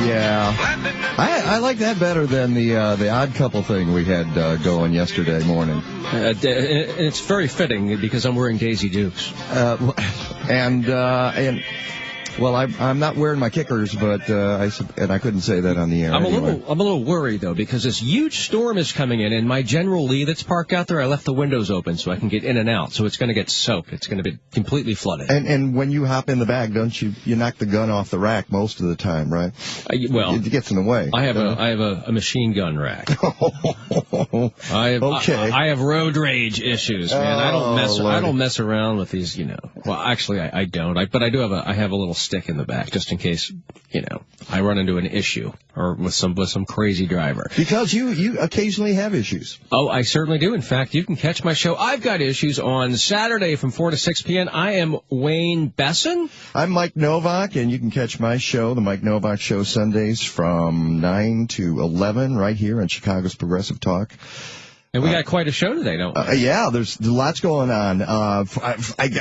Yeah. I like that better than the odd couple thing we had going yesterday morning. And it's very fitting because I'm wearing Daisy Dukes. Well, I'm not wearing my kickers, but I couldn't say that on the air. I'm a little worried though because this huge storm is coming in, and my General Lee that's parked out there, I left the windows open so I can get in and out. So it's going to get soaked. It's going to be completely flooded. And when you hop in the bag, don't you knock the gun off the rack most of the time, right? Well, it gets in the way. I have a machine gun rack. I have road rage issues, man. I don't mess around with these, Well, actually, I don't. But I have a little stick in the back just in case, I run into an issue or with some crazy driver. Because you occasionally have issues. Oh, I certainly do. In fact, you can catch my show. I've got issues on Saturday from 4 to 6 p.m. I am Wayne Besson. I'm Mike Novak, and you can catch my show, The Mike Novak Show, Sundays from 9 to 11 right here on Chicago's Progressive Talk. And we got quite a show today, don't we? Yeah, there's lots going on.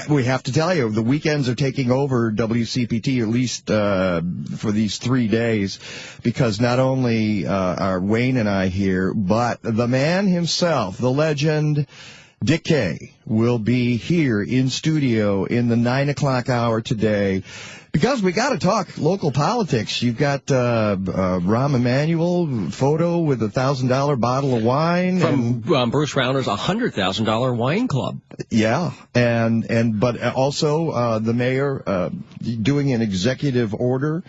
We have to tell you, the weekends are taking over WCPT, at least for these 3 days, because not only are Wayne and I here, but the man himself, the legend, Dick Kay, will be here in studio in the 9 o'clock hour today. Because we got to talk local politics. You've got Rahm Emanuel photo with a $1,000 bottle of wine from Bruce Rauner's $100,000 wine club. Yeah, but also the mayor doing an executive order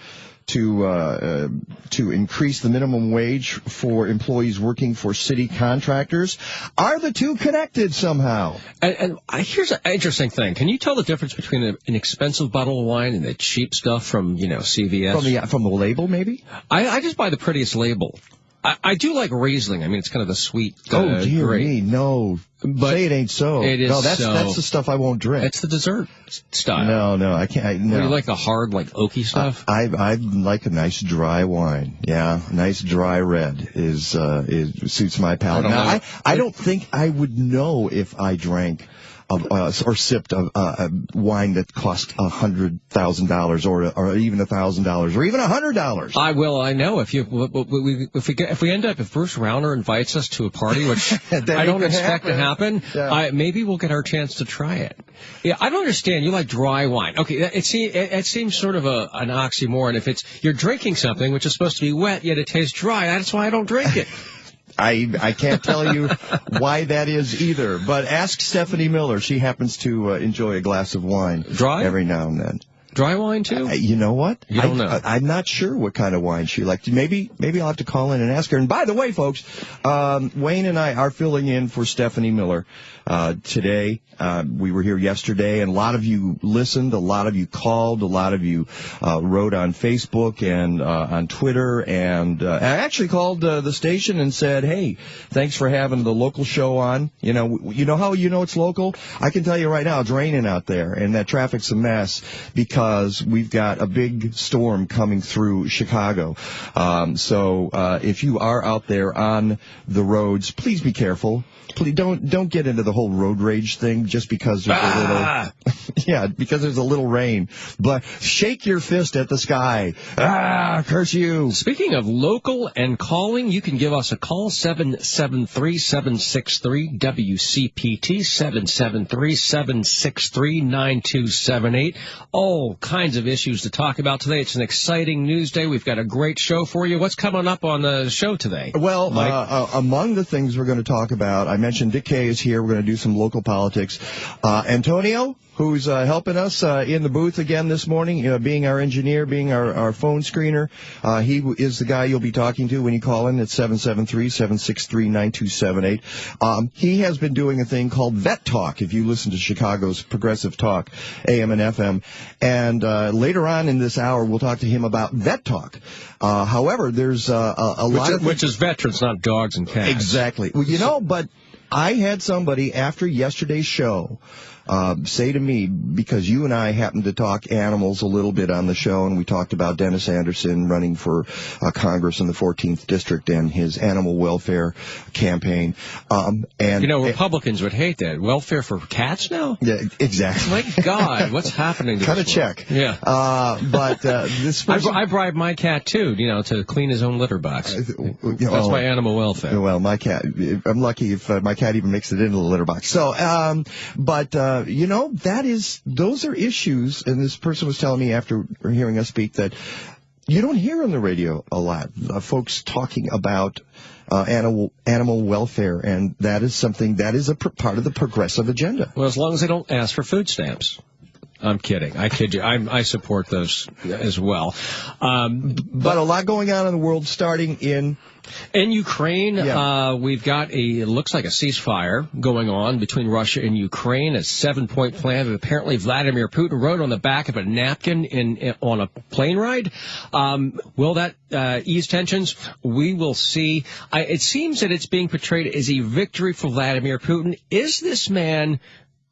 to increase the minimum wage for employees working for city contractors. Are the two connected somehow? And here's an interesting thing. Can you tell the difference between an expensive bottle of wine and the cheap stuff from, CVS? From the label, maybe? I just buy the prettiest label. I do like Riesling. I mean, it's kind of the sweet. Oh, dear grape. me, no. But say it ain't so. It is. No, that's the stuff I won't drink. It's the dessert style. No, I can't. No. You like the hard, oaky stuff? I like a nice dry wine. Yeah, nice dry red suits my palate. I don't think I would know if I drank or sipped a wine that cost $100,000 or even $1,000 or even $100. I know if we end up, if Bruce Rauner invites us to a party, which I don't expect to happen, maybe we'll get our chance to try it. Yeah, I don't understand. You like dry wine. Okay, it seems sort of an oxymoron. If you're drinking something which is supposed to be wet, yet it tastes dry, that's why I don't drink it. I can't tell you why that is either, but ask Stephanie Miller. She happens to enjoy a glass of wine every now and then. Dry wine, too? You know what? You don't know. I'm not sure what kind of wine she liked. Maybe I'll have to call in and ask her. And by the way, folks, Wayne and I are filling in for Stephanie Miller today. We were here yesterday, and a lot of you listened, a lot of you called, a lot of you wrote on Facebook and on Twitter, and I actually called the station and said, hey, thanks for having the local show on. You know how it's local? I can tell you right now, it's raining out there, and that traffic's a mess because we've got a big storm coming through Chicago. So if you are out there on the roads, please be careful. Please don't get into the whole road rage thing just because there's a little because there's a little rain. But shake your fist at the sky. Curse you. Speaking of local and calling, you can give us a call, 773-763 WCPT, 773-763-9278. All kinds of issues to talk about today. It's an exciting news day. We've got a great show for you. What's coming up on the show today? Well, among the things we're going to talk about, I mentioned Dick Kay is here. We're going to do some local politics. Antonio, who's helping us in the booth again this morning, being our engineer, being our phone screener. He is the guy you'll be talking to when you call in at 773-763-9278. He has been doing a thing called Vet Talk, if you listen to Chicago's Progressive Talk, AM and FM. And later on in this hour, we'll talk to him about Vet Talk. However, there's a lot of... Which is veterans, not dogs and cats. Exactly. Well, but I had somebody after yesterday's show say to me, because you and I happen to talk animals a little bit on the show, and we talked about Dennis Anderson running for Congress in the 14th District and his animal welfare campaign. And Republicans would hate that. Welfare for cats now? Yeah, exactly. My God, what's happening to Cut a check. Yeah. But this person... I bribe my cat, too, to clean his own litter box. That's my animal welfare. Well, my cat, I'm lucky if my cat even makes it into the litter box. So, those are issues, and this person was telling me after hearing us speak that you don't hear on the radio a lot, folks talking about animal welfare, and that is something that is a part of the progressive agenda. Well, as long as they don't ask for food stamps. I'm kidding. I kid you. I support those as well. But a lot going on in the world, starting in Ukraine. Yeah. We've got it looks like a ceasefire going on between Russia and Ukraine, a 7-point plan that apparently Vladimir Putin wrote on the back of a napkin on a plane ride. Will that ease tensions? We will see. It seems that it's being portrayed as a victory for Vladimir Putin. Is this man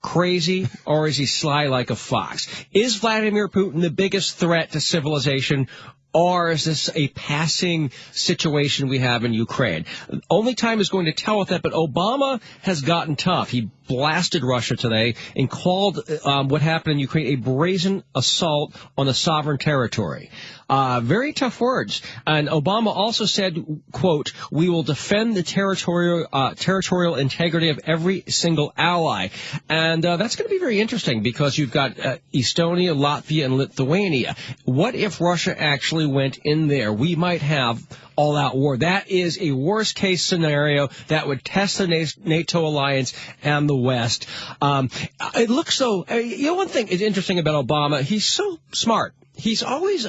crazy, or is he sly like a fox? Is Vladimir Putin the biggest threat to civilization, or is this a passing situation we have in Ukraine? Only time is going to tell with that, but Obama has gotten tough. He blasted Russia today and called what happened in Ukraine a brazen assault on the sovereign territory. Very tough words. And Obama also said, quote, "We will defend the territorial integrity of every single ally." And that's going to be very interesting because you've got Estonia, Latvia, and Lithuania. What if Russia actually went in there? We might have all-out war. That is a worst-case scenario that would test the NATO alliance and the West. It looks so... one thing is interesting about Obama, he's so smart. He's always,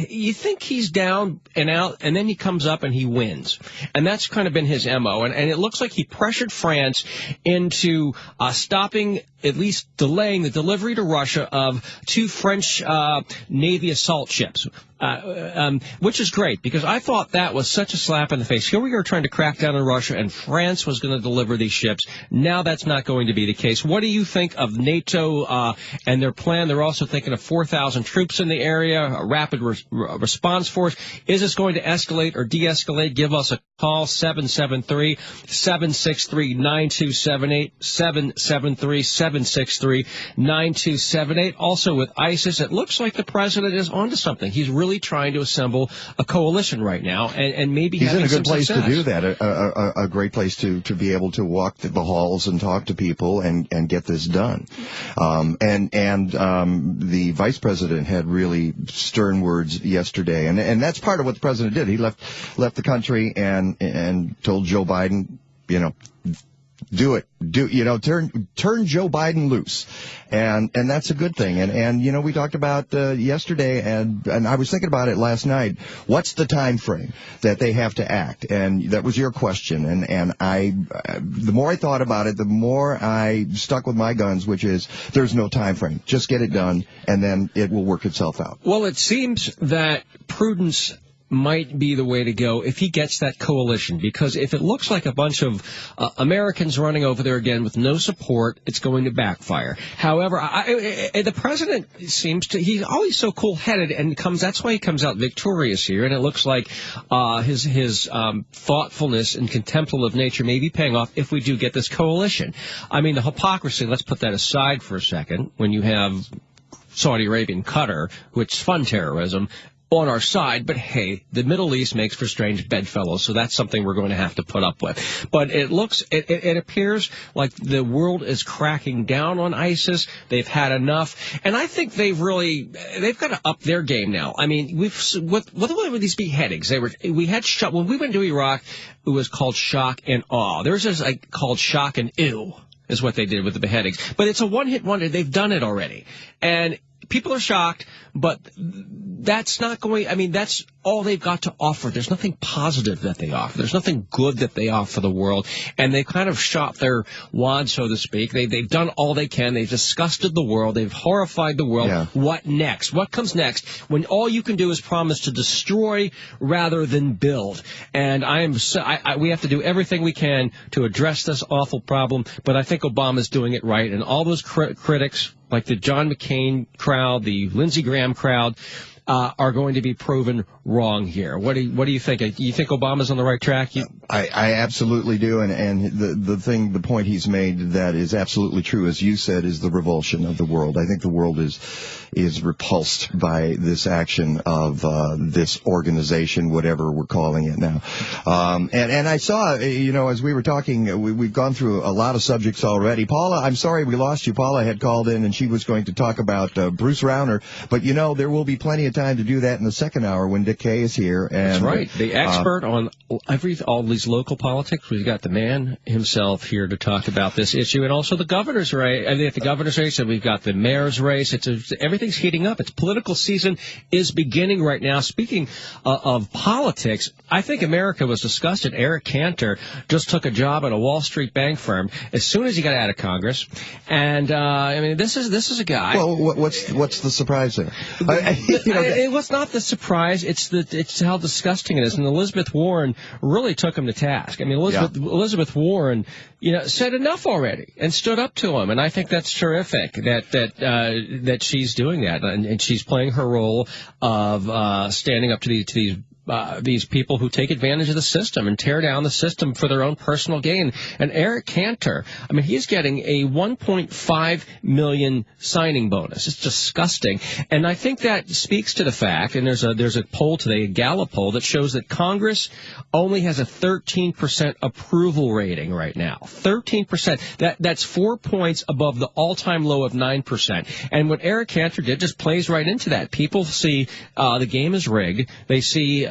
you think he's down and out, and then he comes up and he wins. And that's kind of been his MO. And it looks like he pressured France into stopping, at least delaying the delivery to Russia of 2 French Navy assault ships. Which is great, because I thought that was such a slap in the face. Here we are trying to crack down on Russia, and France was going to deliver these ships. Now that's not going to be the case. What do you think of NATO and their plan? They're also thinking of 4,000 troops in the area, a rapid response force. Is this going to escalate or de-escalate? Give us a call, 773-763-9278, 773-763-9278. Also with ISIS, it looks like the president is onto something. He's really trying to assemble a coalition right now, and maybe he's in a good place success. to do that. A great place to be able to walk the halls and talk to people and get this done. The vice president had really stern words yesterday, and that's part of what the president did. He left the country and told Joe Biden, do it. Turn Joe Biden loose. And that's a good thing. And we talked about yesterday, and I was thinking about it last night. What's the time frame that they have to act? And that was your question. And the more I thought about it, the more I stuck with my guns, which is there's no time frame. Just get it done, and then it will work itself out. Well, it seems that prudence might be the way to go if he gets that coalition, because if it looks like a bunch of Americans running over there again with no support, it's going to backfire. However, the president he's always so cool-headed, and that's why he comes out victorious here, and it looks like his thoughtfulness and contemplative nature may be paying off if we do get this coalition. I mean, the hypocrisy, let's put that aside for a second, when you have Saudi Arabia and Qatar, which fund terrorism, on our side, but hey, the Middle East makes for strange bedfellows, so that's something we're going to have to put up with. But it appears like the world is cracking down on ISIS. They've had enough, and I think they've got to up their game now. I mean, with these beheadings, when we went to Iraq, it was called shock and awe. There's this called shock and ew, is what they did with the beheadings. But it's a one-hit wonder. They've done it already, and people are shocked, but that's not going, that's all they've got to offer. There's nothing positive that they offer. There's nothing good that they offer the world. And they've kind of shot their wad, so to speak. They've done all they can. They've disgusted the world. They've horrified the world. Yeah. What next? What comes next when all you can do is promise to destroy rather than build? And we have to do everything we can to address this awful problem, but I think Obama's doing it right. And all those critics, like the John McCain crowd, the Lindsey Graham crowd, are going to be proven wrong here. What do you think? You think Obama's on the right track? I absolutely do, and the point he's made that is absolutely true, as you said, is the revulsion of the world. I think the world is repulsed by this action of this organization, whatever we're calling it now. And I saw, as we were talking, we've gone through a lot of subjects already. Paula, I'm sorry we lost you. Paula had called in, and she was going to talk about Bruce Rauner, but there will be plenty of time to do that in the second hour when Dick Kay is here. And, that's right. The expert on all these local politics. We've got the man himself here to talk about this issue, and also the governor's race. And at the governor's race, and we've got the mayor's race. Everything's heating up. It's political season is beginning right now. Speaking of politics, I think America was disgusted. Eric Cantor just took a job at a Wall Street bank firm as soon as he got out of Congress. And this is a guy. Well, what's the surprise there? It was not the surprise. It's how disgusting it is. And Elizabeth Warren really took him to task. Elizabeth Warren, said enough already and stood up to him. And I think that's terrific that she's doing that, and she's playing her role of standing up to these people who take advantage of the system and tear down the system for their own personal gain. And Eric Cantor, he's getting a $1.5 million signing bonus. It's disgusting. And I think that speaks to the fact, and there's a poll today, a Gallup poll, that shows that Congress only has a 13% approval rating right now. 13%. That's 4 points above the all-time low of 9%. And what Eric Cantor did just plays right into that. People see the game is rigged. They see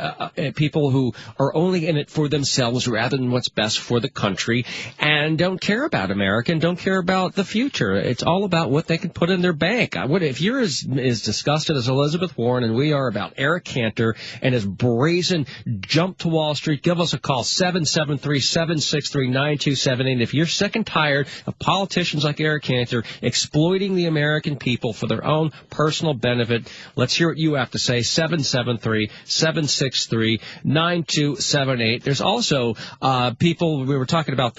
people who are only in it for themselves rather than what's best for the country, and don't care about America and don't care about the future. It's all about what they can put in their bank. If you're as disgusted as Elizabeth Warren and we are about Eric Cantor and his brazen jump to Wall Street, give us a call, 773-763-9278. If you're sick and tired of politicians like Eric Cantor exploiting the American people for their own personal benefit, let's hear what you have to say, 773-763-9278. There's also people, we were talking about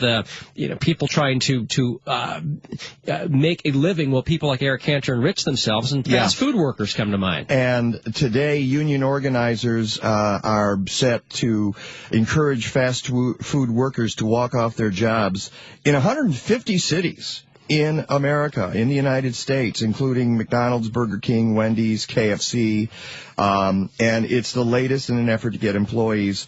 people trying to make a living while people like Eric Cantor enrich themselves, and fast food workers come to mind. And today, union organizers are set to encourage fast food workers to walk off their jobs in 150 cities in America, in the United States, including McDonald's, Burger King, Wendy's, KFC, and it's the latest in an effort to get employers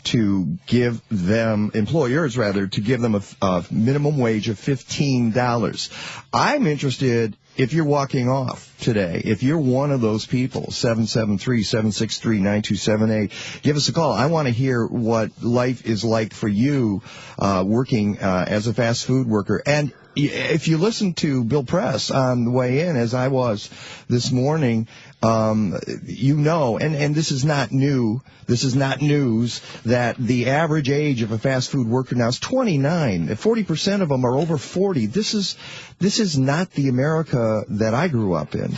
to give them a minimum wage of $15. I'm interested, if you're walking off today, if you're one of those people, 773-763-9278, give us a call. I want to hear what life is like for you working as a fast food worker. And if you listen to Bill Press on the way in, as I was this morning, and this is not new, this is not news, that the average age of a fast food worker now is 29. 40% of them are over 40. This is not the America that I grew up in.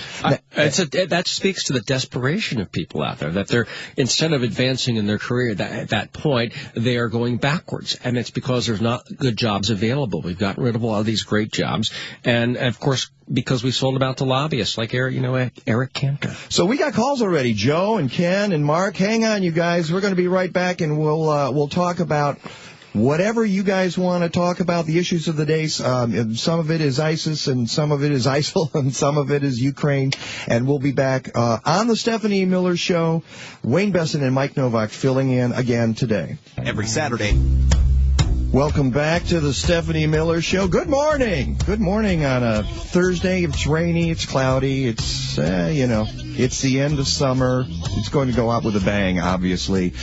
That speaks to the desperation of people out there, that they're, instead of advancing in their career at that point, they are going backwards. And it's because there's not good jobs available. We've gotten rid of a lot of these great jobs. And of course, because we sold them out to lobbyists like Eric Cantor. So we got calls already. Joe and Ken and Mark, hang on, you guys. We're going to be right back, and we'll talk about whatever you guys want to talk about, the issues of the day. Some of it is ISIS, and some of it is ISIL, and some of it is Ukraine. And we'll be back on the Stephanie Miller Show. Wayne Besson and Mike Novak filling in again today. Every Saturday. Welcome back to the Stephanie Miller Show. Good morning. Good morning on a Thursday. It's rainy. It's cloudy. It's, it's the end of summer. It's going to go out with a bang, obviously.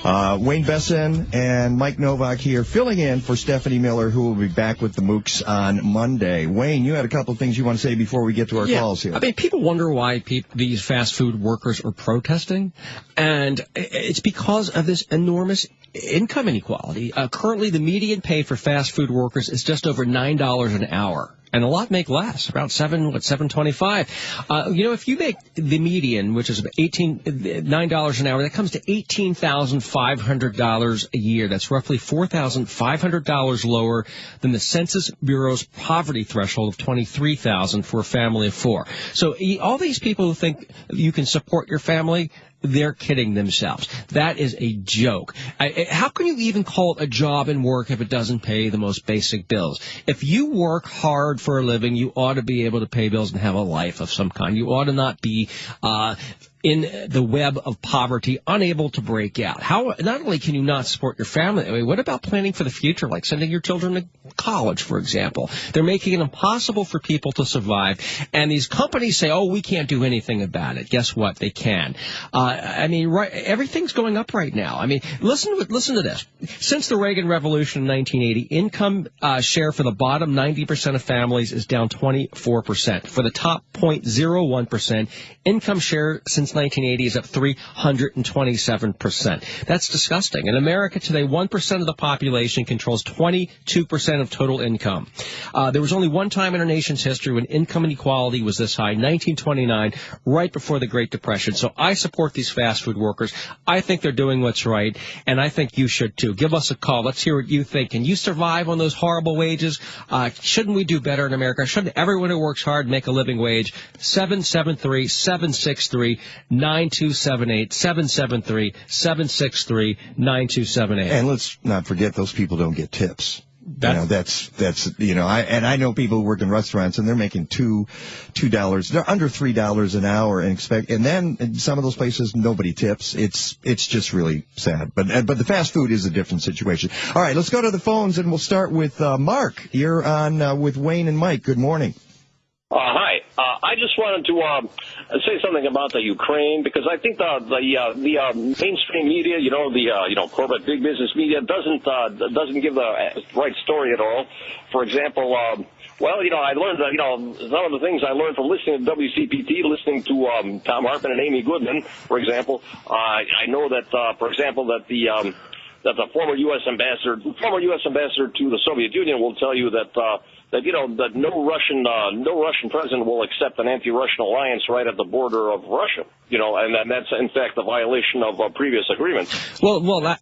Wayne Besson and Mike Novak here filling in for Stephanie Miller, who will be back with the Mooks on Monday. Wayne, you had a couple of things you want to say before we get to our calls here. I mean, people wonder why these fast food workers are protesting, and it's because of this enormous income inequality. Currently, the median pay for fast food workers is just over $9 an hour. And a lot make less, around $7.25. If you make the median, which is $9 an hour, that comes to $18,500 a year. That's roughly $4,500 lower than the Census Bureau's poverty threshold of $23,000 for a family of four. So all these people who think you can support your family, they're kidding themselves. That is a joke. How can you even call it a job and work if it doesn't pay the most basic bills? If you work hard for a living, you ought to be able to pay bills and have a life of some kind. You ought to not be in the web of poverty, unable to break out. Not only can you not support your family, I mean, what about planning for the future, like sending your children to college, for example? They're making it impossible for people to survive, and these companies say, oh, we can't do anything about it. Guess what? They can. Everything's going up right now. I mean, listen to this. Since the Reagan Revolution in 1980, income share for the bottom 90% of families is down 24%. For the top 0.01%, income share since 1980 is up 327%. That's disgusting. In America today, 1% of the population controls 22% of total income. There was only one time in our nation's history when income inequality was this high, 1929, right before the Great Depression. So I support these fast food workers. I think they're doing what's right, and I think you should too. Give us a call. Let's hear what you think. Can you survive on those horrible wages? Shouldn't we do better in America? Shouldn't everyone who works hard make a living wage? 773-763-9278, 773-763-9278. And let's not forget, those people don't get tips. I know people who work in restaurants and they're making $2, they're under $3 an hour and then in some of those places nobody tips. It's just really sad. But the fast food is a different situation. All right, let's go to the phones and we'll start with Mark. You're on with Wayne and Mike. Good morning. Hi. I just wanted to say something about the Ukraine, because I think the mainstream media, corporate big business media doesn't give the right story at all. For example, I learned some of the things I learned from listening to WCPT, listening to Tom Hartman and Amy Goodman, for example. I know that, for example, that the former U.S. ambassador to the Soviet Union will tell you that no Russian president will accept an anti-Russian alliance right at the border of Russia. And that's in fact a violation of previous agreements. Well,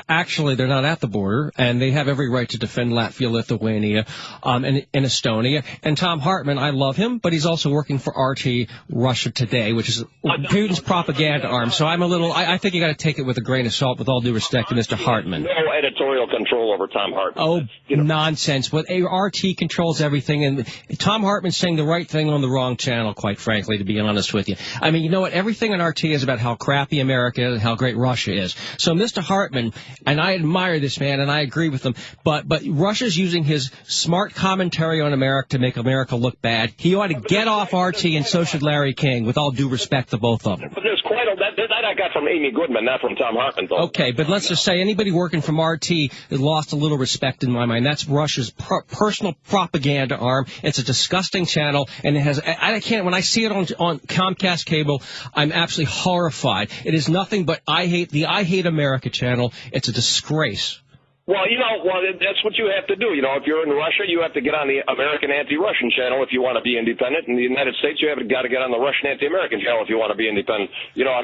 actually, they're not at the border, and they have every right to defend Latvia, Lithuania, and Estonia. And Tom Hartman, I love him, but he's also working for RT Russia Today, which is Putin's propaganda arm. So I think you got to take it with a grain of salt, with all due respect to Mr. Hartman. No editorial control over Tom Hartman. Oh, nonsense! But RT controls everything, and Tom Hartman's saying the right thing on the wrong channel, quite frankly, to be honest with you. I mean, you know what? Everything on RT is about how crappy America is and how great Russia is. So Mr. Hartman, and I admire this man, and I agree with him, but Russia's using his smart commentary on America to make America look bad. He ought to get off RT, and so should Larry King, with all due respect to both of them. But there's quite that I got from Amy Goodman, not from Tom Hartman, though. Okay, but let's just say anybody working from RT has lost a little respect in my mind. That's Russia's personal propaganda arm. It's a disgusting channel, and it has. I can't. When I see it on Comcast cable, I'm absolutely horrified. It is nothing but I Hate America channel. It's a disgrace. Well, that's what you have to do. If you're in Russia, you have to get on the American anti-Russian channel if you want to be independent. In the United States, you have got to get on the Russian anti-American channel if you want to be independent. There are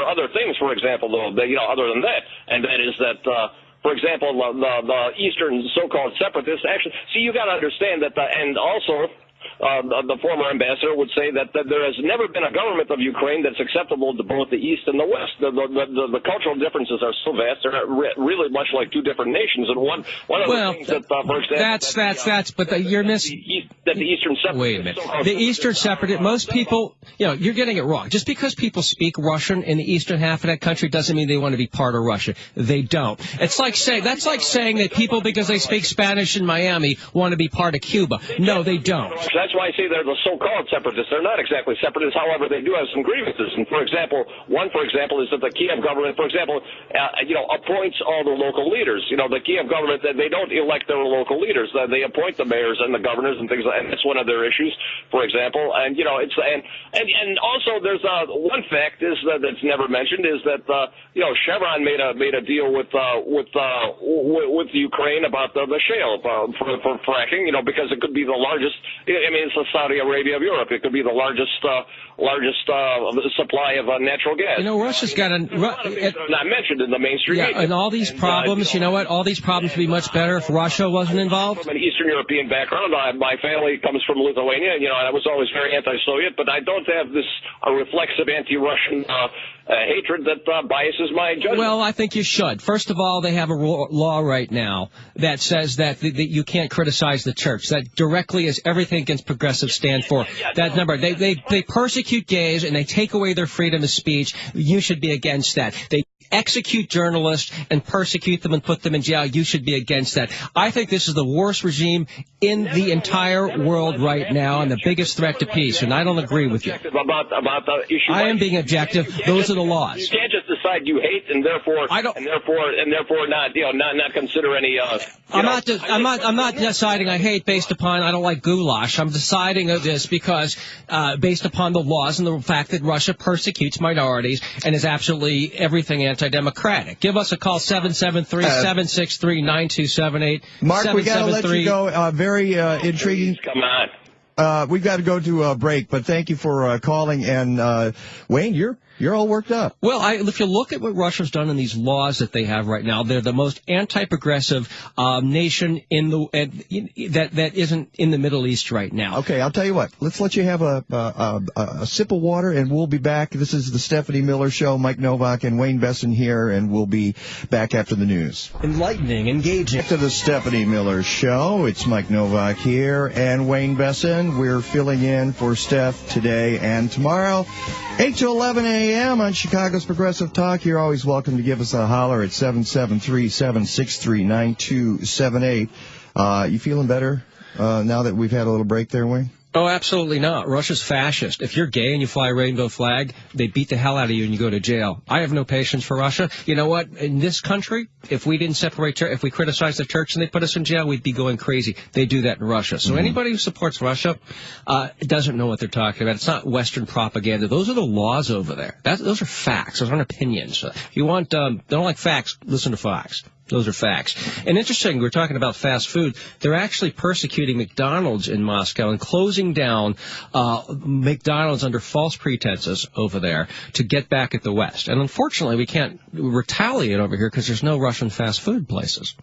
other things, for example, though, other than that, and that is that. For example, the Eastern so-called separatists. Actually, see, you got to understand that, and also the former ambassador would say that there has never been a government of Ukraine that's acceptable to both the East and the West. The cultural differences are so vast; they're really much like two different nations. And one of the things that, for example, you're missing that the Eastern separatists. Wait a minute. The Eastern separatists. Most people, you're getting it wrong. Just because people speak Russian in the eastern half of that country doesn't mean they want to be part of Russia. They don't. It's like saying that people, because they speak Spanish in Miami, want to be part of Cuba. No, they don't. That's why I say they're the so-called separatists. They're not exactly separatists. However, they do have some grievances. And for example, is that the Kiev government, for example, appoints all the local leaders. The Kiev government, they don't elect their local leaders. They appoint the mayors and the governors and things like that. And that's one of their issues, for example. And and also there's one fact that's never mentioned is that Chevron made a deal with Ukraine about the shale for fracking. Because it could be the largest. I mean, it's the Saudi Arabia of Europe. It could be the largest supply of natural gas. Russia's got not mentioned in the mainstream media. And all these problems. You know what? All these problems would be much better if Russia wasn't involved. From an Eastern European background, my family comes from Lithuania. I was always very anti-Soviet, but I don't have this reflexive anti-Russian hatred that biases my judgment. Well, I think you should. First of all, they have a law right now that says that you can't criticize the church. That directly is everything against progressives stand for. That number. They persecute gays and they take away their freedom of speech. You should be against that. They execute journalists and persecute them and put them in jail. You should be against that. I think this is the worst regime in the entire world right now and the biggest threat to peace, and I don't agree with you. About the issue. I am being objective. Those are the laws. You can't just decide you hate and therefore not consider any. I'm not deciding I hate based upon I don't like goulash. I'm deciding this because based upon the laws and the fact that Russia persecutes minorities and is absolutely everything anti-democratic. Give us a call, 773-763-9278. Mark, we got to let you go. Very intriguing. Come on. We've got to go to a break, but thank you for calling. And Wayne, you're all worked up. Well, if you look at what Russia's done in these laws that they have right now, they're the most anti-progressive nation that isn't in the Middle East right now. Okay, I'll tell you what. Let's let you have a sip of water, and we'll be back. This is the Stephanie Miller Show. Mike Novak and Wayne Besson here, and we'll be back after the news. Enlightening, engaging. Back to the Stephanie Miller Show. It's Mike Novak here and Wayne Besson. We're filling in for Steph today and tomorrow, 8 to 11 a.m. on Chicago's Progressive Talk. You're always welcome to give us a holler at 773-763-9278. You feeling better now that we've had a little break there, Wayne? Oh, absolutely not. Russia's fascist. If you're gay and you fly a rainbow flag, they beat the hell out of you and you go to jail. I have no patience for Russia. You know what? In this country, if we didn't separate, if we criticized the church and they put us in jail, we'd be going crazy. They do that in Russia. So anybody who supports Russia doesn't know what they're talking about. It's not Western propaganda. Those are the laws over there. Those are facts. Those aren't opinions. If you want, don't like facts, listen to Fox. Those are facts. And interesting, we're talking about fast food. They're actually persecuting McDonald's in Moscow and closing down McDonald's under false pretenses over there to get back at the West. And unfortunately, we can't retaliate over here because there's no Russian fast food places.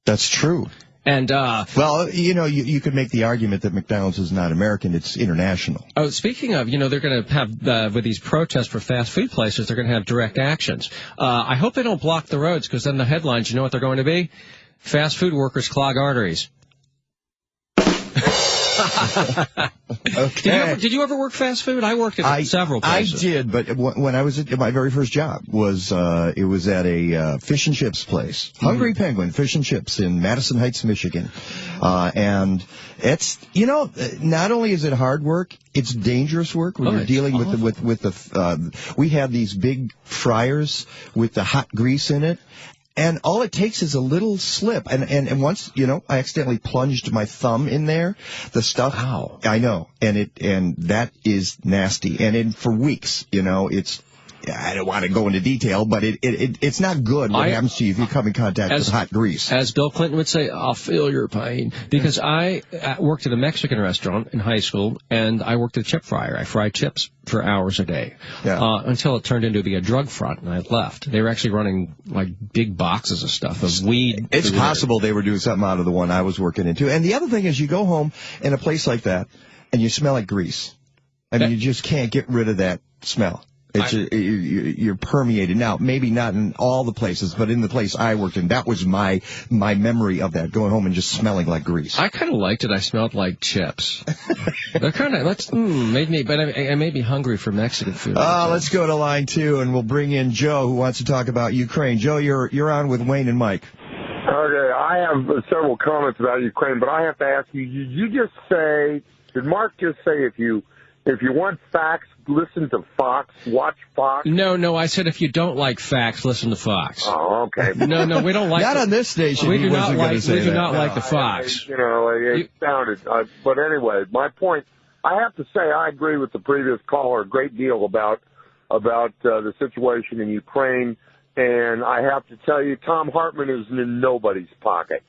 That's true. And well, you could make the argument that McDonald's is not American; it's international. Oh, speaking of, they're going to have with these protests for fast food places, they're going to have direct actions. I hope they don't block the roads because then the headlines, you know what they're going to be? Fast food workers clog arteries. Okay. Did you ever work fast food? I worked at several places. I did, but when I was at my very first job was it was at a fish and chips place, Hungry Penguin Fish and Chips in Madison Heights, Michigan, and it's not only is it hard work, it's dangerous work when you're dealing with the we had these big fryers with the hot grease in it. And all it takes is a little slip. And once, I accidentally plunged my thumb in there. The stuff. Ow. I know. And that is nasty. And for weeks, I don't want to go into detail, but it's not good what happens to you if you come in contact with hot grease. As Bill Clinton would say, I'll feel your pain. Because I worked at a Mexican restaurant in high school, and I worked at a chip fryer. I fried chips for hours a day until it turned into a drug front, and I left. They were actually running big boxes of stuff, of weed. It's possible they were doing something out of the one I was working into. And the other thing is you go home in a place like that, and you smell like grease. I mean, you just can't get rid of that smell. You're permeated. Now, maybe not in all the places, but in the place I worked in, that was my memory of that, going home and just smelling like grease. I kind of liked it. I smelled like chips. They're kind of, made me, but I made me hungry for Mexican food. Let's go to line 2, and we'll bring in Joe, who wants to talk about Ukraine. Joe, you're on with Wayne and Mike. Okay, I have several comments about Ukraine, but I have to ask you, did Mark just say if you want facts, listen to Fox, watch Fox? No, I said if you don't like facts, listen to Fox. Oh, okay. No, we don't like Not on this station. We do not like the Fox. It sounded. But anyway, my point, I have to say I agree with the previous caller a great deal about the situation in Ukraine. And I have to tell you, Tom Hartman is in nobody's pocket.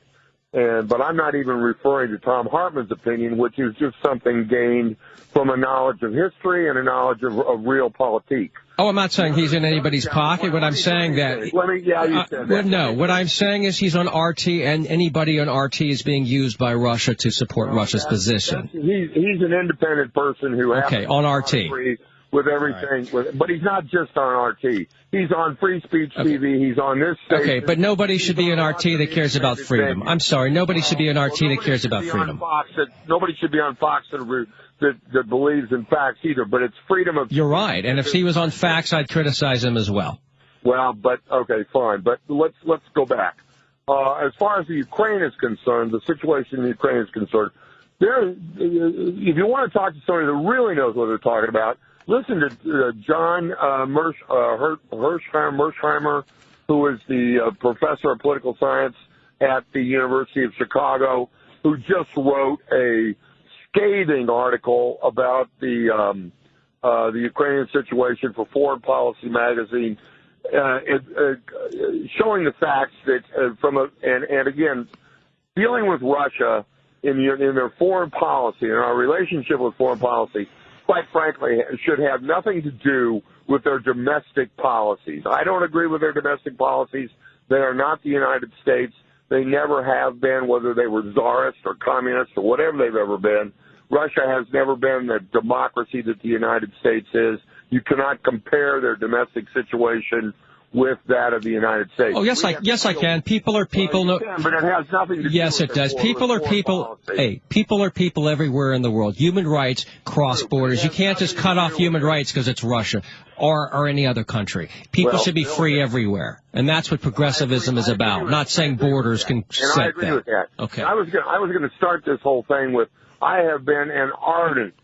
But I'm not even referring to Tom Hartman's opinion, which is just something gained from a knowledge of history and a knowledge of real politique. Oh, I'm not saying he's in anybody's pocket. What I'm saying that... you said that. No, what I'm saying is he's on RT, and anybody on RT is being used by Russia to support Russia's position. He's an independent person who has on RT. With everything, but he's not just on RT. He's on Free Speech TV. He's on this station. Okay, but nobody should be on RT that cares about freedom. I'm sorry, nobody should be on RT that cares about freedom. Nobody should be on Fox that believes in facts either. But it's freedom of. You're right, and if he was on facts, I'd criticize him as well. Well, but okay, fine. But let's go back. As far as the Ukraine is concerned, the situation in Ukraine is concerned. If you want to talk to somebody that really knows what they're talking about, listen to John Mersheimer, who is the professor of political science at the University of Chicago, who just wrote a scathing article about the Ukrainian situation for Foreign Policy magazine, showing the facts that and again, dealing with Russia in their foreign policy and our relationship with foreign policy, quite frankly, should have nothing to do with their domestic policies. I don't agree with their domestic policies. They are not the United States. They never have been, whether they were czarist or communist or whatever they've ever been. Russia has never been the democracy that the United States is. You cannot compare their domestic situation with that of the United States. Oh, yes, I can. People are people. Well, you can, but it has nothing to do yes, with it does. People are people. Hey, people are people everywhere in the world. Human rights cross borders. You can't just cut off human rights because it's Russia or any other country. People should be free everywhere, and that's what progressivism is about. Not saying borders can set that. I agree with that. Okay. I was going to start this whole thing with, I have been an ardent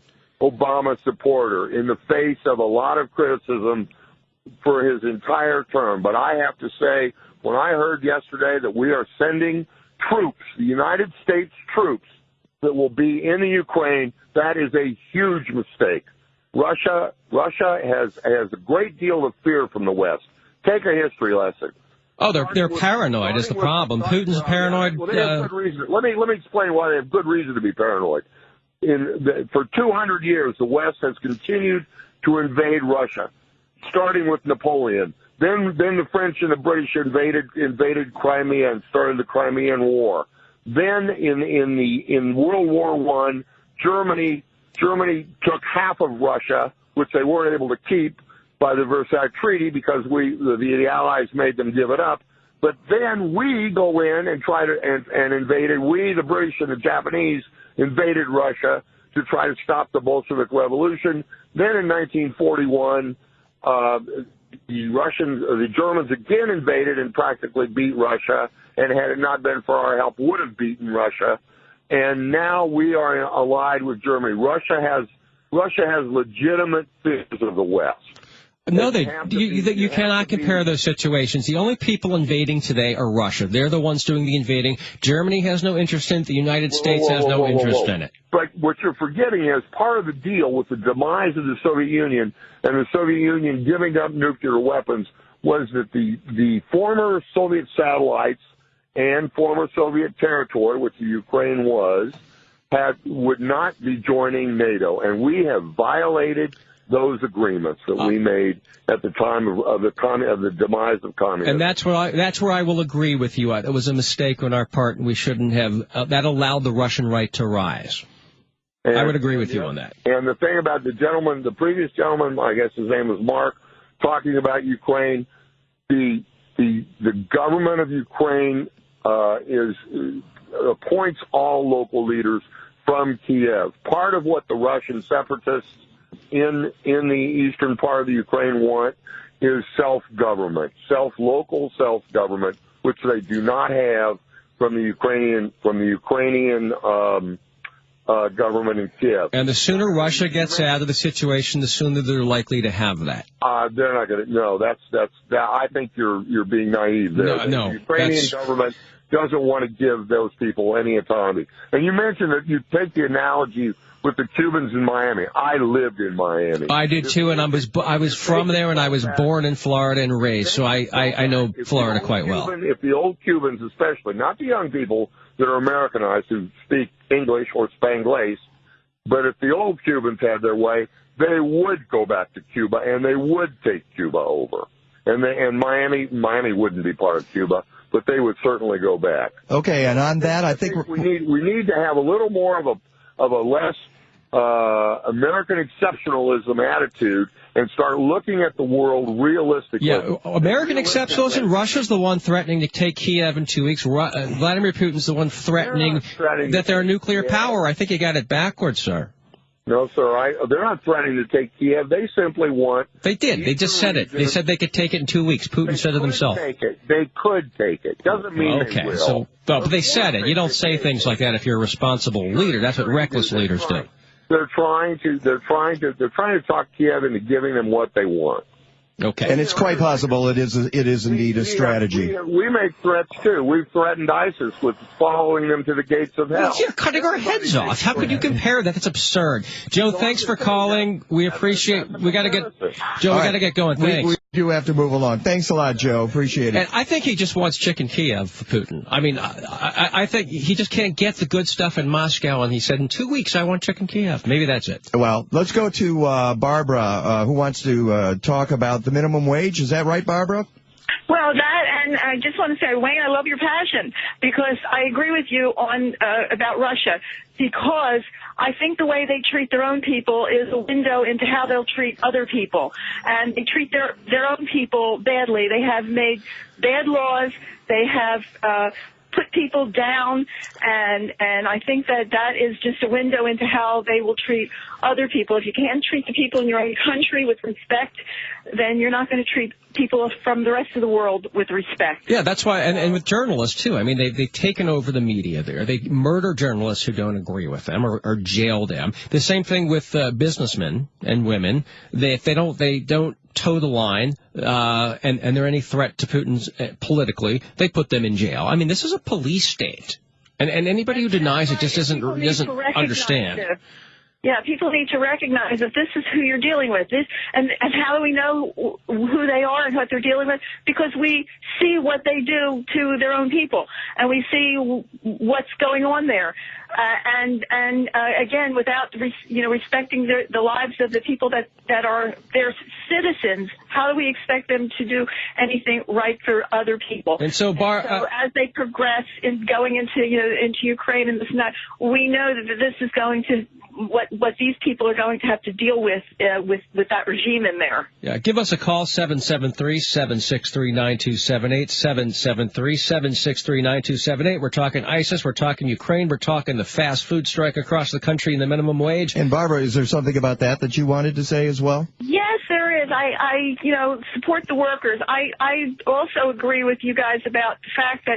Obama supporter in the face of a lot of criticism for his entire term. But I have to say, when I heard yesterday that we are sending troops, the United States troops, that will be in the Ukraine, that is a huge mistake. Russia has a great deal of fear from the West. Take a history lesson. Oh, they're paranoid is the problem. Putin's paranoid. Well, they have good reason. Let me explain why they have good reason to be paranoid. For 200 years, the West has continued to invade Russia, starting with Napoleon. Then the French and the British invaded Crimea and started the Crimean War. Then in World War I, Germany took half of Russia, which they weren't able to keep by the Versailles Treaty because the Allies made them give it up. But then we go in and try to and invaded. We, the British and the Japanese, invaded Russia to try to stop the Bolshevik Revolution. Then in 1941, the Germans again invaded and practically beat Russia, and had it not been for our help, would have beaten Russia. And now we are allied with Germany. Russia has legitimate fears of the West. No, you cannot compare those situations. The only people invading today are Russia. They're the ones doing the invading. Germany has no interest in it. The United States has no interest in it. But what you're forgetting is part of the deal with the demise of the Soviet Union and the Soviet Union giving up nuclear weapons was that the former Soviet satellites and former Soviet territory, which the Ukraine was, would not be joining NATO. And we have violated those agreements that we made at the time of the demise of communism. And that's where I will agree with you. It was a mistake on our part, and we shouldn't have. That allowed the Russian right to rise. And, I would agree with you on that. And the thing about the previous gentleman, I guess his name was Mark, talking about Ukraine, the government of Ukraine appoints all local leaders from Kiev. Part of what the Russian separatists in the eastern part of the Ukraine want is self-government, local self-government, which they do not have from the Ukrainian government in Kiev. And the sooner Russia gets out of the situation, the sooner they're likely to have that. They're not going to. No, that's. I think you're being naive there. No, the Ukrainian government doesn't want to give those people any autonomy. And you mentioned that you take the analogy with the Cubans in Miami. I lived in Miami. I did too, and I was from there, and I was born in Florida and raised, so I know Florida quite well. If the old Cubans, especially, not the young people that are Americanized who speak English or Spanglish, but if the old Cubans had their way, they would go back to Cuba and they would take Cuba over. And Miami wouldn't be part of Cuba, but they would certainly go back. Okay, and on that, I think we need to have a little more of a less American exceptionalism attitude and start looking at the world realistically. Yeah, American exceptionalism. Russia's the one threatening to take Kiev in 2 weeks. Vladimir Putin's the one threatening that they're a nuclear power. I think you got it backwards, sir. No, sir. They're not threatening to take Kiev. They simply want... They did. They just said it. They said they could take it in 2 weeks. Putin said it himself. They could take it. Doesn't mean they will. So, but they said it. You don't say things like that if you're a responsible leader. That's what reckless leaders do. They're trying to talk Kiev into giving them what they want. Okay. And it's quite possible it is indeed a strategy. We make threats, too. We've threatened ISIS with following them to the gates of hell. Well, you're cutting our heads off. How could you compare that? That's absurd. Joe, thanks for calling. We appreciate... We got to get going. Thanks. We do have to move along. Thanks a lot, Joe. Appreciate it. And I think he just wants chicken Kiev for Putin. I mean, I think he just can't get the good stuff in Moscow, and he said, in 2 weeks, I want chicken Kiev. Maybe that's it. Well, let's go to Barbara, who wants to talk about the minimum wage. Is that right, Barbara? Well, and I just want to say, Wayne, I love your passion, because I agree with you on about Russia, because I think the way they treat their own people is a window into how they'll treat other people. And they treat their own people badly. They have made bad laws. They have put people down, and I think that is just a window into how they will treat other people. If you can't treat the people in your own country with respect, then you're not going to treat people from the rest of the world with respect. Yeah, that's why, and with journalists, too. I mean, they've taken over the media there. They murder journalists who don't agree with them or jail them. The same thing with businessmen and women. If they don't toe the line, and they're any threat to Putin's politically, they put them in jail. I mean, this is a police state. And anybody who denies it just doesn't understand. Yeah, people need to recognize that this is who you're dealing with. And how do we know who they are and what they're dealing with? Because we see what they do to their own people, and we see what's going on there. Again, without respecting the lives of the people that are their citizens, how do we expect them to do anything right for other people? And so, as they progress in going into Ukraine and this and that, we know that this is going to what these people are going to have to deal with that regime in there. Yeah, give us a call, 773-763-9278, 773-763-9278. We're talking ISIS, we're talking Ukraine, we're talking the fast food strike across the country and the minimum wage. And Barbara, is there something about that you wanted to say as well? Yes, there is. I support the workers. I also agree with you guys about the fact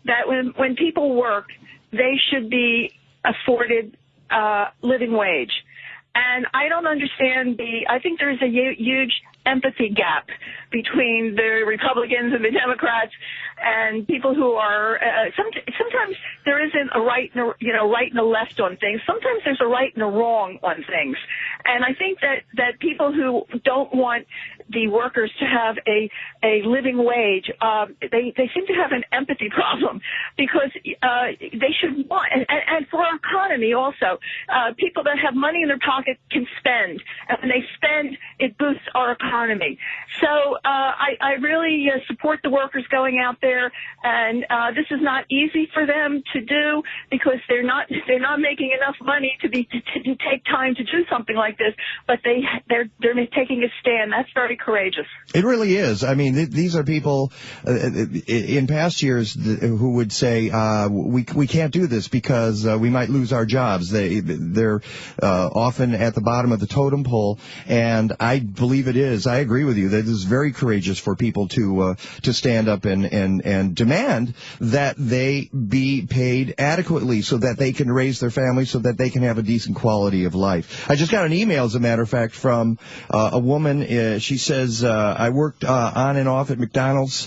that when people work, they should be afforded living wage. And I don't understand I think there's a huge empathy gap between the Republicans and the Democrats and people who are, sometimes there isn't a right and a left on things. Sometimes there's a right and a wrong on things. And I think that people who don't want the workers to have a living wage. They seem to have an empathy problem because they should want, and for our economy also, people that have money in their pocket can spend, and when they spend, it boosts our economy. So I really support the workers going out there, and this is not easy for them to do because they're not making enough money to take time to do something like this, but they're taking a stand. That's very courageous. It really is. I mean, these are people in past years who would say we can't do this because we might lose our jobs. They're often at the bottom of the totem pole, and I believe it is. I agree with you that it is very courageous for people to stand up and demand that they be paid adequately so that they can raise their family, so that they can have a decent quality of life. I just got an email, as a matter of fact, from a woman. She says, I worked on and off at McDonald's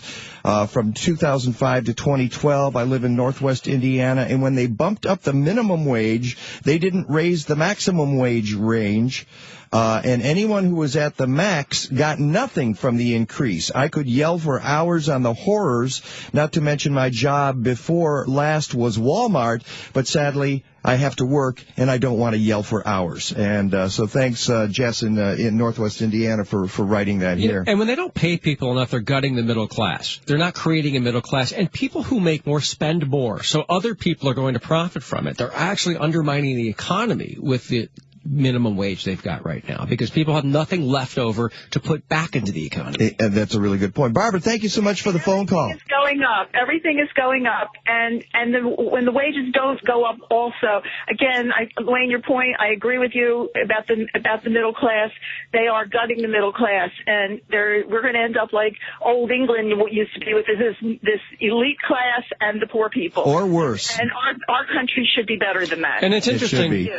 from 2005 to 2012. I live in Northwest Indiana, and when they bumped up the minimum wage, they didn't raise the maximum wage range. And anyone who was at the max got nothing from the increase. I could yell for hours on the horrors, not to mention my job before last was Walmart, but sadly, I have to work, and I don't want to yell for hours. And so thanks, Jess, in Northwest Indiana, for writing that here. And when they don't pay people enough, they're gutting the middle class. They're not creating a middle class. And people who make more spend more, so other people are going to profit from it. They're actually undermining the economy with the minimum wage they've got right now because people have nothing left over to put back into the economy. And that's a really good point. Barbara, thank you so much for the phone call. Everything is going up. Everything is going up. And when the wages don't go up also, again, Wayne, your point, I agree with you about the middle class. They are gutting the middle class, and we're going to end up like old England used to be with this elite class and the poor people. Or worse. And our country should be better than that. And it's interesting.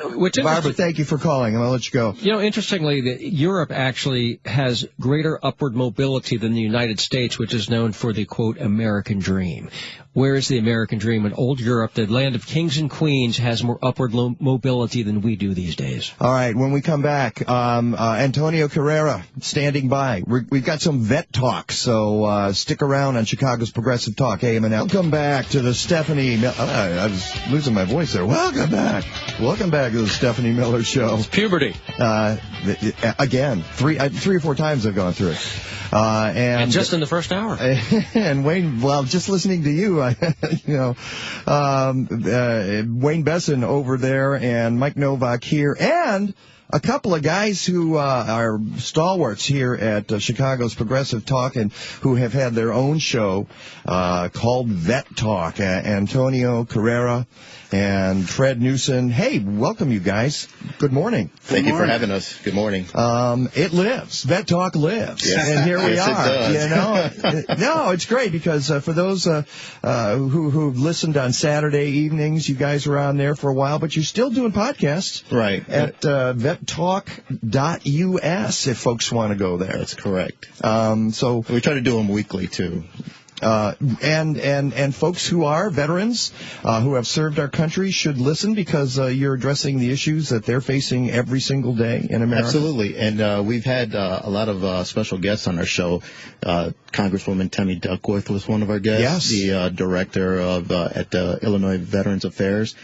Barbara, thank you for calling. I'm going to let you go. You know, interestingly, Europe actually has greater upward mobility than the United States, which is known for the, quote, American dream. Where is the American dream? In old Europe, the land of kings and queens has more upward mobility than we do these days. All right, when we come back, Antonio Carrera standing by. We've got some vet talk, so stick around on Chicago's Progressive Talk, AM and L. Welcome back to the Stephanie I was losing my voice there. Welcome back. Welcome back to the Stephanie Miller Show. It's puberty. Again, three or four times I've gone through it. And just in the first hour. And Wayne, well, just listening to you, Wayne Besson over there and Mike Novak here, and a couple of guys who are stalwarts here at Chicago's Progressive Talk and who have had their own show called Vet Talk. Antonio Carrera and Fred Newson. Hey, welcome, you guys. Good morning. Thank you for having us. Good morning. It lives. Vet Talk lives. Yes. And here we yes, are. It does. No, it's great because for those who've listened on Saturday evenings, you guys were on there for a while, but you're still doing podcasts. Right. At vettalk.us if folks want to go there. That's correct. So we try to do them weekly, too. And folks who are veterans, who have served our country should listen because you're addressing the issues that they're facing every single day in America. Absolutely. And we've had a lot of special guests on our show. Congresswoman Tammy Duckworth was one of our guests. Yes. The director of at Illinois Veterans Affairs.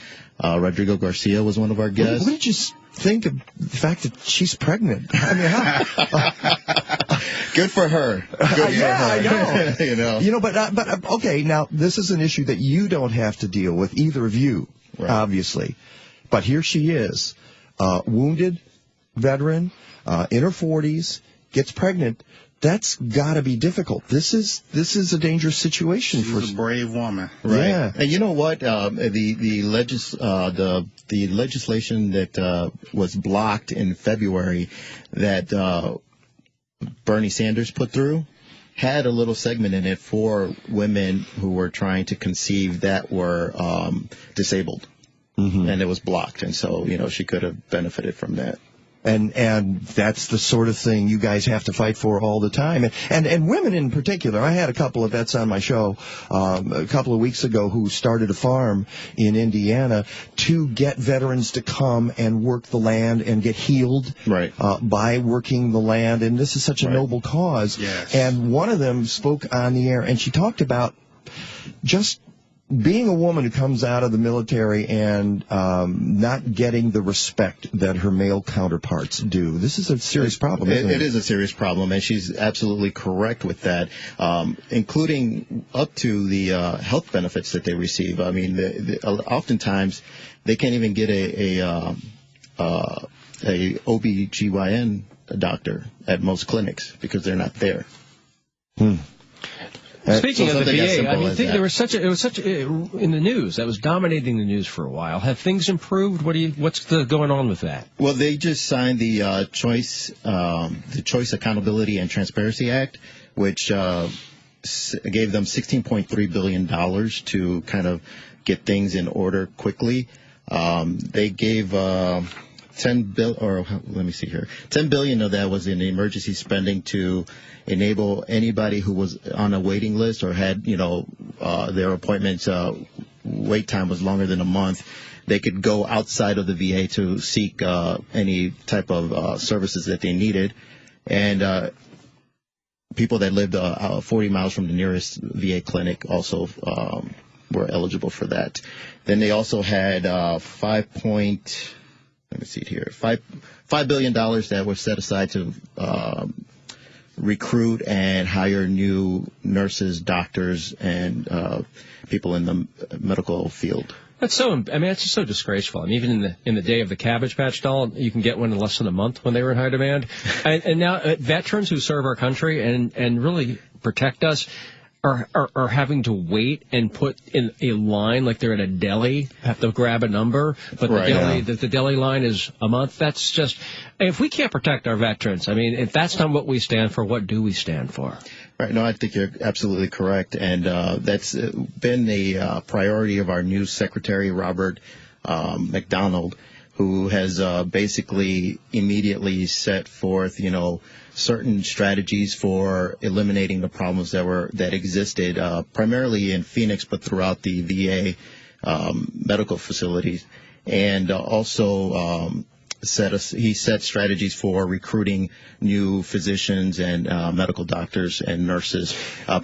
Rodrigo Garcia was one of our guests. What did you think of the fact that she's pregnant? I mean, good for her. Good for her. I know. You know. But okay. Now this is an issue that you don't have to deal with, either of you, right. Obviously. But here she is, wounded veteran, in her 40s, gets pregnant. That's got to be difficult. This is a dangerous situation. She's a brave woman, right? Yeah. And you know what? The legislation that was blocked in February that Bernie Sanders put through had a little segment in it for women who were trying to conceive that were disabled, and it was blocked. And so she could have benefited from that. And that's the sort of thing you guys have to fight for all the time. And women in particular. I had a couple of vets on my show a couple of weeks ago who started a farm in Indiana to get veterans to come and work the land and get healed by working the land. And this is such a noble cause. Yes. And one of them spoke on the air, and she talked about just being a woman who comes out of the military and not getting the respect that her male counterparts do. This is a serious problem, isn't it? It is a serious problem, and she's absolutely correct with that, including up to the health benefits that they receive. I mean, oftentimes they can't even get a OBGYN doctor at most clinics because they're not there. Speaking of the VA, I mean, there was such in the news that was dominating the news for a while. Have things improved? What's going on with that? Well, they just signed the Choice Accountability and Transparency Act, which gave them $16.3 billion to kind of get things in order quickly. They gave $10 billion of that was in emergency spending to enable anybody who was on a waiting list or had, their appointments wait time was longer than a month. They could go outside of the VA to seek any type of services that they needed. And people that lived 40 miles from the nearest VA clinic also were eligible for that. Then they also had $5 billion that was set aside to recruit and hire new nurses, doctors, and people in the medical field. That's just so disgraceful. I mean, even in the day of the Cabbage Patch doll, you can get one in less than a month when they were in high demand. And now veterans who serve our country and really protect us are having to wait and put in a line like they're at a deli, have to grab a number, but the deli line is a month. That's just, if we can't protect our veterans, I mean, if that's not what we stand for, what do we stand for? Right. No, I think you're absolutely correct. And that's been a priority of our new Secretary, Robert McDonald, who has basically immediately set forth, certain strategies for eliminating the problems that existed primarily in Phoenix, but throughout the VA medical facilities, and also he set strategies for recruiting new physicians and medical doctors and nurses,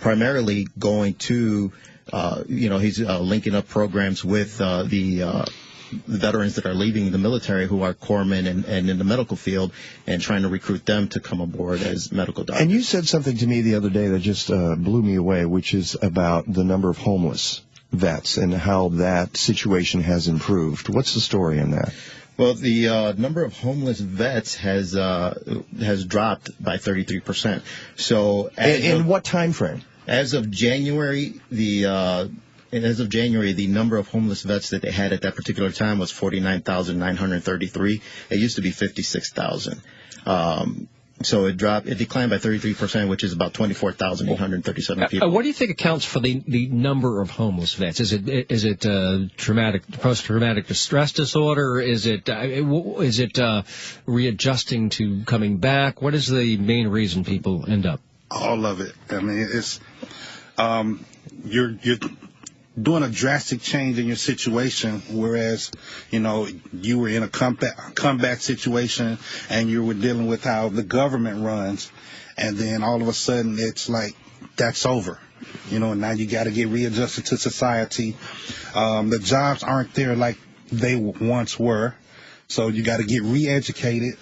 primarily going to he's linking up programs with the veterans that are leaving the military who are corpsmen and in the medical field, and trying to recruit them to come aboard as medical doctors. And you said something to me the other day that just blew me away, which is about the number of homeless vets and how that situation has improved. What's the story in that? Well, the number of homeless vets has dropped by 33%. So, in what time frame? As of January, the number of homeless vets that they had at that particular time was 49,933. It used to be 56,000. So it declined by 33%, which is about 24,837 people. What do you think accounts for the number of homeless vets? Is it post-traumatic distress disorder? Is it readjusting to coming back? What is the main reason people end up? All of it. I mean, it's you're doing a drastic change in your situation, whereas, you were in a comeback situation and you were dealing with how the government runs, and then all of a sudden it's like, that's over. Now you got to get readjusted to society. The jobs aren't there like they once were, so you got to get re-educated.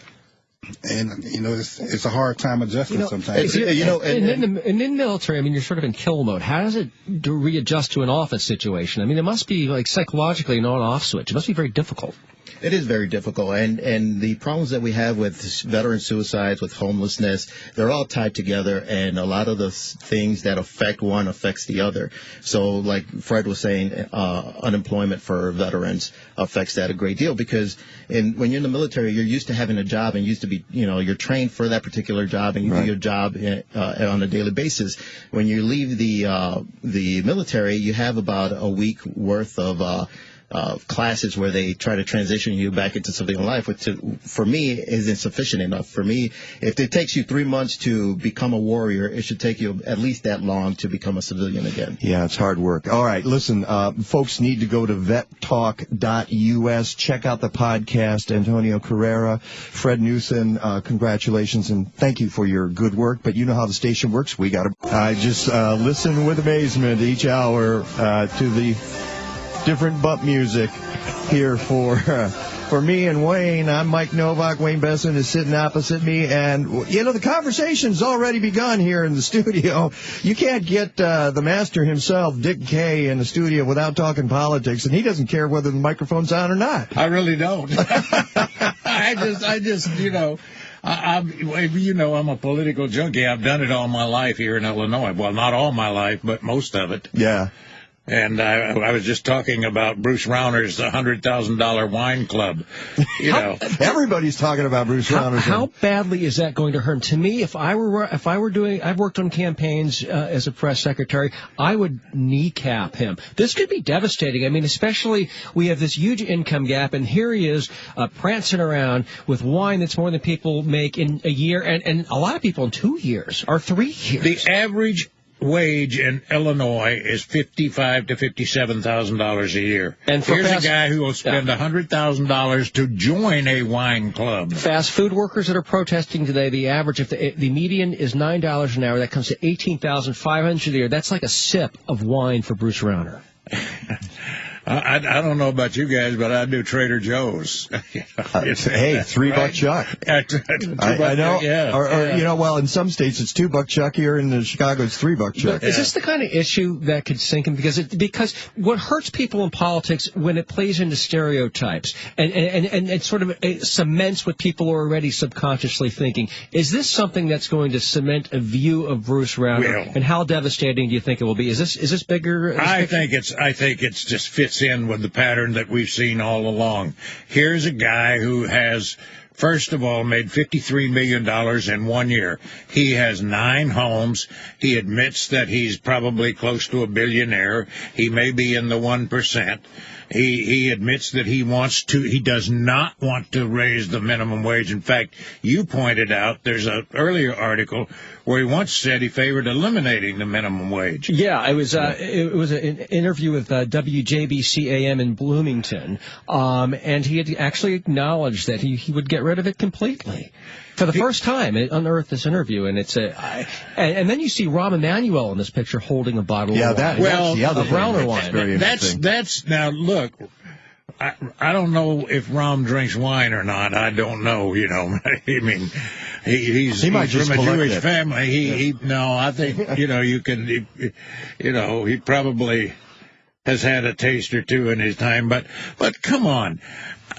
And it's a hard time adjusting sometimes. And in the military, I mean, you're sort of in kill mode. How does it readjust to an office situation? I mean, it must be like psychologically an on-off switch. It must be very difficult. It is very difficult, and the problems that we have with veteran suicides, with homelessness, they're all tied together, and a lot of the things that affect one affects the other. So, like Fred was saying, unemployment for veterans affects that a great deal, because when you're in the military, you're used to having a job and used to be, you're trained for that particular job, and you do your job on a daily basis. When you leave the military, you have about a week worth of classes where they try to transition you back into something in life, which for me isn't sufficient enough. For me, if it takes you 3 months to become a warrior, it should take you at least that long to become a civilian again. Yeah, it's hard work. All right, listen, folks need to go to vettalk.us, check out the podcast. Antonio Carrera, Fred Newson, congratulations and thank you for your good work. But you know how the station works. We got to. I just listen with amazement each hour to the different bump music here for me and Wayne. I'm Mike Novak. Wayne Besson is sitting opposite me, and you know the conversation's already begun here in the studio. You can't get the master himself, Dick Kay, in the studio without talking politics, and he doesn't care whether the microphone's on or not. I really don't. I just, you know. I'm a political junkie. I've done it all my life here in Illinois. Well, not all my life, but most of it. Yeah. And I was just talking about Bruce Rauner's $100,000 wine club. You know, everybody's talking about Bruce Rauner. How badly is that going to hurt him? To me, if I were doing, I've worked on campaigns as a press secretary, I would kneecap him. This could be devastating. I mean, especially we have this huge income gap, and here he is prancing around with wine that's more than people make in a year, and a lot of people in 2 years or 3 years. The average wage in Illinois is $55,000 to $57,000 a year. And here's a guy who will spend $100,000 to join a wine club. Fast food workers that are protesting today, the average, if the median is $9 an hour, that comes to $18,500 a year. That's like a sip of wine for Bruce Rauner. I don't know about you guys, but I do Trader Joe's. Hey, $3 chuck. I know. Yeah, or, you know, well, in some states it's $2 chuck. Here in Chicago, it's $3 chuck. Is this the kind of issue that could sink him? Because what hurts people in politics when it plays into stereotypes and it sort of cements what people are already subconsciously thinking. Is this something that's going to cement a view of Bruce Rauner? And how devastating do you think it will be? Is this bigger? I think it's just fits in with the pattern that we've seen all along. Here's a guy who has, first of all, made $53 million in 1 year. He has 9 homes. He admits that he's probably close to a billionaire. He may be in the 1%. He admits that he does not want to raise the minimum wage. In fact, you pointed out there's an earlier article where he once said he favored eliminating the minimum wage. Yeah, it was an interview with WJBC-AM in Bloomington, and he had actually acknowledged that he would get rid of it completely. For the first time, it unearthed this interview, and and then you see Rahm Emanuel in this picture holding a bottle of wine. That's the other Rauner wine. That's now look. I don't know if Rahm drinks wine or not. I don't know. You know, I mean, he's from a Jewish family. I think he probably has had a taste or two in his time. But come on,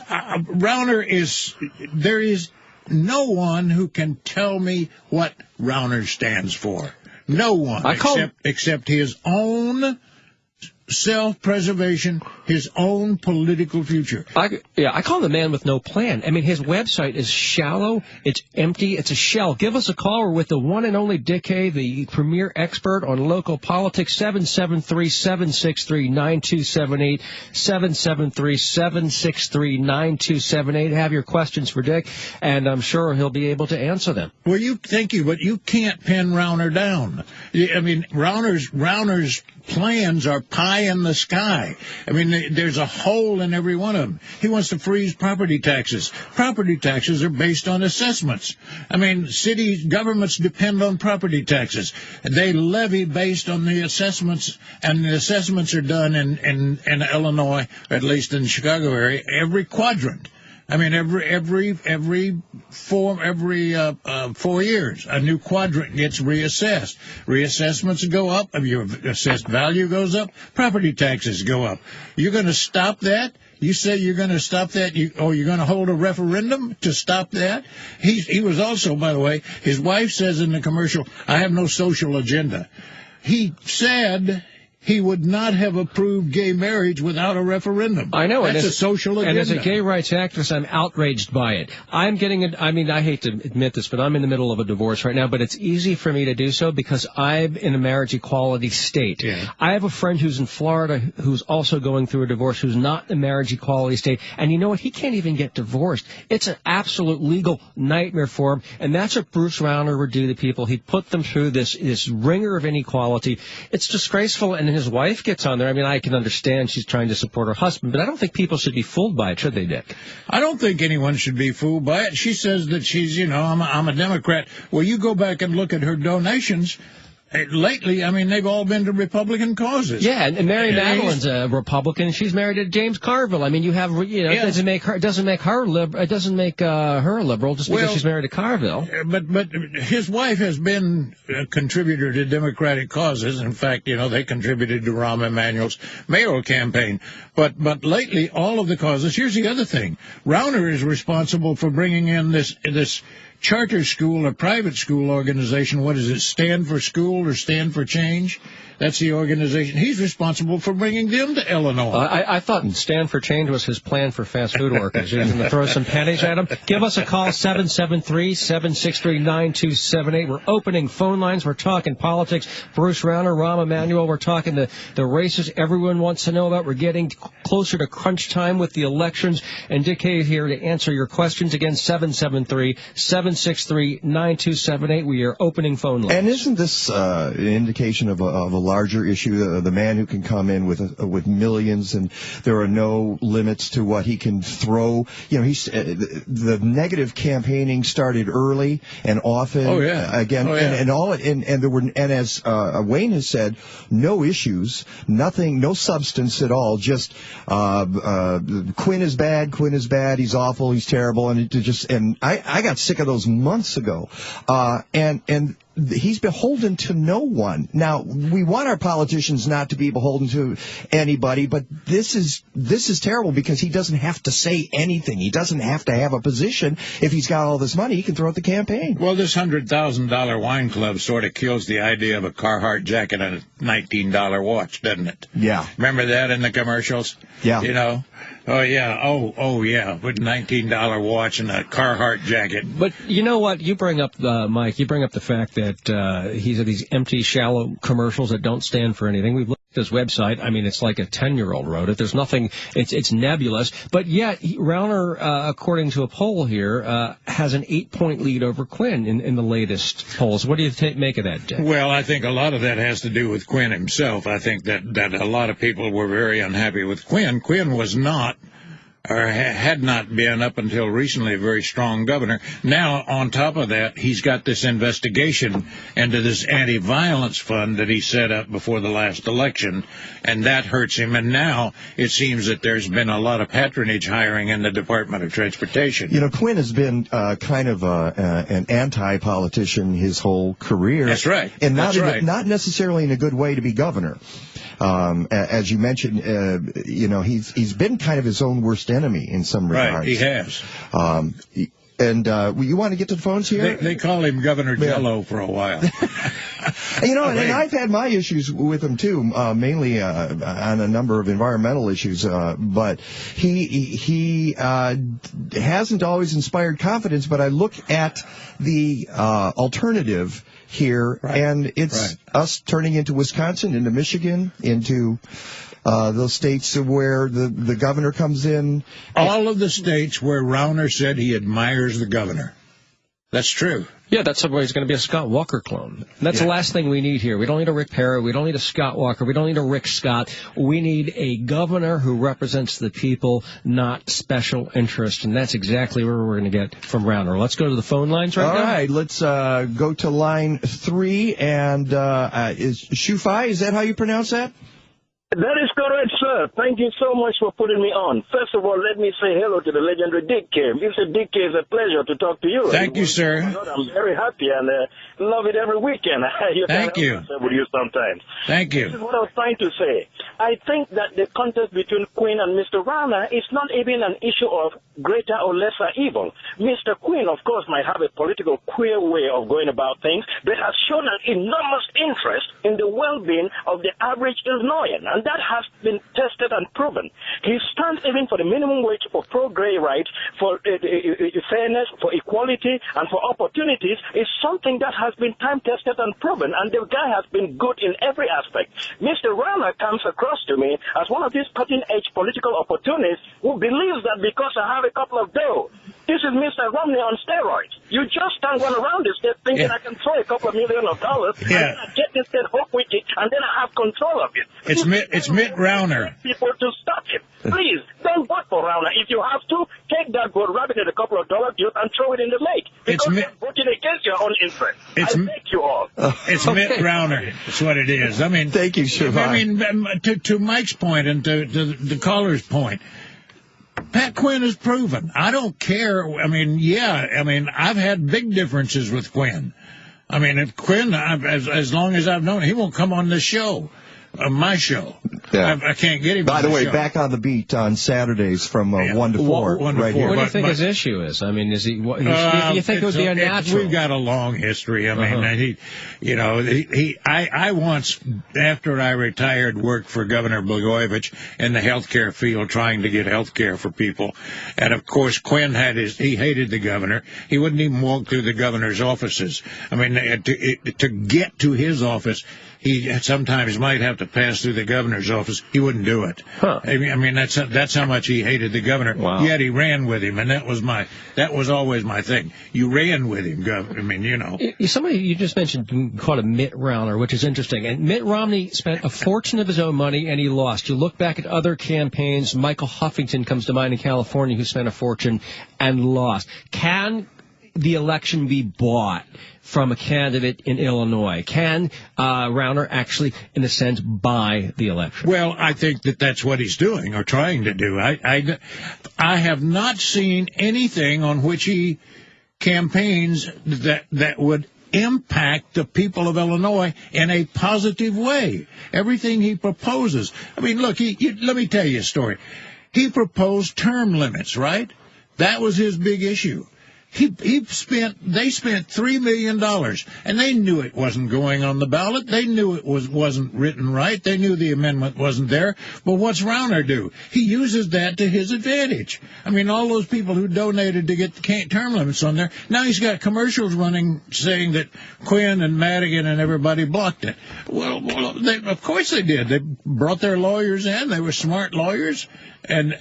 Rauner there is no one who can tell me what Rauner stands for. No one, except his own self-preservation, his own political future. I call him the man with no plan. I mean, his website is shallow, it's empty, it's a shell. Give us a call. We're with the one and only Dick Kay, the premier expert on local politics, 773-763-9278, 773-763-9278. Have your questions for Dick, and I'm sure he'll be able to answer them. Well, thank you, but you can't pin Rauner down. I mean, Rauner's plans are pie in the sky. I mean, there's a hole in every one of them. He wants to freeze property taxes. Property taxes are based on assessments. I mean, city governments depend on property taxes. They levy based on the assessments, and the assessments are done in Illinois, or at least in the Chicago area, every quadrant. I mean, every 4 years, a new quadrant gets reassessed. Reassessments go up. Your assessed value goes up. Property taxes go up. You're going to stop that? You say you're going to stop that? You're going to hold a referendum to stop that? He was also, by the way, his wife says in the commercial, I have no social agenda. He said he would not have approved gay marriage without a referendum. I know. That's a social agenda. And as a gay rights activist, I'm outraged by it. I'm getting it. I mean, I hate to admit this, but I'm in the middle of a divorce right now, but it's easy for me to do so because I'm in a marriage equality state. Yeah. I have a friend who's in Florida who's also going through a divorce, who's not in a marriage equality state. And you know what? He can't even get divorced. It's an absolute legal nightmare for him. And that's what Bruce Rauner would do to people. He'd put them through this ringer of inequality. It's disgraceful. And his wife gets on there. I mean, I can understand she's trying to support her husband, but I don't think people should be fooled by it, should they, Dick? I don't think anyone should be fooled by it. She says that she's, I'm a Democrat. Well, you go back and look at her donations. Lately, I mean, they've all been to Republican causes. Yeah, and Mary Madeline's a Republican. She's married to James Carville. I mean, it doesn't make her a liberal just because she's married to Carville. But his wife has been a contributor to Democratic causes. In fact, they contributed to Rahm Emanuel's mayoral campaign. But lately, all of the causes. Here's the other thing: Rauner is responsible for bringing in this charter school, a private school organization. What is it, Stand for School or Stand for Change? That's the organization. He's responsible for bringing them to Illinois. I thought Stand for Change was his plan for fast food workers. He was going to throw some pennies at them. Give us a call, 773-763-9278. We're opening phone lines. We're talking politics. Bruce Rauner, Rahm Emanuel. We're talking the races everyone wants to know about. We're getting closer to crunch time with the elections. And Dick Hayes here to answer your questions. Again, 773-763-9278. We are opening phone lines. And isn't this an indication of a larger issue, the man who can come in with millions, and there are no limits to what he can throw? The negative campaigning started early and often. Oh yeah. And as Wayne has said, no issues, nothing, no substance at all. Just Quinn is bad. He's awful. He's terrible. And I got sick of those months ago. And he's beholden to no one. Now, we want our politicians not to be beholden to anybody, but this is terrible because he doesn't have to say anything. He doesn't have to have a position. If he's got all this money, he can throw at the campaign. Well, this $100,000 wine club sort of kills the idea of a Carhartt jacket and a $19 watch, doesn't it? Yeah. Remember that in the commercials? Yeah. Oh, yeah. Oh, yeah. With a $19 watch and a Carhartt jacket. But you know what? You bring up, Mike, the fact that he's at these empty, shallow commercials that don't stand for anything. We've looked at his website. I mean, it's like a 10-year-old wrote it. There's nothing. It's nebulous. But yet, Rauner, according to a poll here, has an 8-point lead over Quinn in the latest polls. What do you make of that, Dick? Well, I think a lot of that has to do with Quinn himself. I think that a lot of people were very unhappy with Quinn. Quinn was not, or had not been up until recently, a very strong governor. Now, on top of that, he's got this investigation into this anti-violence fund that he set up before the last election, and that hurts him. And now it seems that there's been a lot of patronage hiring in the Department of Transportation. Quinn has been kind of an anti-politician his whole career. That's right. And not necessarily in a good way to be governor. As you mentioned, he's been kind of his own worst enemy in some regards. Right, he has. And you want to get to the phones here? They call him Governor Jello for a while. And I've had my issues with him too, mainly on a number of environmental issues. But he hasn't always inspired confidence. But I look at the alternative here, and it's us turning into Wisconsin, into Michigan, into those states where the governor comes in. All of the states where Rauner said he admires the governor. That's true. Yeah, that's why he's going to be a Scott Walker clone. That's the last thing we need here. We don't need a Rick Perry. We don't need a Scott Walker. We don't need a Rick Scott. We need a governor who represents the people, not special interest. And that's exactly where we're going to get from Rauner. Let's go to the phone lines now. All right, let's go to line 3. And is Shufai, is that how you pronounce that? That is correct, sir. Thank you so much for putting me on. First of all, let me say hello to the legendary Dick K. Mr. Dick K, it's a pleasure to talk to you. Thank you, sir. I'm very happy and love it every weekend. Thank you. With you sometimes. Thank you. This is what I was trying to say. I think that the contest between Quinn and Mr. Rana is not even an issue of greater or lesser evil. Mr. Quinn, of course, might have a political queer way of going about things, but has shown an enormous interest in the well-being of the average Illinoisan. And that has been tested and proven. He stands even for the minimum wage, for pro-gay rights, for fairness, for equality, and for opportunities. Is something that has been time-tested and proven, and the guy has been good in every aspect. Mr. Rana comes across to me as one of these cutting-edge political opportunists who believes that because I have a couple of dough, this is Mr. Romney on steroids. You just can't run around the state thinking I can throw a couple of $1 million, and then I get this state hooked with it, and then I have control of it. It's Mitt Rauner. People to stop him. Please, don't vote for Rauner. If you have to, take that vote, wrap it in a couple of dollar bills, and throw it in the lake. Because you're voting against your own interest. I thank you all. It's Mitt Rauner. That's what it is. I mean, thank you, Siobhan. I mean, to Mike's point and to the caller's point, Pat Quinn has proven. I don't care. I mean, I've had big differences with Quinn. I mean, if Quinn, as long as I've known him, he won't come on this show. My show. Yeah. I can't get him. By the way, show. Back on the Beat on Saturdays from 1 to 4. 1 to 4. Right here. What do you think his issue is? I mean, is he? You think it would be unnatural? We've got a long history. I mean, I once, after I retired, worked for Governor Blagojevich in the healthcare field, trying to get healthcare for people. And of course, Quinn he hated the governor. He wouldn't even walk through the governor's offices. I mean, to get to his office, he sometimes might have to pass through the governor's office. He wouldn't do it. Huh. I mean, that's how much he hated the governor. Wow. Yet he ran with him, and that was always my thing. You ran with him, Governor. I mean, you know. Somebody you just mentioned called a Mitt Rauner, which is interesting. And Mitt Romney spent a fortune of his own money, and he lost. You look back at other campaigns. Michael Huffington comes to mind in California, who spent a fortune and lost. Can the election be bought from a candidate in Illinois? Can Rauner actually, in a sense, buy the election? Well, I think that's what he's doing or trying to do. I have not seen anything on which he campaigns that would impact the people of Illinois in a positive way. Everything he proposes. I mean, look, let me tell you a story. He proposed term limits, right? That was his big issue. They spent $3 million, and they knew it wasn't going on the ballot. They knew it wasn't written right. They knew the amendment wasn't there. But what's Rauner do? He uses that to his advantage. I mean, all those people who donated to get the term limits on there, now he's got commercials running saying that Quinn and Madigan and everybody blocked it. Well, of course they did. They brought their lawyers in. They were smart lawyers, and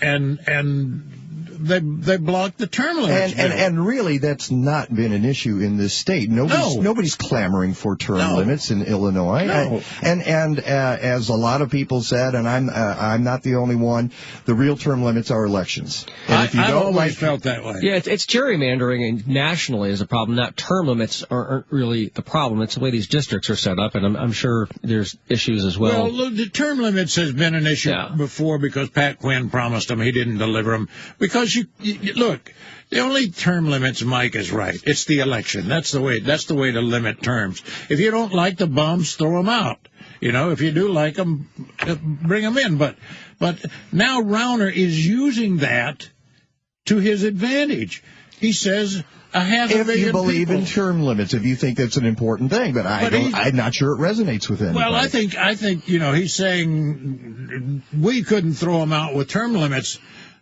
they blocked the term limits. And really, that's not been an issue in this state. Nobody's clamoring for term limits in Illinois. No. And as a lot of people said, and I'm not the only one, the real term limits are elections. And if you I've don't always felt that way. Yeah, it's gerrymandering, and nationally is a problem. Not term limits aren't really the problem. It's the way these districts are set up, and I'm sure there's issues as well. Well, look, the term limits has been an issue before because Pat Quinn promised them. He didn't deliver them. Because you look, the only term limits, Mike is right. It's the election. That's the way to limit terms. If you don't like the bums, throw them out. You know, if you do like them, bring them in. But now Rauner is using that to his advantage. He says a half a million If you believe people. in term limits, if you think that's an important thing, but I'm not sure it resonates with anybody. Well, I think he's saying we couldn't throw them out with term limits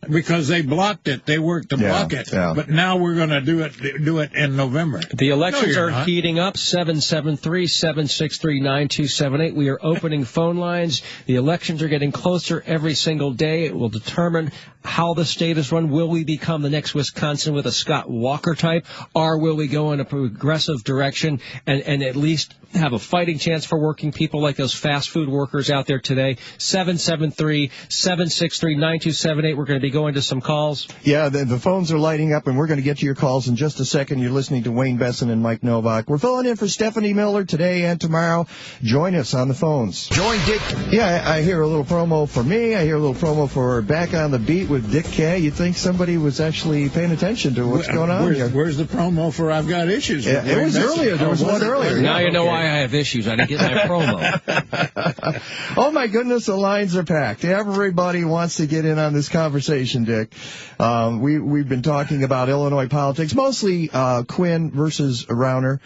because they blocked it. They worked to block it. Yeah. But now we're going to do it in November. The elections are not. heating up. 773-763-9278. We are opening phone lines. The elections are getting closer every single day. It will determine how the state is run. Will we become the next Wisconsin with a Scott Walker type, or will we go in a progressive direction and at least have a fighting chance for working people like those fast food workers out there today. 773-763-9278. We're going to be going to some calls. Yeah, the phones are lighting up, and we're going to get to your calls in just a second. You're listening to Wayne Besson and Mike Novak. We're filling in for Stephanie Miller today and tomorrow. Join us on the phones. Join Dick. Yeah, I hear a little promo for me. I hear a little promo for Back on the Beat with Dick Kay. You'd think somebody was actually paying attention to what's going on here. Where's the promo for I've Got Issues? Yeah, it was earlier. There was one earlier. Now you know why I have issues. I didn't get my promo. Oh, my goodness, the lines are packed. Everybody wants to get in on this conversation, Dick. We've been talking about Illinois politics, mostly Quinn versus Rauner.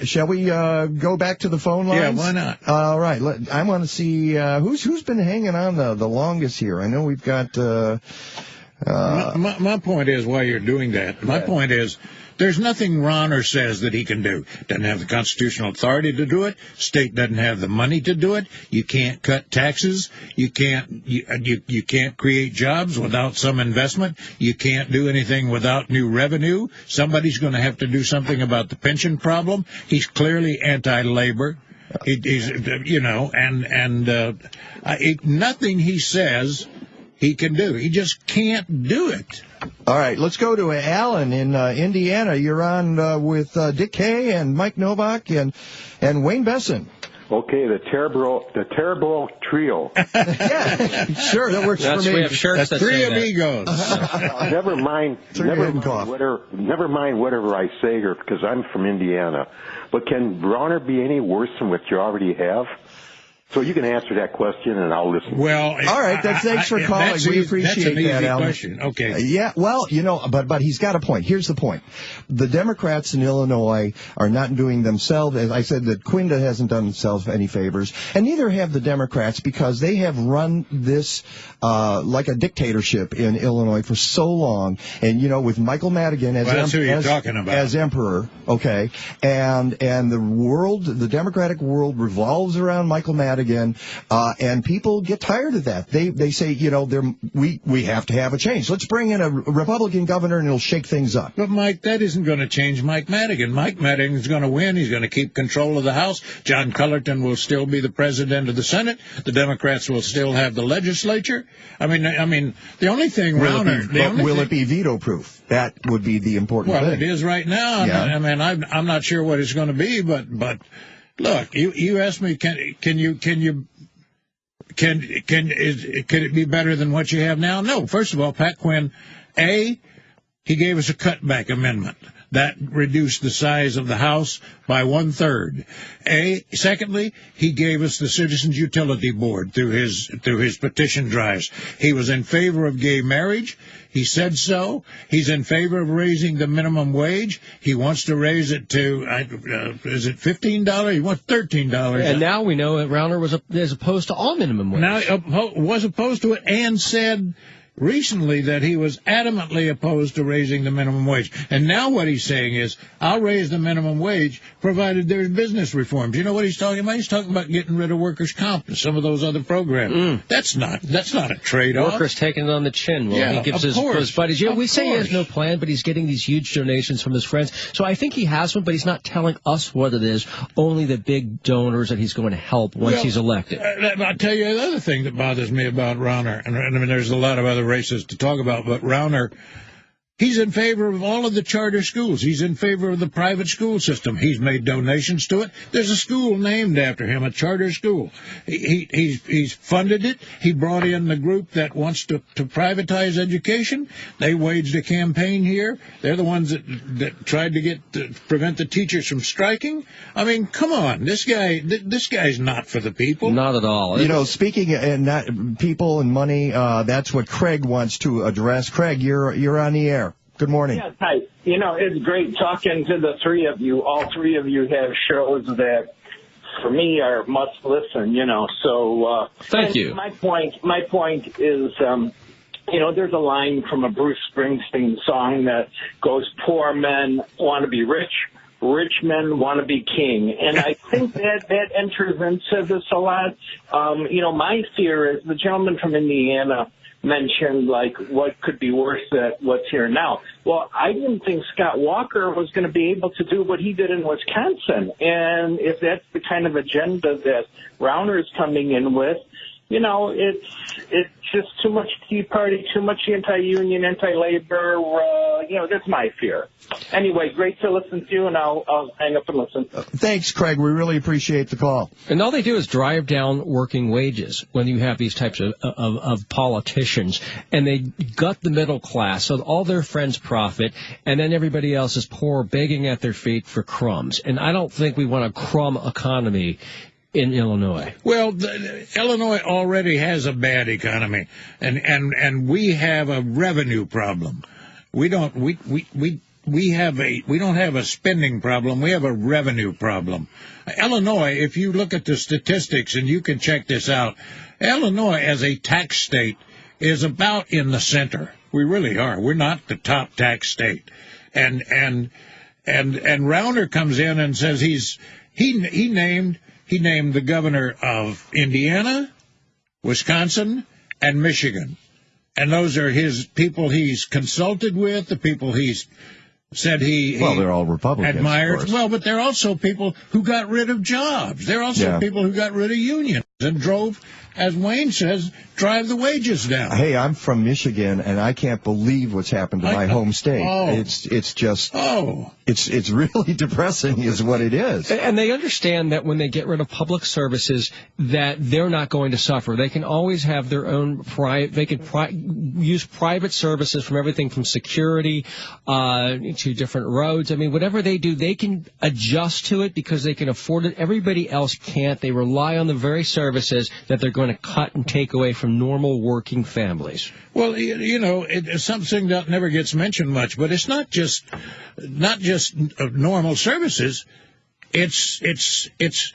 Shall we go back to the phone lines? Yeah, why not? All right. I want to see who's been hanging on the longest here. I know we've got... my point is, while you're doing that, my point is, there's nothing Rauner says that he can do. Doesn't have the constitutional authority to do it. State doesn't have the money to do it. You can't cut taxes. You can't create jobs without some investment. You can't do anything without new revenue. Somebody's going to have to do something about the pension problem. He's clearly anti-labor. He's nothing he says he can do. He just can't do it. All right, let's go to Alan in Indiana. You're on with Dick Kay and Mike Novak and Wayne Besson. Okay, the terrible trio. Yeah, sure, that works for me. We have shirts that three say amigos. Never mind whatever I say here, because I'm from Indiana. But can Rauner be any worse than what you already have? So you can answer that question, and I'll listen. Well, all right. Thanks for calling. We appreciate that, Alan. Question. Okay. Yeah. Well, but he's got a point. Here's the point: the Democrats in Illinois are not doing themselves. As I said, that Quinda hasn't done himself any favors, and neither have the Democrats, because they have run this like a dictatorship in Illinois for so long. And with Michael Madigan as emperor, okay, and the Democratic world revolves around Michael Madigan. Again, and people get tired of that. They say, we have to have a change. Let's bring in a Republican governor and it'll shake things up. But, Mike, that isn't going to change Mike Madigan. Mike Madigan's going to win. He's going to keep control of the House. John Cullerton will still be the president of the Senate. The Democrats will still have the legislature. I mean, the only thing will it be veto-proof? That would be the important thing. Well, it is right now. Yeah. I mean, I'm not sure what it's going to be, but look, you asked me, could it be better than what you have now? No. First of all, Pat Quinn, he gave us a cutback amendment that reduced the size of the House by 1/3. Secondly, he gave us the Citizens Utility Board through his petition drives. He was in favor of gay marriage. He said so. He's in favor of raising the minimum wage. He wants to raise it to, is it $15? He wants $13. And now we know that Rauner was opposed to all minimum wage. Now, was opposed to it and said recently that he was adamantly opposed to raising the minimum wage. And now what he's saying is, I'll raise the minimum wage provided there's business reforms. You know what he's talking about? He's talking about getting rid of workers' comp and some of those other programs. That's not a trade-off. Workers taking it on the chin. Well, he gives his buddies. We say he has no plan, but he's getting these huge donations from his friends. So I think he has one, but he's not telling us what it is. Only the big donors that he's going to help once he's elected. I'll tell you another thing that bothers me about Rauner. And I mean, there's a lot of other races to talk about, but Rauner, he's in favor of all of the charter schools. He's in favor of the private school system. He's made donations to it. There's a school named after him, a charter school. He's funded it. He brought in the group that wants to privatize education. They waged a campaign here. They're the ones that tried to prevent the teachers from striking. I mean, come on. This guy's not for the people. Not at all. Speaking and not people and money, that's what Craig wants to address. Craig, you're on the air. Good morning. Yes, hi. It's great talking to the three of you. All three of you have shows that, for me, are must listen. So thank you. My point is, there's a line from a Bruce Springsteen song that goes, "Poor men want to be rich, rich men want to be king," and I think that enters into this a lot. My fear is the gentleman from Indiana mentioned, like, what could be worse than what's here now. Well, I didn't think Scott Walker was going to be able to do what he did in Wisconsin. And if that's the kind of agenda that Rauner's coming in with, you know, it's just too much Tea Party, too much anti-union, anti-labor. You know, that's my fear. Anyway, great to listen to you, and I'll hang up and listen. Thanks, Craig. We really appreciate the call. And all they do is drive down working wages when you have these types of politicians, and they gut the middle class so all their friends profit, and then everybody else is poor, begging at their feet for crumbs. And I don't think we want a crumb economy in Illinois. Well, Illinois already has a bad economy, and we have a revenue problem. We don't have a spending problem. We have a revenue problem. Illinois, if you look at the statistics, and you can check this out, Illinois as a tax state is about in the center. We really are. We're not the top tax state. And Rauner comes in and says he named the governor of Indiana, Wisconsin, and Michigan. And those are his people he's consulted with, the people he's said well, they're all Republicans, admired. Well, but they're also people who got rid of jobs. They're also people who got rid of unions and drove, as Wayne says, drive the wages down. Hey, I'm from Michigan, and I can't believe what's happened to my home state. It's just it's really depressing is what it is. And they understand that when they get rid of public services, that they're not going to suffer. They can always have their own they can use private services from everything from security to different roads. I mean, whatever they do, they can adjust to it because they can afford it. Everybody else can't. They rely on the very services that they're going to cut and take away from normal working families. Well, you know, it's something that never gets mentioned much, but it's not just normal services. It's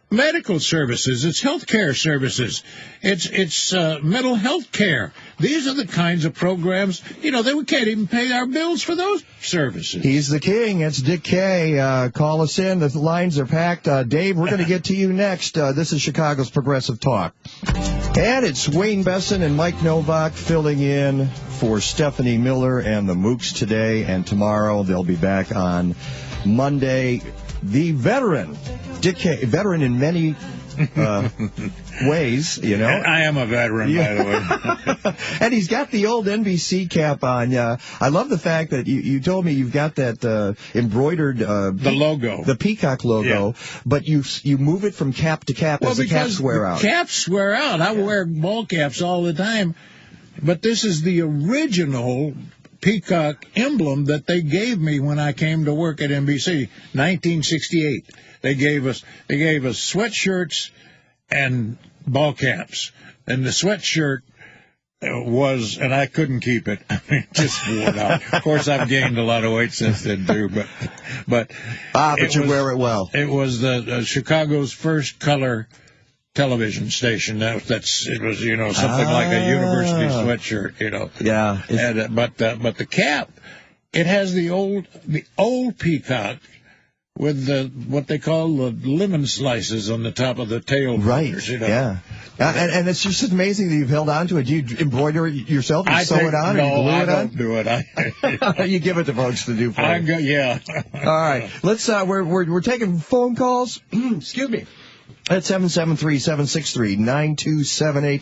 medical services. It's healthcare services. It's mental health care. These are the kinds of programs, you know, that we can't even pay our bills for those services. He's the king. It's Dick Kay. Call us in. The lines are packed. Dave, we're going to get to you next. This is Chicago's Progressive Talk. And it's Wayne Besson and Mike Novak filling in for Stephanie Miller and the Mooks today and tomorrow. They'll be back on Monday. The veteran, Dick Kay, veteran in many ways, you know. I am a veteran, by the way. And he's got the old NBC cap on. I love the fact that you told me you've got that embroidered the logo, the peacock logo, but you move it from cap to cap as the caps wear out. Caps wear out. I wear ball caps all the time, but this is the original peacock emblem that they gave me when I came to work at NBC, 1968. They gave us sweatshirts and ball caps, and the sweatshirt was, and I couldn't keep it. I mean, just wore it out. Of course, I've gained a lot of weight since then too, but you wear it well. It was the Chicago's first color television station. It was, you know, something like a university sweatshirt, you know. Yeah. And but the cap, it has the old peacock with what they call the lemon slices on the top of the tail. Right. Feathers, you know? Yeah. And it's just amazing that you've held on to it. Do you embroider it yourself? You sew it on? No, or glue I it don't do it. You give it to folks to do for you. Yeah. All right. Let's. We're taking phone calls. Excuse me. At 773-763-9278.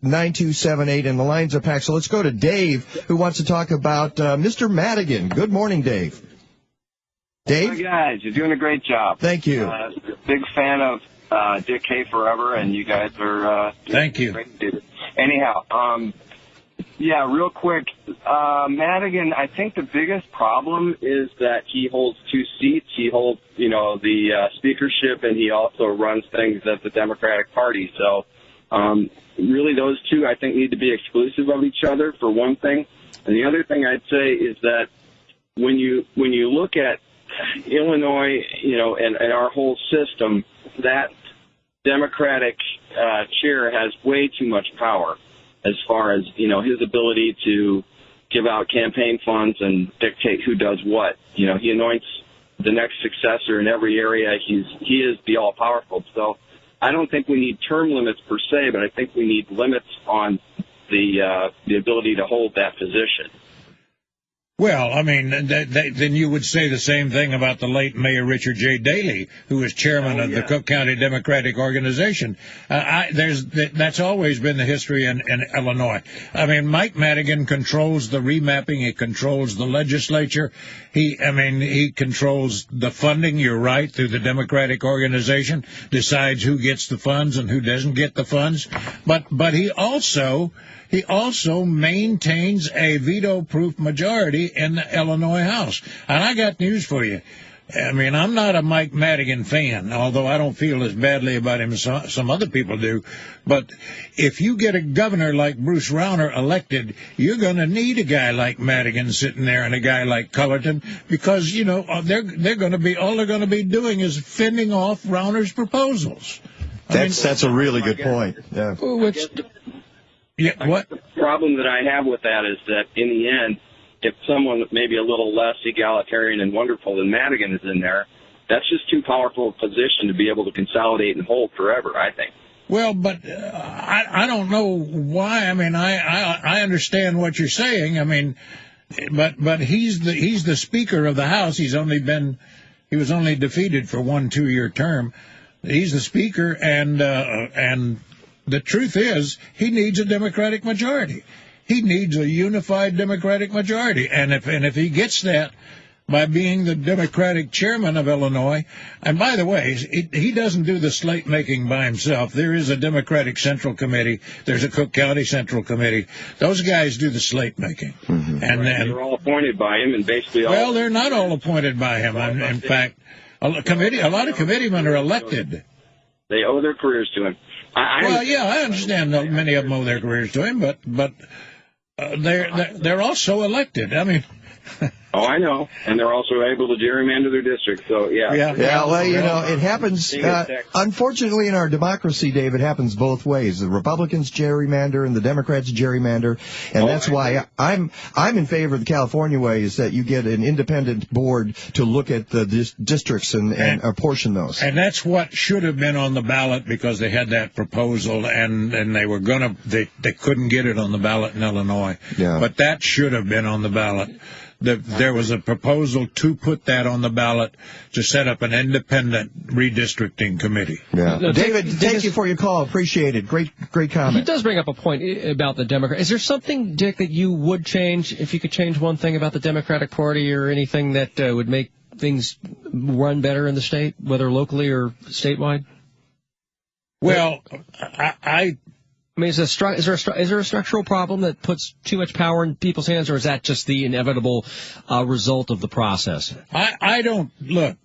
773-763-9278. And the lines are packed. So let's go to Dave, who wants to talk about Mr. Madigan. Good morning, Dave. Dave? Hi, guys. You're doing a great job. Thank you. Big fan of Dick Kay forever, and you guys are Thank you. Great. Anyhow, yeah, real quick, Madigan, I think the biggest problem is that he holds two seats. He holds, you know, the speakership, and he also runs things at the Democratic Party. So really those two, I think, need to be exclusive of each other, for one thing. And the other thing I'd say is that when you look at Illinois, you know, and our whole system, that Democratic chair has way too much power as far as, you know, his ability to give out campaign funds and dictate who does what. You know, he anoints the next successor in every area. He is the all-powerful. So I don't think we need term limits per se, but I think we need limits on the ability to hold that position. Well, I mean, then you would say the same thing about the late Mayor Richard J. Daley, who was chairman of the Cook County Democratic Organization. That's always been the history in Illinois. I mean, Mike Madigan controls the remapping. He controls the legislature. He controls the funding. You're right, through the Democratic organization, decides who gets the funds and who doesn't get the funds. But he also maintains a veto-proof majority in the Illinois House. And I got news for you. I mean, I'm not a Mike Madigan fan, although I don't feel as badly about him as some other people do. But if you get a governor like Bruce Rauner elected, you're going to need a guy like Madigan sitting there and a guy like Cullerton, because, you know, they're going to be, all they're going to be doing is fending off Rauner's proposals. That's a really good point. Yeah. Yeah, what? The problem that I have with that is that in the end, if someone maybe a little less egalitarian and wonderful than Madigan is in there, that's just too powerful a position to be able to consolidate and hold forever, I think. Well, but I don't know why. I mean, I understand what you're saying. I mean, but he's the Speaker of the House. He was only defeated for 1 2-year term. He's the Speaker, and the truth is, he needs a Democratic majority. He needs a unified Democratic majority. And if he gets that by being the Democratic chairman of Illinois, and by the way, he doesn't do the slate making by himself. There is a Democratic Central Committee. There's a Cook County Central Committee. Those guys do the slate making. Mm-hmm. And they're all appointed by him, and basically well, they're not all appointed by him. In fact, a lot of committeemen are elected. They owe their careers to him. I understand that many of them owe their careers to him, but they're also elected. I mean, oh, I know, and they're also able to gerrymander their district. So yeah. Well, you know, it happens. Unfortunately, in our democracy, Dave, it happens both ways. The Republicans gerrymander and the Democrats gerrymander, and that's why I'm in favor of the California way, is that you get an independent board to look at the districts and apportion those. And that's what should have been on the ballot, because they had that proposal, and they were they couldn't get it on the ballot in Illinois. Yeah. But that should have been on the ballot. There was a proposal to put that on the ballot to set up an independent redistricting committee. Yeah. David, thank you for your call. Appreciate it. Great comment. He does bring up a point about the Democrat. Is there something, Dick, that you would change, if you could change one thing about the Democratic Party, or anything that would make things run better in the state, whether locally or statewide? Well, I mean, is there a structural problem that puts too much power in people's hands, or is that just the inevitable result of the process? I don't look.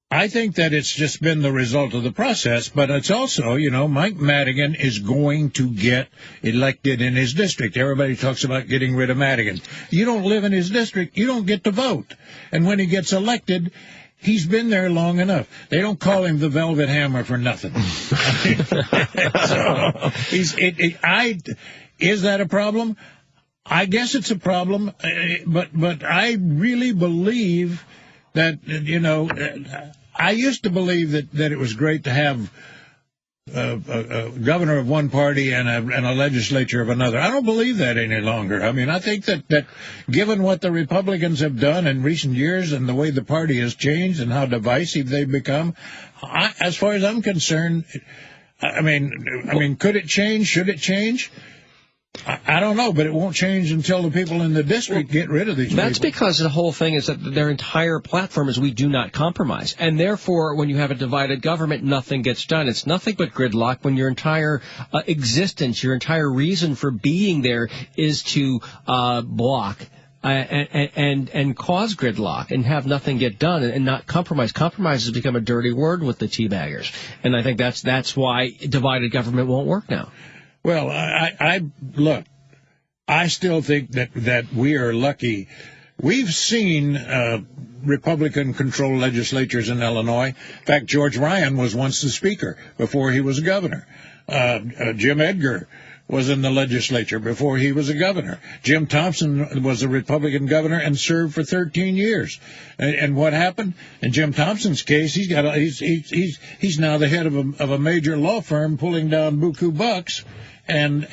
I think that it's just been the result of the process, but it's also, you know, Mike Madigan is going to get elected in his district. Everybody talks about getting rid of Madigan. You don't live in his district, you don't get to vote. And when he gets elected, he's been there long enough. They don't call him the Velvet Hammer for nothing. So is that a problem? I guess it's a problem, but I really believe that, you know, I used to believe that it was great to have a governor of one party and a legislature of another. I don't believe that any longer. I mean, I think that given what the Republicans have done in recent years and the way the party has changed and how divisive they've become, as far as I'm concerned, I mean, could it change? Should it change? I don't know, but it won't change until the people in the district get rid of these people. That's because the whole thing is that their entire platform is we do not compromise. And therefore, when you have a divided government, nothing gets done. It's nothing but gridlock when your entire existence, your entire reason for being there is to block and cause gridlock and have nothing get done and not compromise. Compromise has become a dirty word with the teabaggers. And I think that's why divided government won't work now. Well, look, I still think that we are lucky. We've seen Republican-controlled legislatures in Illinois. In fact, George Ryan was once the Speaker before he was governor. Jim Edgar was in the legislature before he was a governor. Jim Thompson was a Republican governor and served for 13 years. And what happened? In Jim Thompson's case, he's now the head of a major law firm pulling down buku bucks. And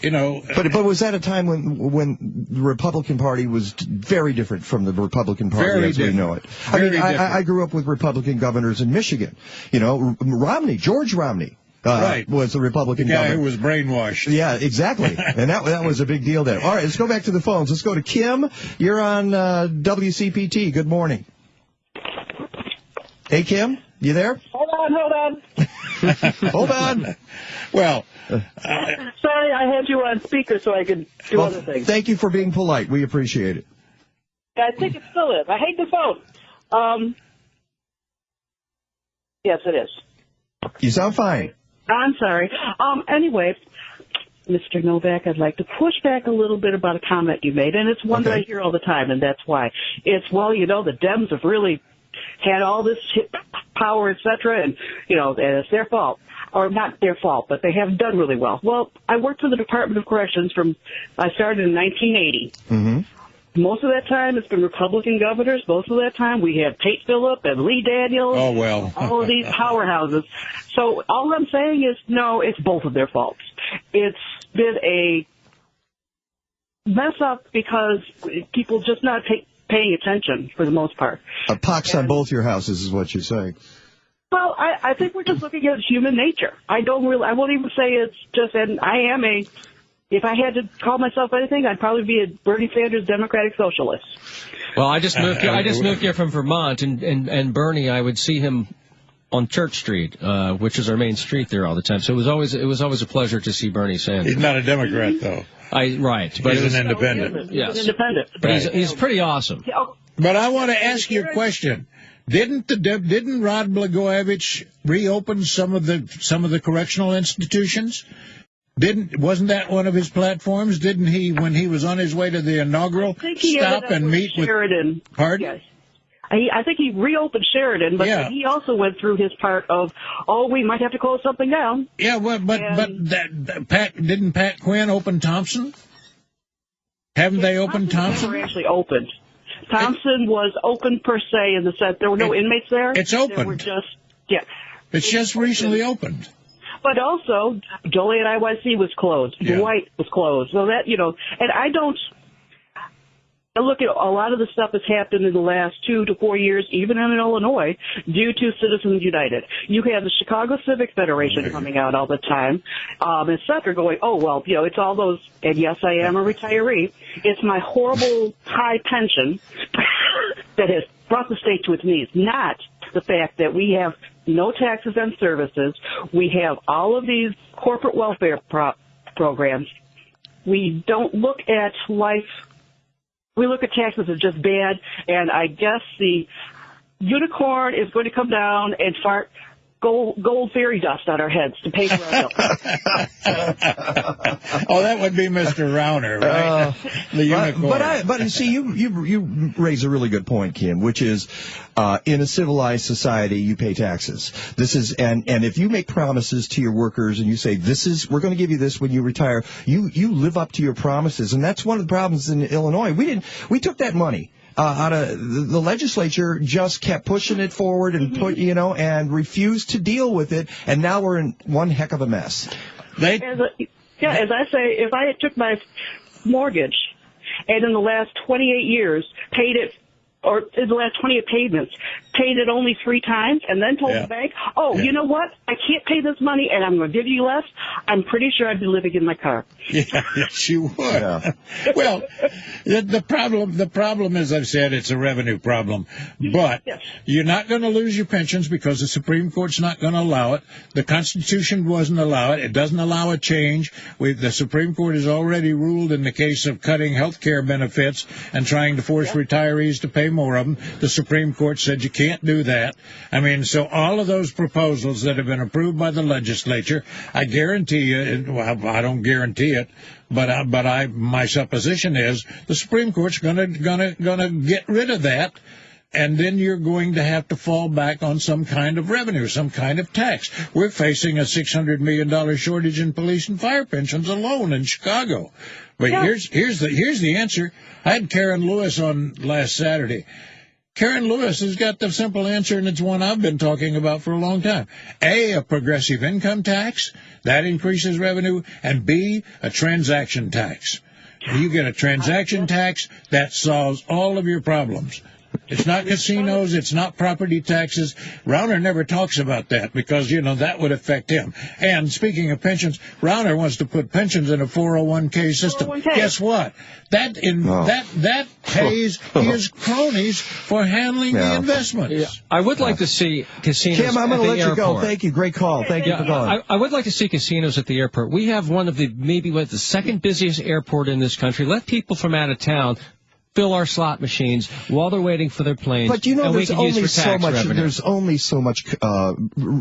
you know. But was that a time when the Republican Party was very different from the Republican Party as we know it? I grew up with Republican governors in Michigan. You know, George Romney. Was the Republican guy governor who was brainwashed. Yeah, exactly. And that was a big deal there. All right, let's go back to the phones. Let's go to Kim. You're on WCPT. Good morning. Hey, Kim, you there? Hold on. Hold on. Well, sorry, I had you on speaker so I could do other things. Thank you for being polite. We appreciate it. I think it still is. I hate the phone. Yes, it is. You sound fine. I'm sorry. Anyway, Mr. Novak, I'd like to push back a little bit about a comment you made, and it's one that I hear all the time, and that's why. It's, well, you know, the Dems have really had all this power, et cetera, and, you know, and it's their fault. Or not their fault, but they haven't done really well. Well, I worked for the Department of Corrections I started in 1980. Mm-hmm. Most of that time, it's been Republican governors. Most of that time, we have Tate Phillip and Lee Daniels. Oh, well. All of these powerhouses. So all I'm saying is, no, it's both of their faults. It's been a mess up because people just not paying attention for the most part. A pox on both your houses is what you're saying. Well, I think we're just looking at human nature. I won't even say it's just, and if I had to call myself anything, I'd probably be a Bernie Sanders Democratic Socialist. Well, I just moved here from Vermont, and Bernie, I would see him on Church Street, which is our main street there all the time. So it was always a pleasure to see Bernie Sanders. He's not a Democrat, though. Right, but he's an independent. Yes, he's an independent. But he's pretty awesome. But I want to ask you a question. Didn't Rod Blagojevich reopen some of the correctional institutions? Wasn't that one of his platforms? Didn't he, when he was on his way to the inaugural, stop and meet with Sheridan? Pardon? Yes. I think he reopened Sheridan, but he also went through his part of, we might have to close something down. Yeah, well, didn't Pat Quinn open Thompson? Haven't they opened Thompson? They were actually opened. Thompson was open per se in the sense there were no inmates there. It's opened. There were just, It's just recently opened. But also, Joliet IYC was closed. Dwight was closed. So that, and I look at a lot of the stuff that's happened in the last 2 to 4 years, even in Illinois, due to Citizens United. You have the Chicago Civic Federation coming out all the time, et cetera, going, it's all those, and yes, I am a retiree. It's my horrible high pension that has brought the state to its knees, not the fact that we have no taxes on services. We have all of these corporate welfare programs. We don't look at life. We look at taxes as just bad, and I guess the unicorn is going to come down and fart gold fairy dust on our heads to pay for our bills. That would be Mr. Rauner, right? The unicorn. But see, you raise a really good point, Kim, which is in a civilized society, you pay taxes. This is and if you make promises to your workers and you say we're going to give you this when you retire, you live up to your promises, and that's one of the problems in Illinois. We took that money. Out of the legislature just kept pushing it forward and and refused to deal with it, and now we're in one heck of a mess. As I say, if I took my mortgage and in the last 28 years paid it, or in the last 28 payments, paid it only 3 times, and then told the bank, you know what, I can't pay this money, and I'm going to give you less, I'm pretty sure I'd be living in my car. Yes, you would. Yeah. Well, the problem, as I've said, it's a revenue problem. But you're not going to lose your pensions because the Supreme Court's not going to allow it. The Constitution doesn't allow it. It doesn't allow a change. The Supreme Court has already ruled in the case of cutting health care benefits and trying to force retirees to pay more of them. The Supreme Court said you can't do that. I mean, so all of those proposals that have been approved by the legislature, I guarantee you, well, I don't guarantee it, but my supposition is the Supreme Court's gonna get rid of that and then you're going to have to fall back on some kind of revenue, some kind of tax. We're facing a $600 million shortage in police and fire pensions alone in Chicago. But here's the answer. I had Karen Lewis on last Saturday. Karen Lewis has got the simple answer, and it's one I've been talking about for a long time. A progressive income tax, that increases revenue, and B, a transaction tax. You get a transaction tax, that solves all of your problems. It's not casinos, it's not property taxes. Rauner never talks about that because, that would affect him. And speaking of pensions, Rauner wants to put pensions in a 401k system. 401k. Guess what? That pays his cronies for handling the investments. Yeah. I would like to see casinos Kim, I'm going to let you airport. go. Thank you. Great call. Thank you for calling. I would like to see casinos at the airport. We have one of the second busiest airport in this country. Let people from out of town fill our slot machines while they're waiting for their planes. But there's only so much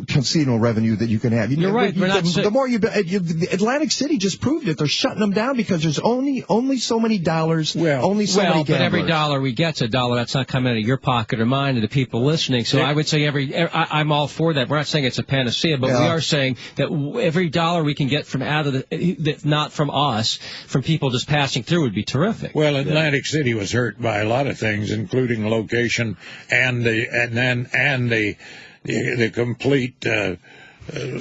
casino revenue that you can have. You're right. The more Atlantic City just proved it. They're shutting them down because there's only so many dollars, only so many gamblers. But every dollar we get's a dollar that's not coming out of your pocket or mine or the people listening. So I would say I'm all for that. We're not saying it's a panacea, but we are saying that every dollar we can get from out of not from us, from people just passing through would be terrific. Well, Atlantic City was hurt by a lot of things, including location and the complete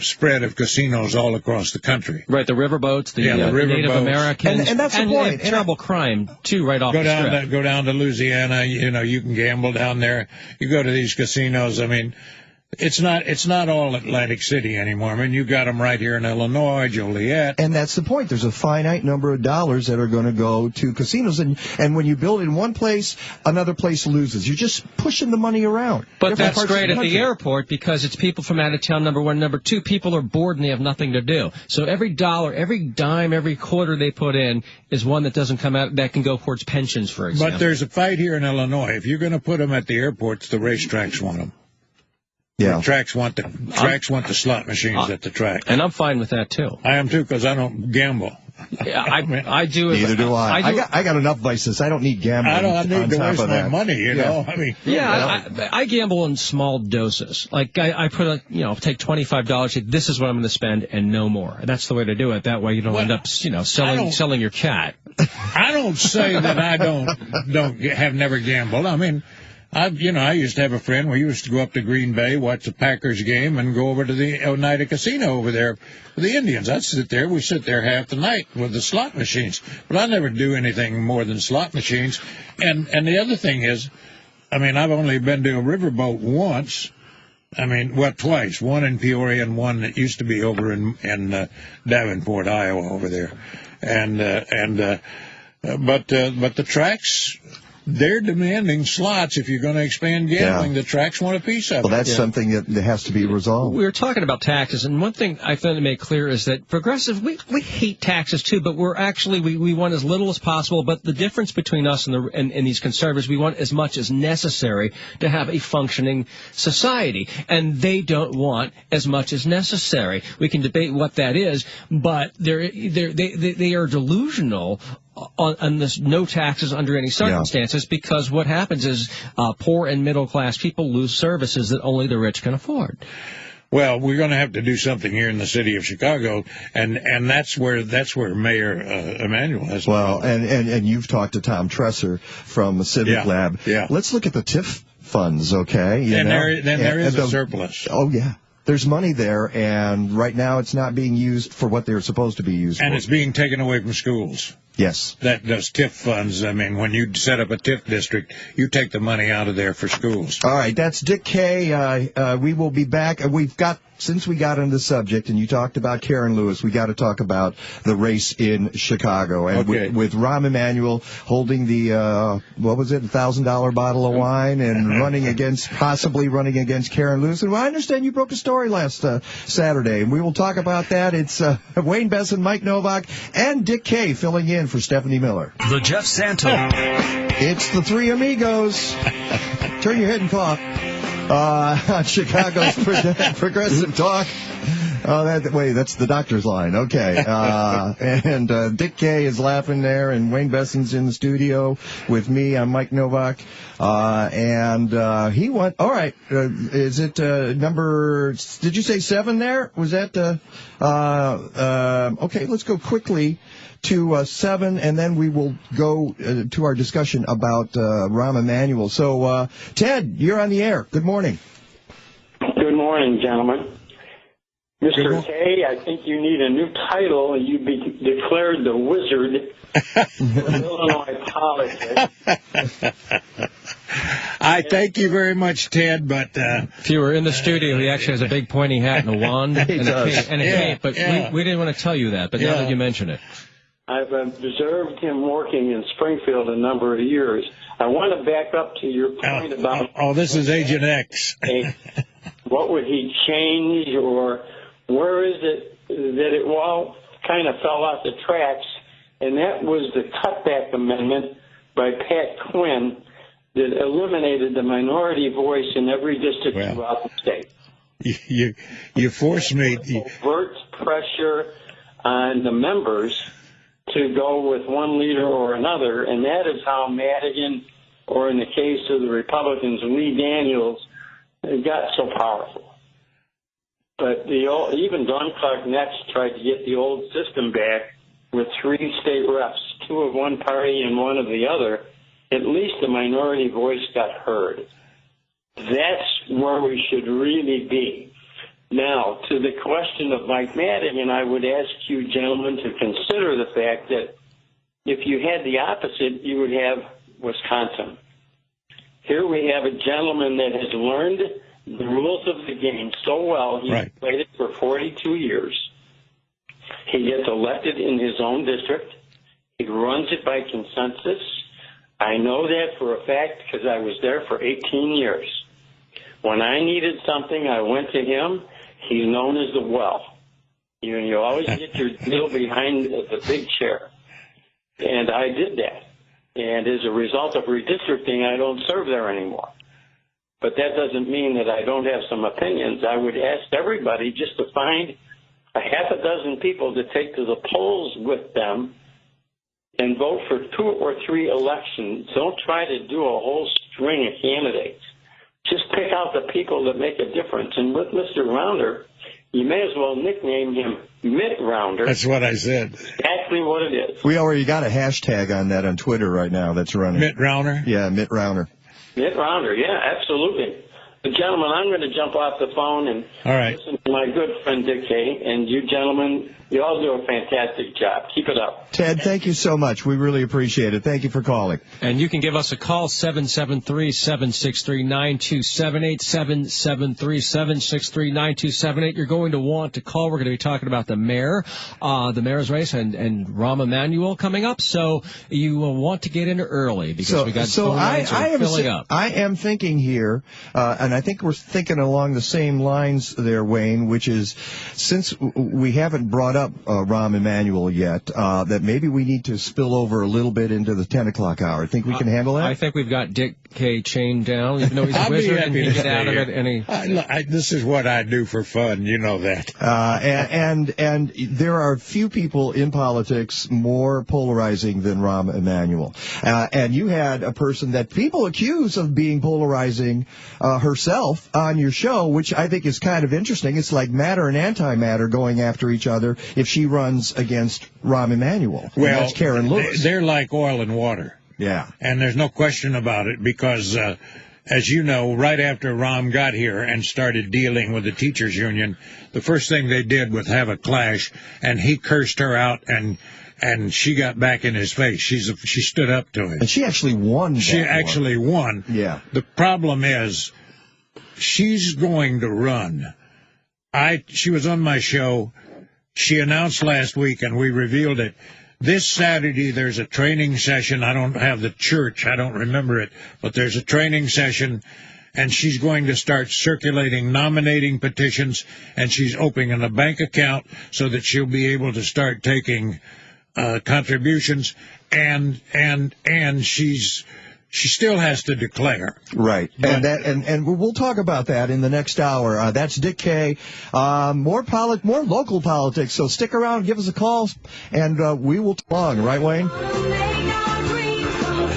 spread of casinos all across the country. Right, the riverboats, the Native Americans, and that's the point. Terrible crime too, right off the strip. Go down to Louisiana. You can gamble down there. You go to these casinos. I mean, it's not all Atlantic City anymore. I mean, you got them right here in Illinois, Joliet. And that's the point. There's a finite number of dollars that are going to go to casinos. And when you build in one place, another place loses. You're just pushing the money around. But that's great at the airport because it's people from out of town, number one. Number two, people are bored and they have nothing to do. So every dollar, every dime, every quarter they put in is one that doesn't come out, that can go towards pensions, for example. But there's a fight here in Illinois. If you're going to put them at the airports, the racetracks want them. Yeah. The tracks want the slot machines at the track. And I'm fine with that, too. I am, too, because I don't gamble. Yeah, I do. Neither do I. I got enough vices. I don't need gambling. I don't need to waste my money, I mean. Yeah, I gamble in small doses. Like, I put take $25, say, this is what I'm going to spend, and no more. That's the way to do it. That way you don't end up, selling your cat. I don't say that I have never gambled. I mean, I used to have a friend. We used to go up to Green Bay, watch the Packers game, and go over to the Oneida Casino over there with the Indians. I'd sit there. We sit there half the night with the slot machines. But I never do anything more than slot machines. And the other thing is, I mean, I've only been to a riverboat once. I mean, twice. One in Peoria and one that used to be over in Davenport, Iowa, over there. But the tracks, they're demanding slots. If you're going to expand gambling, the tracks want a piece of it. Well, that's something that has to be resolved. We were talking about taxes, and one thing I found to make clear is that progressive, we hate taxes too, but we're actually, we want as little as possible, but the difference between us and these conservatives, we want as much as necessary to have a functioning society, and they don't want as much as necessary. We can debate what that is, but they are delusional on this no taxes under any circumstances, because what happens is poor and middle class people lose services that only the rich can afford. Well, we're going to have to do something here in the city of Chicago, and that's where Mayor Emanuel has. Well, and you've talked to Tom Tresser from the Civic Lab. Yeah. Let's look at the TIF funds, okay? There is a surplus. Oh yeah. There's money there, and right now it's not being used for what they're supposed to be used for. And it's being taken away from schools. Yes. Those TIF funds, I mean, when you set up a TIF district, you take the money out of there for schools. All right, that's Dick Kay. We will be back. Since we got into the subject and you talked about Karen Lewis, we got to talk about the race in Chicago. And with Rahm Emanuel holding the, $1,000 bottle of wine and possibly running against Karen Lewis. And I understand you broke a story last Saturday, and we will talk about that. It's Wayne Besson, Mike Novak, and Dick Kay filling in for Stephanie Miller. The Jeff Santo. It's the Three Amigos. Turn your head and cough. On Chicago's Progressive Talk. Oh, that's the doctor's line. Okay. And Dick Kay is laughing there, and Wayne Besson's in the studio with me. I'm Mike Novak. And he went, all right, is it number, did you say 7 there? Was that, okay, let's go quickly to 7, and then we will go to our discussion about Rahm Emanuel. So, Ted, you're on the air. Good morning. Good morning, gentlemen. Mr. Kay, I think you need a new title, and you'd be declared the wizard of Illinois politics. I thank you very much, Ted, but... if you were in the studio, he actually has a big pointy hat and a wand and a cape, but we didn't want to tell you that, but now that you mention it. I've observed him working in Springfield a number of years. I want to back up to your point about... Oh, this is Agent X. What would he change, or where is it that it all kind of fell off the tracks? And that was the cutback amendment by Pat Quinn that eliminated the minority voice in every district throughout the state. You forced me... Overt pressure on the members to go with one leader or another, and that is how Madigan, or in the case of the Republicans, Lee Daniels, got so powerful. But even Don Clark next tried to get the old system back with 3 state reps, 2 of one party and 1 of the other. At least the minority voice got heard. That's where we should really be. Now, to the question of Mike Madigan, I would ask you gentlemen to consider the fact that if you had the opposite, you would have Wisconsin. Here we have a gentleman that has learned the rules of the game so well. He's played it for 42 years. He gets elected in his own district. He runs it by consensus. I know that for a fact because I was there for 18 years. When I needed something, I went to him. He's known as the well. You always get your deal behind the big chair. And I did that. And as a result of redistricting, I don't serve there anymore. But that doesn't mean that I don't have some opinions. I would ask everybody just to find a half a dozen people to take to the polls with them and vote for 2 or 3 elections. Don't try to do a whole string of candidates. Just pick out the people that make a difference. And with Mr. Rounder, you may as well nickname him Mitt Rounder. That's what I said. Exactly what it is. We already got a hashtag on that on Twitter right now that's running. Mitt Rounder? Yeah, Mitt Rounder. Mitt Rounder, yeah, absolutely. But gentlemen, I'm going to jump off the phone and listen to my good friend Dick Kay. And you gentlemen, you all do a fantastic job. Keep it up. Ted, thank you so much. We really appreciate it. Thank you for calling. And you can give us a call, 773-763-9278, 773-763-9278. You're going to want to call. We're going to be talking about the mayor's race, and Rahm Emanuel coming up. So you will want to get in early because we got phone lines filling up. I am thinking here, and I think we're thinking along the same lines there, Wayne, which is since we haven't brought up Rahm Emanuel yet, that maybe we need to spill over a little bit into the 10 o'clock hour. Think we can handle that? I think we've got Dick Kay chained down, even though he's a wizard and he can get out of it. This is what I do for fun, you know that. And there are few people in politics more polarizing than Rahm Emanuel. And you had a person that people accuse of being polarizing herself on your show, which I think is kind of interesting. It's like matter and antimatter going after each other if she runs against Rahm Emanuel. Well, that's Karen Lewis. They're like oil and water. Yeah. And there's no question about it because, as you know, right after Rahm got here and started dealing with the teachers union, the first thing they did was have a clash, and he cursed her out, and she got back in his face. She stood up to him. And she actually won. She actually won. Yeah. The problem is she's going to run. She was on my show. She announced last week, and we revealed it. This Saturday, there's a training session. I don't have the church. I don't remember it. But there's a training session, and she's going to start circulating nominating petitions, and she's opening a bank account so that she'll be able to start taking contributions, and she's she still has to declare. Right. But, and we'll talk about that in the next hour. That's Dick Kay. More local politics. So stick around, give us a call, and we will talk along. Right, Wayne?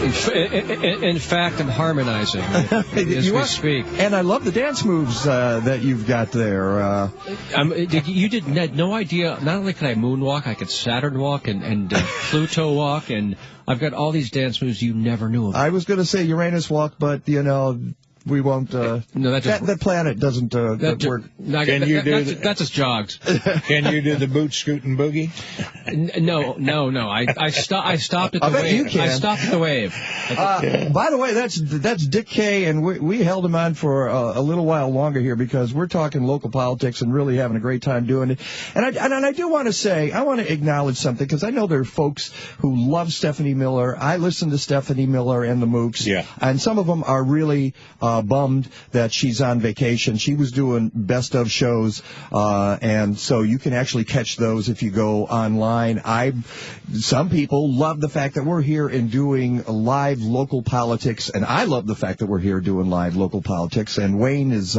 In fact, I'm harmonizing as we speak. And I love the dance moves that you've got there. You had no idea. Not only could I moonwalk, I could Saturn walk and Pluto walk, and I've got all these dance moves you never knew about. I was going to say Uranus walk, but, we won't. No, that planet doesn't work. That just jogs. Can you do the boot scooting boogie? No. I stopped at the wave. You can. I stopped at the wave. By the way, that's Dick Kay, and we held him on for a little while longer here because we're talking local politics and really having a great time doing it. And I do want to say, I want to acknowledge something because I know there are folks who love Stephanie Miller. I listen to Stephanie Miller and the Mooks, and some of them are really bummed that she's on vacation. She was doing best of shows, and so you can actually catch those if you go online. Some people love the fact that we're here and doing live local politics, and I love the fact that we're here doing live local politics. And Wayne is,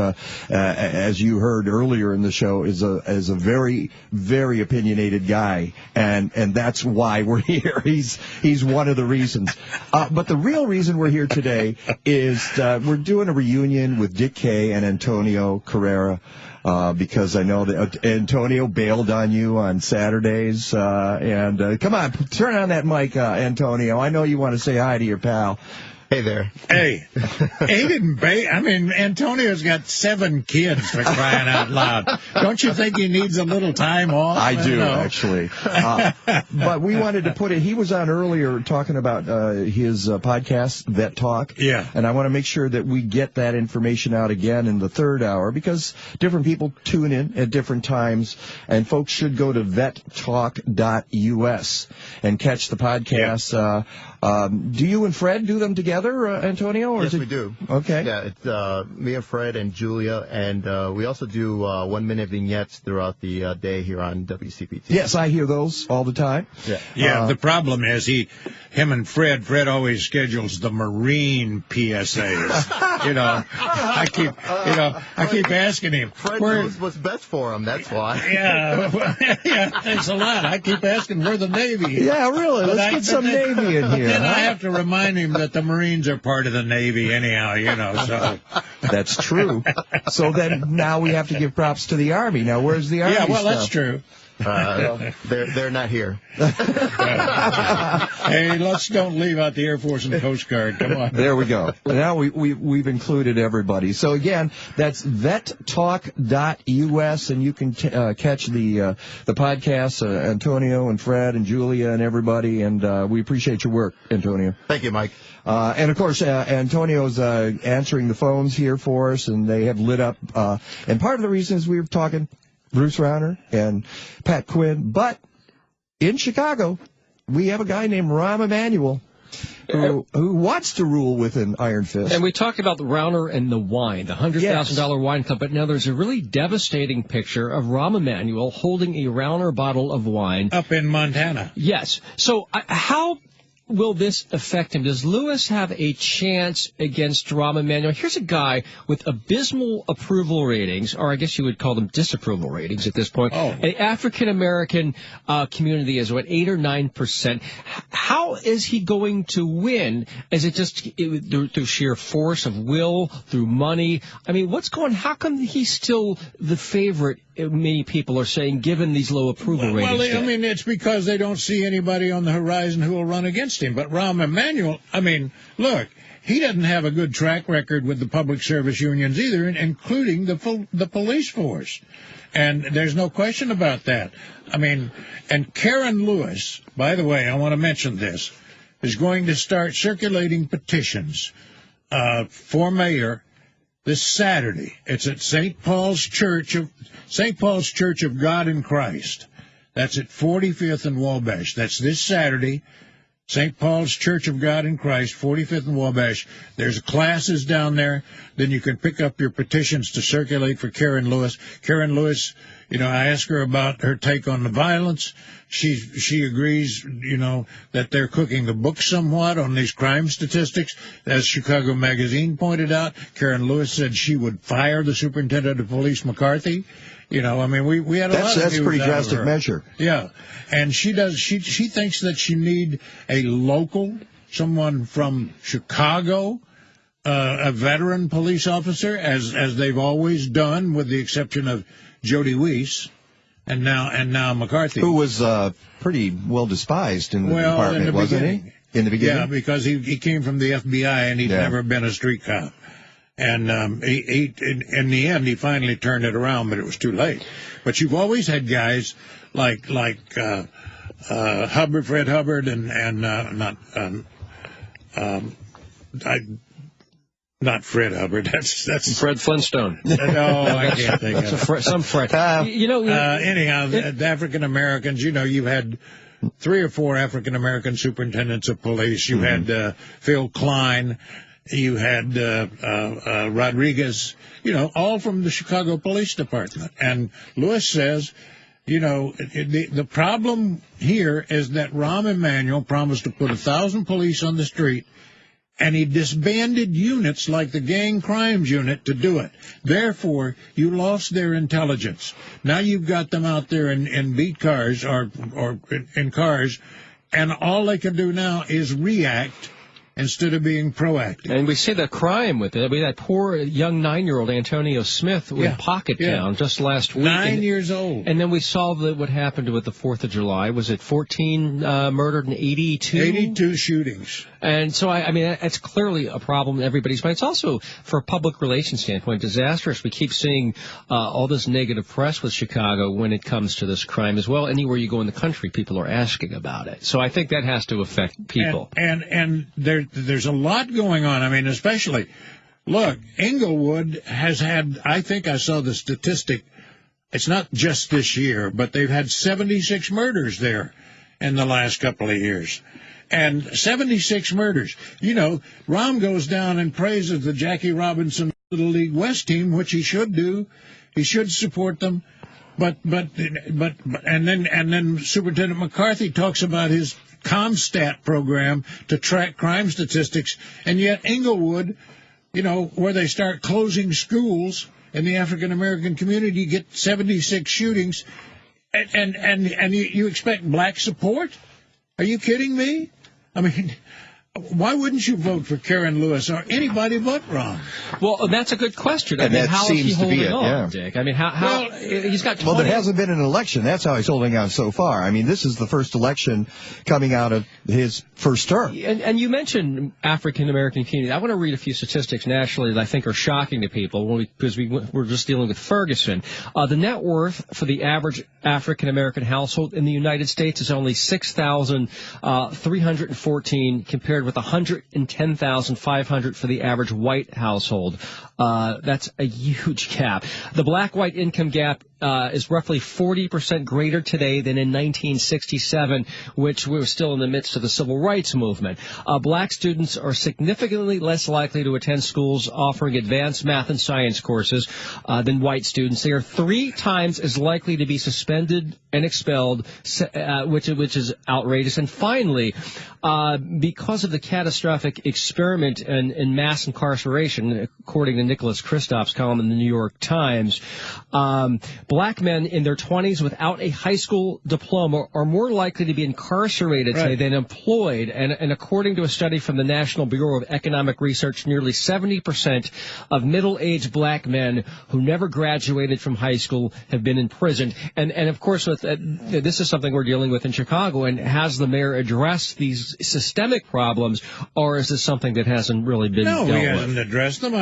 as you heard earlier in the show, is a very, very opinionated guy, and that's why we're here. He's one of the reasons. But the real reason we're here today is we're doing a reunion with Dick Kay and Antonio Carrera, because I know that Antonio bailed on you on Saturdays. And come on, turn on that mic, Antonio. I know you want to say hi to your pal. Hey there. Hey, he didn't bail. I mean, Antonio's got 7 kids, for crying out loud. Don't you think he needs a little time off? I do, actually. But we wanted to put it, he was on earlier talking about his podcast, Vet Talk. Yeah. And I want to make sure that we get that information out again in the third hour because different people tune in at different times. And folks should go to vettalk.us and catch the podcast. Yeah. Do you and Fred do them together, Antonio? Or yes, we do. Okay. Yeah, it's me and Fred and Julia, and we also do 1-minute vignettes throughout the day here on WCPT. Yes, I hear those all the time. Yeah. The problem is him and Fred always schedules the Marine PSAs. I keep asking him. Fred knows what's best for him. That's why. Yeah, thanks a lot. I keep asking where the Navy is. Yeah, really. Let's get some Navy in here. Then I have to remind him that the Marines are part of the Navy anyhow, so. That's true. So then now we have to give props to the Army. Now, where's the Army stuff? That's true. They're not here. Hey, let's don't leave out the Air Force and Coast Guard. Come on. There we go. Now we've included everybody. So again, that's vettalk.us, and you can catch the podcast, Antonio and Fred and Julia and everybody. And we appreciate your work, Antonio. Thank you, Mike. And of course, Antonio's answering the phones here for us, and they have lit up. And part of the reason is we were talking Bruce Rauner and Pat Quinn, but in Chicago, we have a guy named Rahm Emanuel who wants to rule with an iron fist. And we talked about the Rauner and the wine, the $100,000 wine club, but now there's a really devastating picture of Rahm Emanuel holding a Rauner bottle of wine. Up in Montana. Yes. So how will this affect him? Does Lewis have a chance against Rahm Emanuel? Here's a guy with abysmal approval ratings, or I guess you would call them disapproval ratings at this point. An African-American community is, 8 or 9%. How is he going to win? Is it just through sheer force of will, through money? I mean, how come he's still the favorite, many people are saying, given these low approval ratings? Well, I mean, it's because they don't see anybody on the horizon who will run against him. But Rahm Emanuel, look, he doesn't have a good track record with the public service unions either, including the police force. And there's no question about that. And Karen Lewis, by the way, I want to mention this, is going to start circulating petitions for mayor this Saturday. It's at St. Paul's Church of God in Christ. That's at 45th and Wabash. That's this Saturday. St. Paul's Church of God in Christ, 45th and Wabash. There's classes down there. Then you can pick up your petitions to circulate for Karen Lewis. Karen Lewis I asked her about her take on the violence. She agrees, that they're cooking the book somewhat on these crime statistics. As Chicago Magazine pointed out, Karen Lewis said she would fire the superintendent of police, McCarthy. We had a lot of news. That's a pretty drastic measure. Yeah. And she thinks that she need a local, someone from Chicago, a veteran police officer, as they've always done, with the exception of Jody Weiss, and now McCarthy, who was pretty well despised in the department, wasn't he? In the beginning, yeah, because he came from the FBI and he'd never been a street cop, and he in the end he finally turned it around, but it was too late. But you've always had guys like Hubbard, Fred Hubbard, Not Fred Hubbard. That's Fred Flintstone. No, I can't think of it. Some Fred. Anyhow, the African Americans. You had 3 or 4 African American superintendents of police. You had Phil Klein. You had Rodriguez. All from the Chicago Police Department. And Lewis says, the problem here is that Rahm Emanuel promised to put 1,000 police on the street, and he disbanded units like the gang crimes unit to do it. Therefore, you lost their intelligence. Now you've got them out there in beat cars or in cars, and all they can do now is react instead of being proactive. And we see the crime with it. That poor young 9-year-old Antonio Smith in Pockettown just last week. 9 years old. And then we saw what happened with the 4th of July. Was it 14 murdered and 82? 82 shootings. And so, that's clearly a problem in everybody's mind. It's also, for a public relations standpoint, disastrous. We keep seeing all this negative press with Chicago when it comes to this crime as well. Anywhere you go in the country, people are asking about it. So I think that has to affect people. And there's a lot going on. Especially, look, Inglewood has had, I think I saw the statistic, it's not just this year, but they've had 76 murders there in the last couple of years. And 76 murders. Rahm goes down and praises the Jackie Robinson Little League West team, which he should do. He should support them. But then Superintendent McCarthy talks about his ComStat program to track crime statistics, and yet Inglewood, where they start closing schools in the African American community, you get 76 shootings, and you expect black support? Are you kidding me? Why wouldn't you vote for Karen Lewis or anybody but Rahm? Well, that's a good question. How is he holding it, on, Dick? How he's got 20... Well, there hasn't been an election. That's how he's holding on so far. this is the first election coming out of his first term. And you mentioned African-American community. I want to read a few statistics nationally that I think are shocking to people because we're just dealing with Ferguson. The net worth for the average African-American household in the United States is only $6,314 compared with $110,500 for the average white household. That's a huge gap. The black-white income gap is roughly 40% greater today than in 1967, which we were still in the midst of the civil rights movement. Black students are significantly less likely to attend schools offering advanced math and science courses than white students. They are 3 times as likely to be suspended and expelled, which is outrageous. And finally, because of the catastrophic experiment in mass incarceration, according to Nicholas Kristof's column in the New York Times, black men in their 20s without a high school diploma are more likely to be incarcerated today than employed. And according to a study from the National Bureau of Economic Research, nearly 70% of middle-aged black men who never graduated from high school have been imprisoned. And of course, this is something we're dealing with in Chicago. And has the mayor addressed these systemic problems, or is this something that hasn't really been dealt with? No, he hasn't addressed them.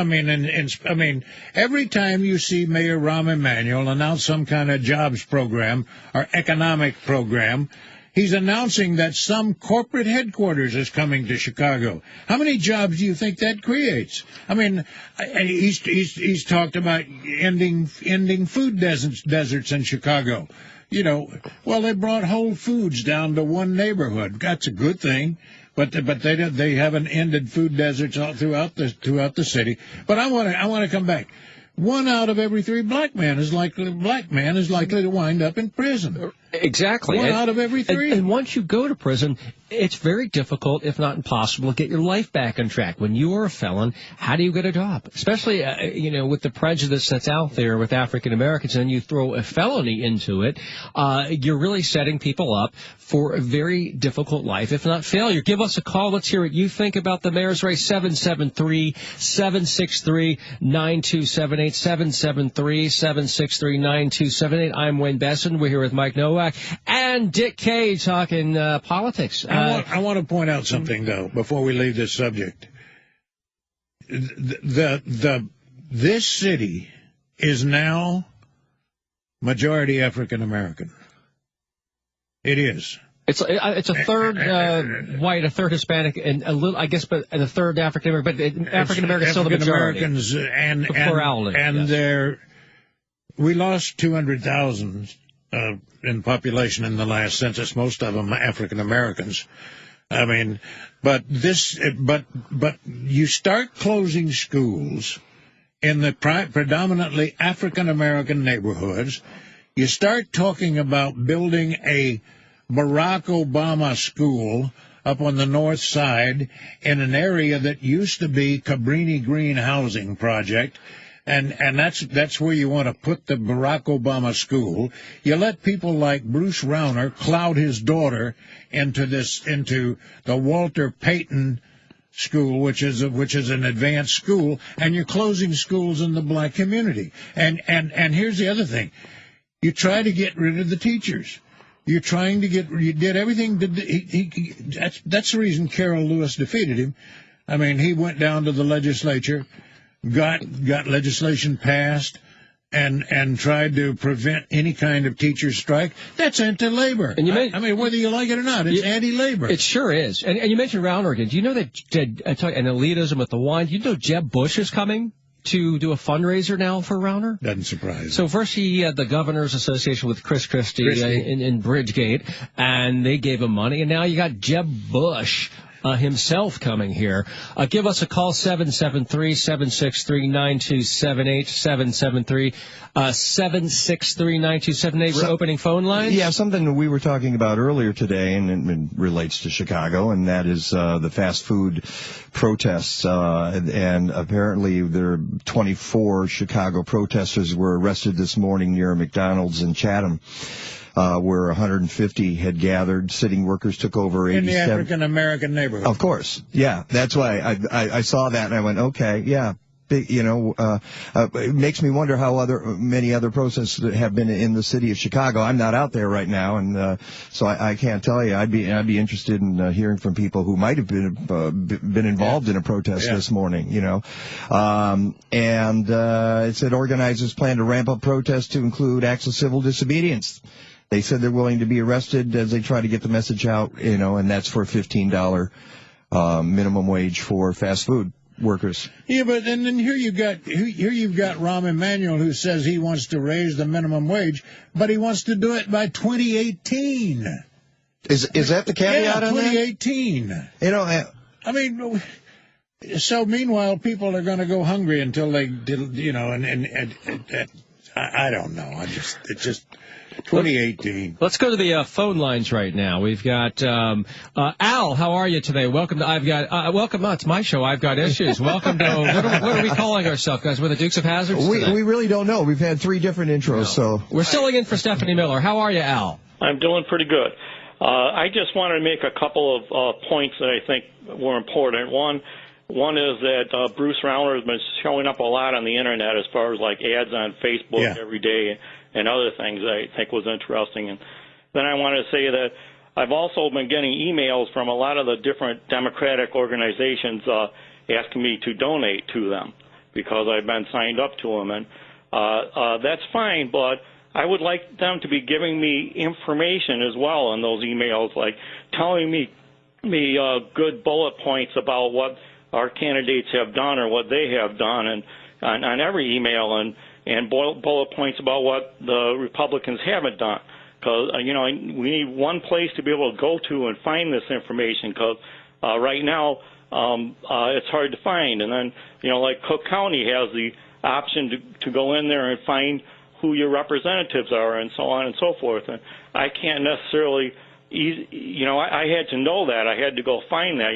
Every time you see Mayor Rahm Emanuel announce some kind of jobs program or economic program, he's announcing that some corporate headquarters is coming to Chicago. How many jobs do you think that creates? He's talked about ending food deserts in Chicago. They brought Whole Foods down to one neighborhood. That's a good thing. But they haven't ended food deserts all throughout the city. But I want to come back. 1 out of every 3 black men is likely to wind up in prison. Exactly. 1 out of every 3. And once you go to prison, it's very difficult, if not impossible, to get your life back on track. When you are a felon, how do you get a job? Especially, with the prejudice that's out there with African Americans, and you throw a felony into it, you're really setting people up for a very difficult life, if not failure. Give us a call. Let's hear what you think about the mayor's race. 773-763-9278. 773-763-9278. I'm Wayne Besson. We're here with Mike Nowak and Dick Kay talking politics. I want to point out something, though, before we leave this subject. This city is now majority African American. It is. It's a third white, a third Hispanic, and a little, I guess, but a third African American. But African Americans still the majority. Americans and plurality, yes. We lost 200,000 in population in the last census. Most of them African Americans. I mean, but you start closing schools in the predominantly African American neighborhoods. You start talking about building a Barack Obama school up on the north side in an area that used to be Cabrini Green housing project, and that's where you want to put the Barack Obama school. You let people like Bruce Rauner cloud his daughter into the Walter Payton school, which is an advanced school, and you're closing schools in the black community. And here's the other thing: you try to get rid of the teachers. You did everything. That's the reason Carol Lewis defeated him. I mean, he went down to the legislature, got legislation passed, and tried to prevent any kind of teacher strike. That's anti-labor. And I mean, whether you like it or not, it's anti-labor. It sure is. And you mentioned Rauner again. Do you know that an elitism with the wine? Do you know Jeb Bush is coming to do a fundraiser now for Rauner? Doesn't surprise me. So first he had the Governor's Association with Chris Christie. In Bridgegate, and they gave him money, and now you got Jeb Bush himself coming here. Give us a call, 773-763-9278, 773-763-9278. We're opening phone lines. Yeah, something that we were talking about earlier today, and it relates to Chicago, and that is the fast food protests. And apparently there are 24 Chicago protesters were arrested this morning near a McDonald's in Chatham, where 150 had gathered. Sitting workers took over 87. In the African-American neighborhood. Of course. Yeah, that's why I saw that and I went, okay, yeah. It makes me wonder how many other protests have been in the city of Chicago. I'm not out there right now, and so I can't tell you. I'd be interested in hearing from people who might have been involved in a protest this morning. And it said organizers plan to ramp up protests to include acts of civil disobedience. They said they're willing to be arrested as they try to get the message out. And that's for $15 minimum wage for fast food workers. Yeah, but and then here you've got Rahm Emanuel, who says he wants to raise the minimum wage, but he wants to do it by 2018. Is that the caveat on 2018. That? I mean, so meanwhile people are going to go hungry until they, and I don't know. It's just 2018. Let's go to the phone lines right now. We've got Al. How are you today? Welcome to welcome. It's my show. I've got issues. Welcome to what are we calling ourselves, guys? We're the Dukes of Hazzard. We really don't know. We've had 3 different intros, so we're filling in for Stephanie Miller. How are you, Al? I'm doing pretty good. I just wanted to make a couple of points that I think were important. One is that Bruce Rauner has been showing up a lot on the internet as far as like ads on Facebook every day and other things I think was interesting. And then I wanted to say that I've also been getting emails from a lot of the different Democratic organizations asking me to donate to them because I've been signed up to them. And that's fine, but I would like them to be giving me information as well in those emails, like telling me good bullet points about what our candidates have done or what they have done, and on every email, and bullet points about what the Republicans haven't done. Because, we need one place to be able to go to and find this information, because right now it's hard to find. And then, like Cook County has the option to go in there and find who your representatives are and so on and so forth. And I can't necessarily, I had to know that. I had to go find that.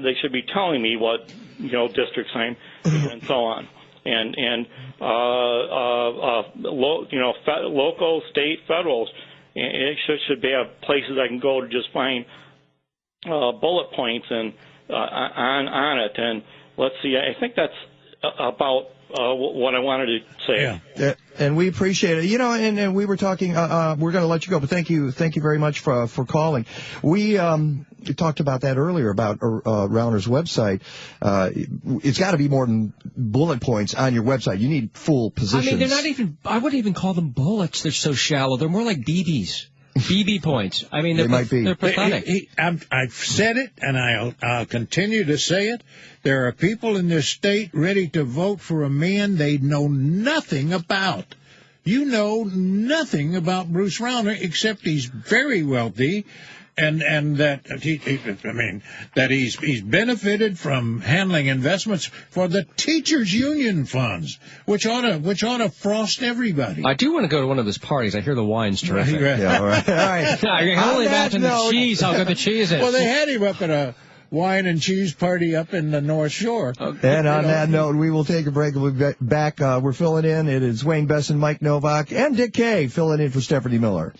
They should be telling me what, districts I'm in and so on. And local, state, federal, it should be places I can go to just find bullet points and on it. And let's see, I think that's about what I wanted to say. Yeah. And we appreciate it. And we were talking, we're going to let you go, but thank you very much for calling. We talked about that earlier, about Rauner's website. It's got to be more than bullet points on your website. You need full positions. I mean, they're not even, I wouldn't even call them bullets. They're so shallow. They're more like BBs. BB points. I mean, they're pathetic. I've said it, and I'll continue to say it. There are people in this state ready to vote for a man they know nothing about. You know nothing about Bruce Rauner except he's very wealthy, and that he's benefited from handling investments for the teachers' union funds, which ought to frost everybody. I do want to go to one of his parties. I hear the wine's terrific. Right. Yeah, all right. I can only imagine the cheese. How good the cheese is. Well, they had him up at a wine and cheese party up in the North Shore. Okay. And on that note, we will take a break. We'll be back. We're filling in. It is Wayne Besson, Mike Novak, and Dick Kay filling in for Stephanie Miller.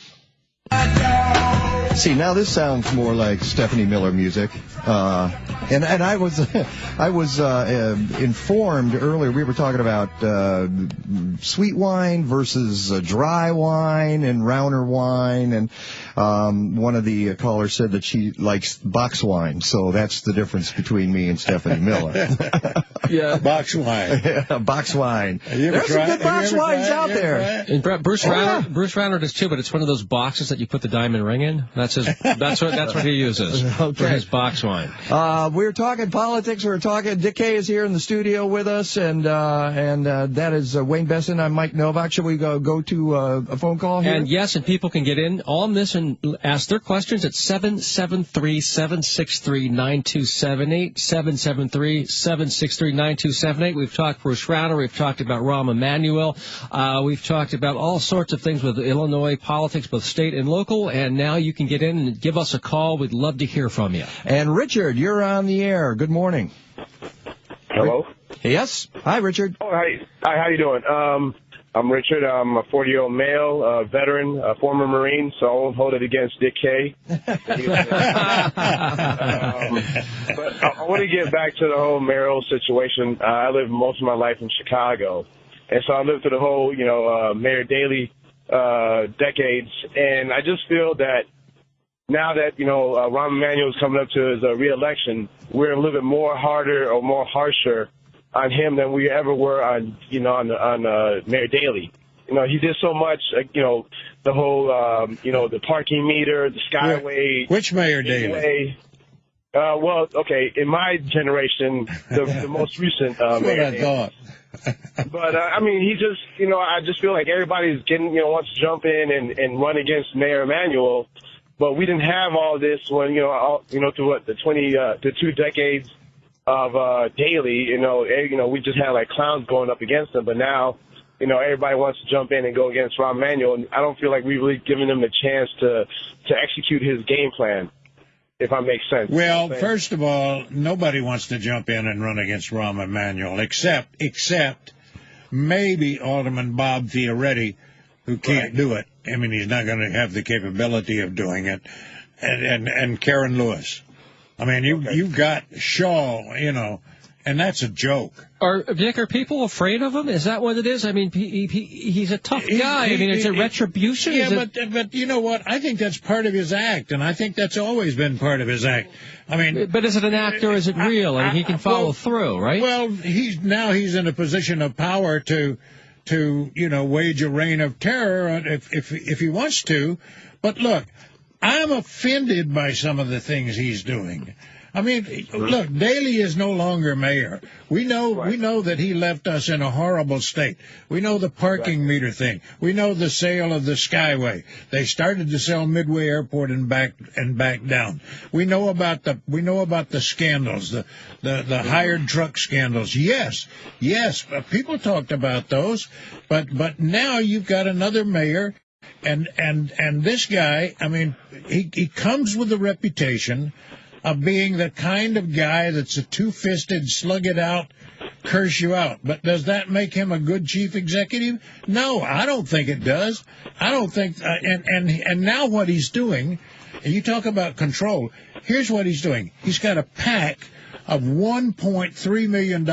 See, now this sounds more like Stephanie Miller music. And I was informed earlier. We were talking about sweet wine versus dry wine and Rauner wine, and one of the callers said that she likes box wine. So that's the difference between me and Stephanie Miller. Yeah, box wine. Yeah, box wine. There's some good box wines out there. And Bruce Rauner does too, but it's one of those boxes that you put the diamond ring in. That's what he uses for his box wine. We're talking politics. We're talking. Dick Kay is here in the studio with us, and that is Wayne Besson. I'm Mike Novak. Should we go to a phone call here? And yes, and people can get in on this and ask their questions at 773-763-9278. 773-763-9278. We've talked Bruce Rauner. We've talked about Rahm Emanuel. We've talked about all sorts of things with Illinois politics, both state and local. And now you can get in and give us a call. We'd love to hear from you. And Richard, you're on the air. Good morning. Hello? Yes. Hi, Richard. Oh, hi. Hi, how you doing? I'm Richard. I'm a 40-year-old male, veteran, former Marine, so I won't hold it against Dick Kay. But I want to get back to the whole mayoral situation. I lived most of my life in Chicago, and so I lived through the whole, Mayor Daley decades, and I just feel that now that, Rahm Emanuel is coming up to his reelection, we're a little bit more harsher on him than we ever were on Mayor Daley. He did so much, the whole, the parking meter, the Skyway. Which Mayor Daley? Well, okay, in my generation, the most recent Mayor Daley. But, he just, I just feel like everybody's wants to jump in and run against Mayor Emanuel. But we didn't have all this when, through the 2 decades of Daley, we just had like clowns going up against him. But now, everybody wants to jump in and go against Rahm Emanuel. And I don't feel like we've really given him the chance to execute his game plan, if that makes sense. Well, first of all, nobody wants to jump in and run against Rahm Emanuel, except maybe Alderman Bob Fioretti, who can't do it. I mean, he's not going to have the capability of doing it. And Karen Lewis. I mean, you've got Shaw, and that's a joke. Vic, are people afraid of him? Is that what it is? I mean, he's a tough guy. It's a retribution. Yeah, but you know what? I think that's part of his act, and I think that's always been part of his act. I mean, but is it an act or is it real? I mean, he can follow through, right? Well, he's in a position of power to wage a reign of terror if he wants to. But look, I'm offended by some of the things he's doing. I mean, look, Daley is no longer mayor. We know that he left us in a horrible state. We know the parking meter thing. We know the sale of the Skyway. They started to sell Midway Airport and back down. We know about the scandals, the hired truck scandals. Yes, people talked about those, but now you've got another mayor, and this guy, I mean, he comes with a reputation of being the kind of guy that's a two-fisted, slug it out, curse you out. But does that make him a good chief executive? No, I don't think it does. I don't think, and now what he's doing, and you talk about control, here's what he's doing. He's got a PAC of $1.3 million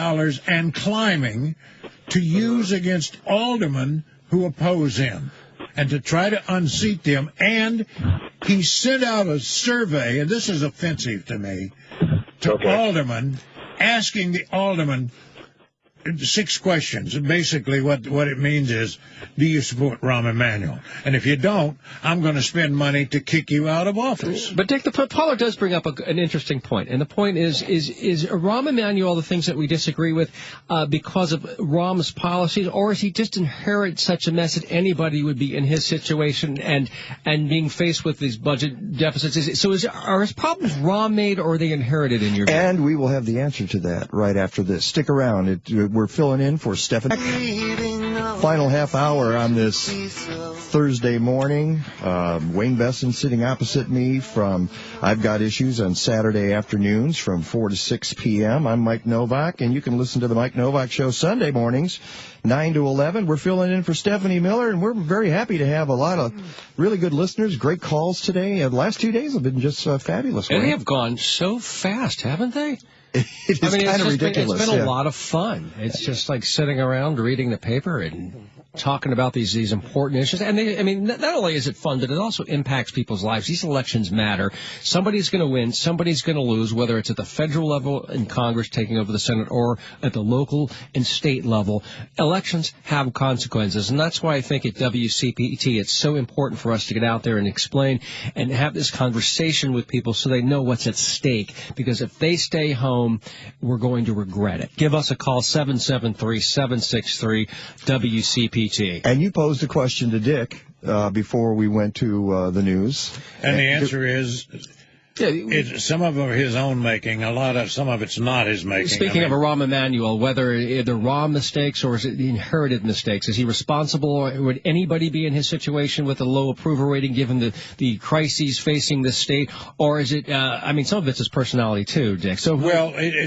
and climbing to use against aldermen who oppose him, and to try to unseat them. And he sent out a survey, and this is offensive to me, to aldermen, asking the aldermen 6 questions. And basically what it means is, do you support Rahm Emanuel? And if you don't, I'm going to spend money to kick you out of office. But Dick, the caller does bring up an interesting point. And the point is Rahm Emanuel the things that we disagree with because of Rahm's policies, or is he just inherit such a mess that anybody would be in his situation and being faced with these budget deficits? Are his problems Rahm made, or are they inherited in your view? And we will have the answer to that right after this. Stick around. We're filling in for Stephanie. Final half hour on this Thursday morning. Wayne Besson sitting opposite me from I've Got Issues on Saturday afternoons from 4 to 6 p.m. I'm Mike Novak, and you can listen to the Mike Novak Show Sunday mornings, 9 to 11. We're filling in for Stephanie Miller, and we're very happy to have a lot of really good listeners. Great calls today. The last 2 days have been just fabulous. And they have gone so fast, haven't they? It is kind of ridiculous. It's been a lot of fun. It's just like sitting around reading the paper and talking about these important issues. And not only is it fun, but it also impacts people's lives. These elections matter. Somebody's going to win. Somebody's going to lose, whether it's at the federal level in Congress taking over the Senate or at the local and state level. Elections have consequences. And that's why I think at WCPT it's so important for us to get out there and explain and have this conversation with people so they know what's at stake. Because if they stay home, we're going to regret it. Give us a call, 773-763-WCPT. And you posed a question to Dick before we went to the news. And the answer is, some of them are his own making. Some of it's not his making. Speaking of Rahm Emanuel, whether the Rahm mistakes or is it the inherited mistakes, is he responsible, or would anybody be in his situation with a low approval rating given the crises facing the state, or is it? Some of it's his personality too, Dick. So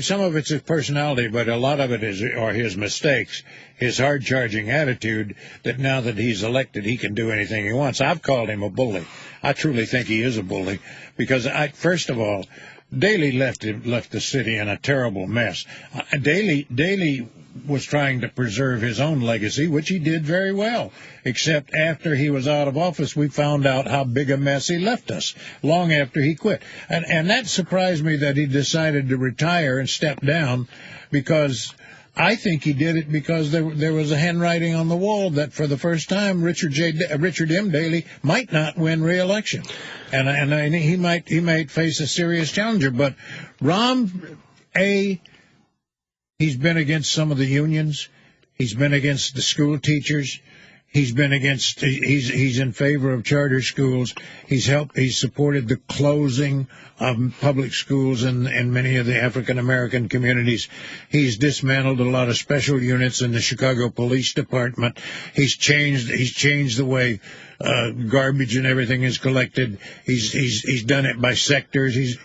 some of it's his personality, but a lot of it are his mistakes. His hard-charging attitude that now that he's elected, he can do anything he wants. I've called him a bully. I truly think he is a bully because, first of all, Daley left the city in a terrible mess. Daley was trying to preserve his own legacy, which he did very well, except after he was out of office, we found out how big a mess he left us, long after he quit. And that surprised me that he decided to retire and step down, because I think he did it because there was a handwriting on the wall that for the first time Richard M. Daley might not win re-election, and he might face a serious challenger. But Rahm, he's been against some of the unions, he's been against the school teachers. He's in favor of charter schools. He's supported the closing of public schools in many of the African American communities. He's dismantled a lot of special units in the Chicago Police Department. He's changed the way garbage and everything is collected. He's done it by sectors.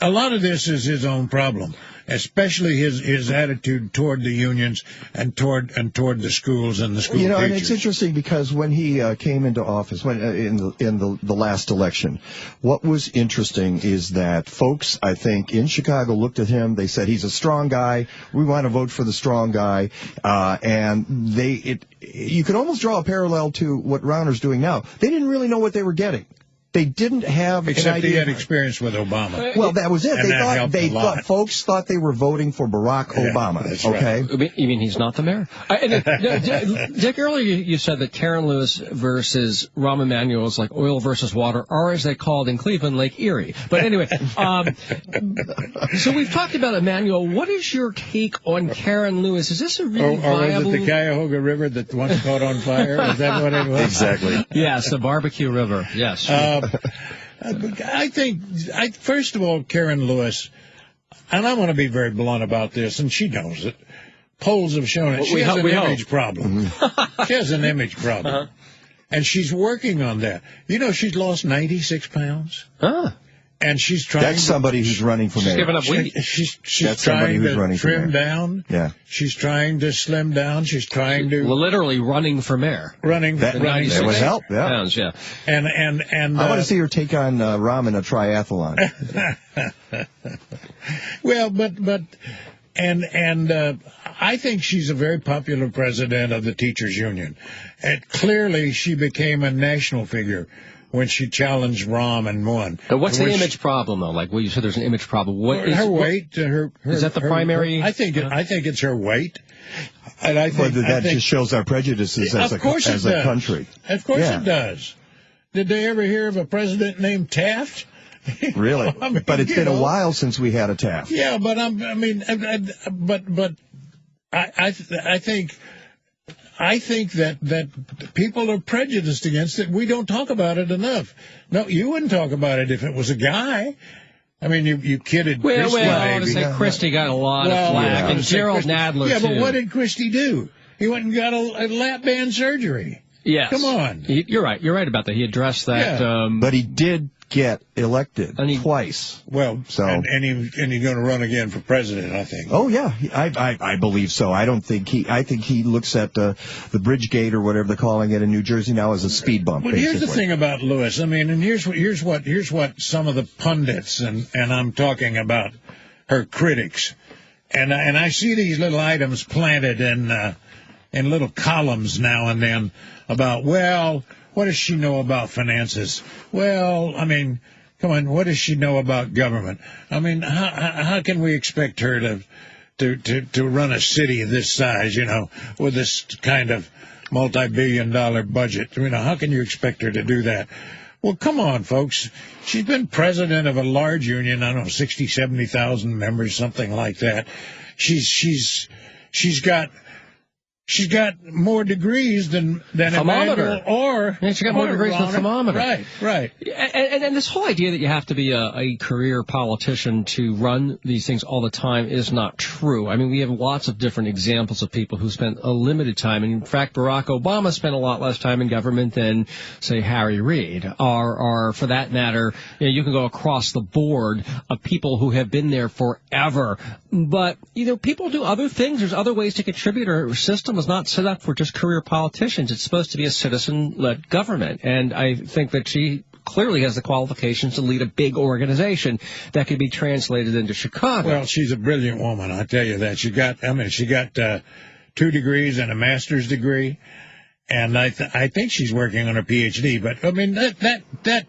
A lot of this is his own problem, especially his attitude toward the unions and toward the schools and the school teachers. And it's interesting because when he came into office, in the last election, what was interesting is that folks, I think, in Chicago looked at him. They said he's a strong guy. We want to vote for the strong guy, you could almost draw a parallel to what Rauner's doing now. They didn't really know what they were getting. They didn't have Except an idea. he had experience with Obama. Well, that was it. And Folks thought they were voting for Barack Obama. That's okay. Right. You mean he's not the mayor? Dick, earlier you said that Karen Lewis versus Rahm Emanuel is like oil versus water, or as they called in Cleveland, Lake Erie. But anyway, so we've talked about Emanuel. What is your take on Karen Lewis? Is this a really viable... Or is it the Cuyahoga River that once caught on fire? Is that what it was? Exactly. Yes, the barbecue river. Yes. I think, first of all, Karen Lewis, and I want to be very blunt about this, and she knows it. Polls have shown it. She has an image problem. She has an image problem. And she's working on that. You know, she's lost 96 pounds. And she's trying. That's somebody who's running for mayor. She's giving up weight. She's trying to trim down. Yeah. She's trying to slim down. She's trying to. Well, literally running for mayor. That would help. Yeah. Pounds, yeah. And I want to see her take on Rahm in a triathlon. Well, but I think she's a very popular president of the teachers union, and clearly she became a national figure when she challenged Rahm and won. But what's the image problem, though? Like, well, you said there's an image problem. What is her weight? Is that the primary? I think it's her weight. And I think that just shows our prejudices as a country. Of course it does. Did they ever hear of a president named Taft? Really? I mean, but it's been a while since we had a Taft. Yeah, but I think that people are prejudiced against it. We don't talk about it enough. No, you wouldn't talk about it if it was a guy. I mean, you kidded Christie. Well, to say Christie got a lot of flack, and Gerald Nadler, yeah, too. But what did Christie do? He went and got a lap band surgery. Yes. Come on. You're right. You're right about that. He addressed that. Yeah. But he did get elected twice. Well, so and he's going to run again for president, I think. Oh yeah, I believe so. I think he looks at the bridge gate or whatever they're calling it in New Jersey now as a speed bump. Well, basically. Here's the thing about Lewis. I mean, and here's what some of the pundits and I'm talking about her critics, and I see these little items planted in little columns now and then about, well, what does she know about finances? Well, I mean, come on, what does she know about government? I mean, how can we expect her to run a city this size, you know, with this kind of multi-billion-dollar budget? I mean, how can you expect her to do that? Well, come on, folks. She's been president of a large union, I don't know, 60, 70,000 members, something like that. She's got more degrees than thermometer, or she got more degrees than thermometer. Right. And this whole idea that you have to be a career politician to run these things all the time is not true. I mean, we have lots of different examples of people who spent a limited time. And in fact, Barack Obama spent a lot less time in government than, say, Harry Reid, or for that matter, you can go across the board of people who have been there forever. But people do other things. There's other ways to contribute. Our system is not set up for just career politicians. It's supposed to be a citizen-led government. And I think that she clearly has the qualifications to lead a big organization that could be translated into Chicago. Well, she's a brilliant woman, I tell you that. She got 2 degrees and a master's degree. And I think she's working on her PhD, but I mean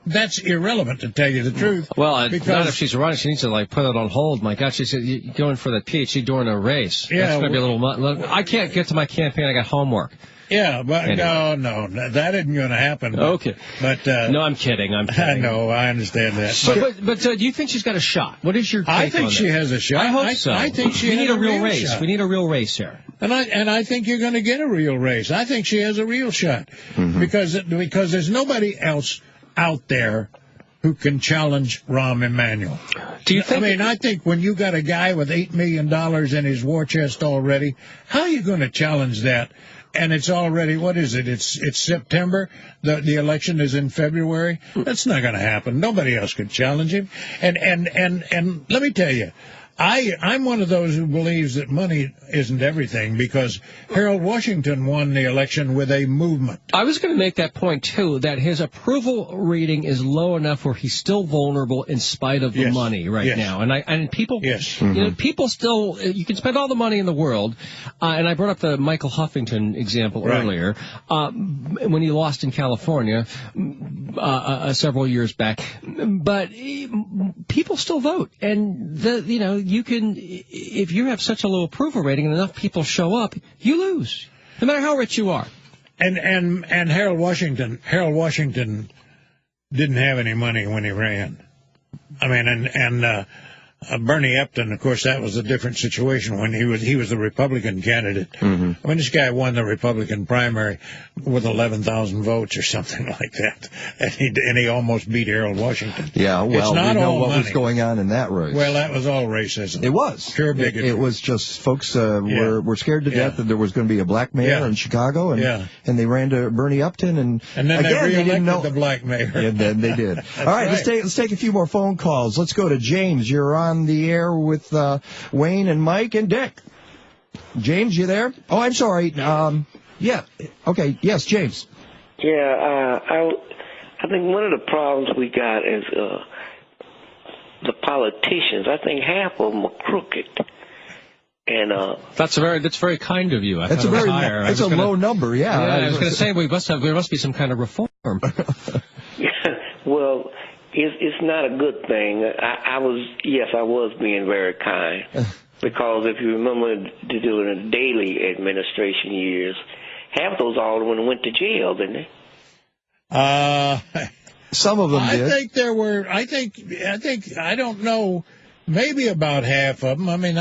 that's irrelevant, to tell you the truth. Well, not if she's running. She needs to put it on hold. My God, she said you're going for the PhD during a race. Yeah, that's going to be a little. I can't get to my campaign. I got homework. Yeah, but anyway. No, that isn't going to happen. Okay, but no, I'm kidding. I know, I understand that. But do you think she's got a shot? What is your take I think on she that? has a shot. I hope so. I think she we has need a real race. Shot. We need a real race here. And I think you're going to get a real race. I think she has a real shot because there's nobody else out there who can challenge Rahm Emanuel. Do you think? I mean, I think when you got a guy with $8 million in his war chest already, how are you going to challenge that? And it's already, what is it? It's September. The election is in February. That's not going to happen. Nobody else could challenge him. And let me tell you, I'm one of those who believes that money isn't everything, because Harold Washington won the election with a movement. I was going to make that point, too, that his approval rating is low enough where he's still vulnerable in spite of the money now. And people, people still, you can spend all the money in the world. And I brought up the Michael Huffington example earlier. When he lost in California, several years back. But people still vote, and you can, if you have such a low approval rating and enough people show up, you lose, no matter how rich you are. And Harold Washington didn't have any money when he ran. I mean, Bernie Epton, of course, that was a different situation when he was the Republican candidate. Mm-hmm. I mean, this guy won the Republican primary with 11,000 votes or something like that, and he almost beat Harold Washington. Yeah, well, it's not we know all what money. was going on in that race. Well, that was all racism. It was. Pure bigotry. It was just folks were scared to death that there was going to be a black mayor in Chicago, and they ran to Bernie Upton, and then again, they didn't reelected know the black mayor. And then they did. All right, let's take a few more phone calls. Let's go to James. You're on the air with Wayne and Mike and Dick. James, you there? Oh, I'm sorry. Yeah. Okay. Yes, James. Yeah. I think one of the problems we got is the politicians. I think half of them are crooked. And that's very kind of you. That's a low number. Yeah. I was going to say there must be some kind of reform. Well, it's not a good thing. I was being very kind, because if you remember during the Daley administration years, half those aldermen went to jail, didn't they? Some of them did. I think there were. I think. I don't know. Maybe about half of them. I mean,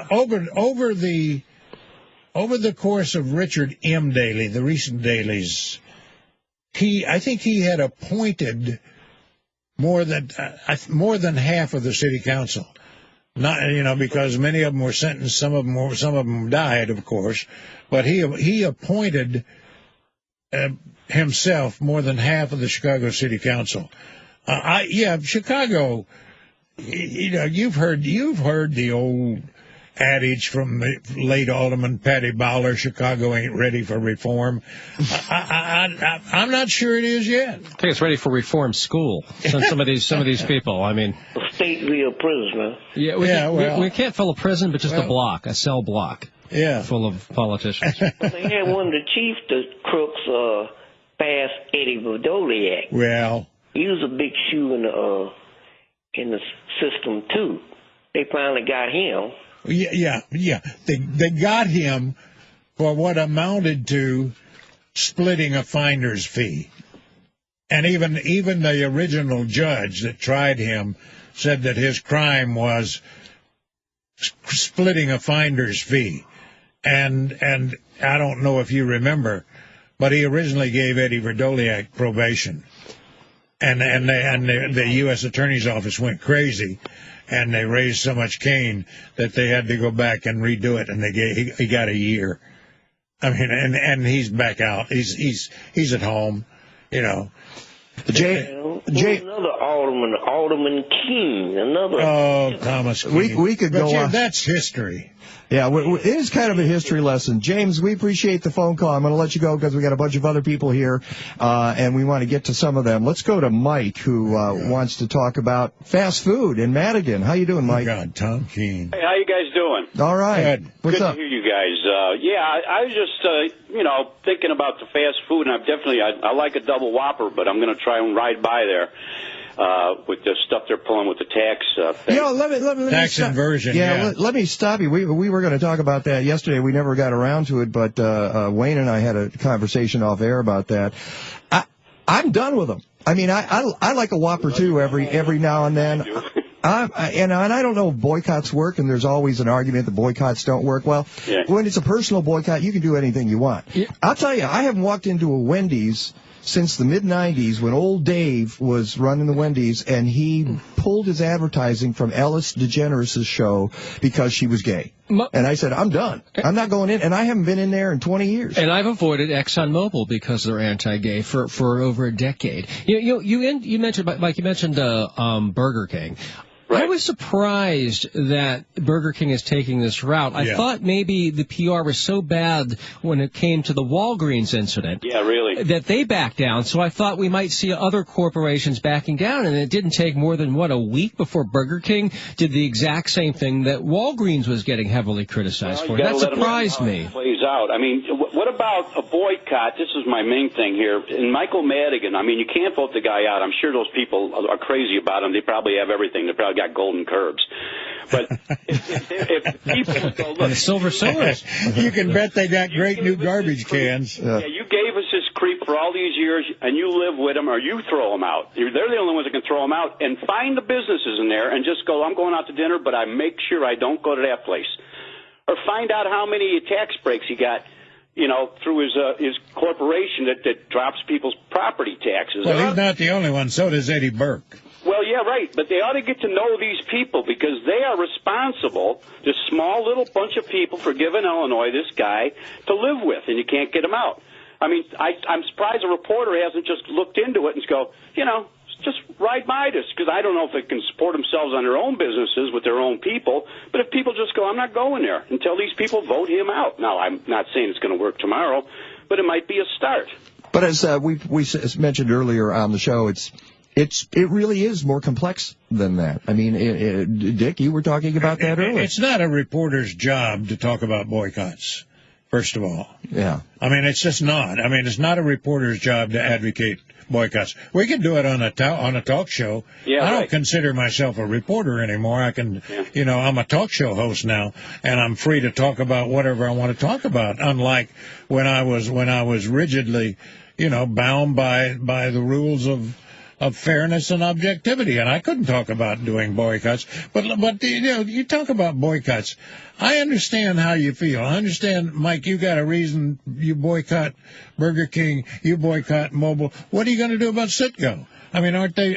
over the course of Richard M. Daley, the recent Daleys, I think he had appointed more than half of the city council. Not because many of them were sentenced, some of them died, of course, but he appointed himself more than half of the Chicago City Council. Chicago. You've heard the old adage from the late Alderman Patty Bowler, Chicago ain't ready for reform. I'm not sure it is yet. I think it's ready for reform school. Some of these people, I mean. State via prisoner. Yeah, we can't fill a prison, but just a cell block. Yeah. Full of politicians. They had one of the chief crooks pass Eddie Verdoliak. Well. He was a big shoe in the system too. They finally got him. Yeah. They got him for what amounted to splitting a finder's fee. And even the original judge that tried him said that his crime was splitting a finder's fee. And I don't know if you remember, but he originally gave Eddie Verdoliak probation. And the U.S. Attorney's Office went crazy, and they raised so much cane that they had to go back and redo it, and he got a year. I mean, and he's back out. He's at home, Another Alderman King, another. Oh, Thomas King. We could go on. That's history. Yeah, it is kind of a history lesson. James, we appreciate the phone call. I'm going to let you go because we got a bunch of other people here, and we want to get to some of them. Let's go to Mike, who wants to talk about fast food in Madigan. How you doing, Mike? Oh, God, Tom Keene. Hey, how you guys doing? All right. Good to hear you guys. I was just, thinking about the fast food, and I like a double Whopper, but I'm going to try and ride by there. With the stuff they're pulling with the tax thing. Let me tax inversion. Yeah. Let me stop you. We were going to talk about that yesterday. We never got around to it, but Wayne and I had a conversation off air about that. I'm done with them. I mean, I like a Whopper too every now and then. And I don't know if boycotts work, and there's always an argument that boycotts don't work. Well, when it's a personal boycott, you can do anything you want. Yeah. I'll tell you, I haven't walked into a Wendy's since the mid-'90s when old Dave was running the Wendy's, and he pulled his advertising from Ellis DeGeneres' show because she was gay. And I said, I'm done. I'm not going in. And I haven't been in there in 20 years. And I've avoided ExxonMobil because they're anti-gay for over a decade. You mentioned, Mike, Burger King. Right. I was surprised that Burger King is taking this route. I thought maybe the PR was so bad when it came to the Walgreens incident. Yeah, really. That they backed down. So I thought we might see other corporations backing down. And it didn't take more than, a week before Burger King did the exact same thing that Walgreens was getting heavily criticized for. That surprised me. Plays out. I mean, what about a boycott? This is my main thing here. And Michael Madigan, I mean, you can't vote the guy out. I'm sure those people are crazy about him. They probably have everything. They probably got golden curbs. But if people go, look, and silver cylinders. You can bet they got great new garbage cans. Yeah, you gave us this creep for all these years, and you live with him, or you throw him out. They're the only ones that can throw him out. And find the businesses in there and just go, I'm going out to dinner, but I make sure I don't go to that place. Or find out how many tax breaks he got, you know, through his corporation that drops people's property taxes. Well, he's not the only one. So does Eddie Burke. Well, yeah, right. But they ought to get to know these people because they are responsible, this small little bunch of people, for giving Illinois this guy to live with, and you can't get him out. I mean, I'm surprised a reporter hasn't just looked into it and go, you know, just ride by this, because I don't know if they can support themselves on their own businesses with their own people. But if people just go, I'm not going there until these people vote him out. Now, I'm not saying it's going to work tomorrow, but it might be a start. But as we mentioned earlier on the show, it really is more complex than that. I mean, Dick, you were talking about that earlier. It's not a reporter's job to talk about boycotts, first of all. Yeah. I mean, it's just not. I mean, it's not a reporter's job to advocate boycotts. We can do it on a talk show. Yeah, I don't right. consider myself a reporter anymore. I can, you know, I'm a talk show host now, and I'm free to talk about whatever I want to talk about. Unlike when I was rigidly, you know, bound by the rules of fairness and objectivity, and I couldn't talk about doing boycotts. But you know, you talk about boycotts. I understand how you feel. I understand, Mike. You got a reason. You boycott Burger King. You boycott Mobil. What are you going to do about Citgo? I mean, aren't they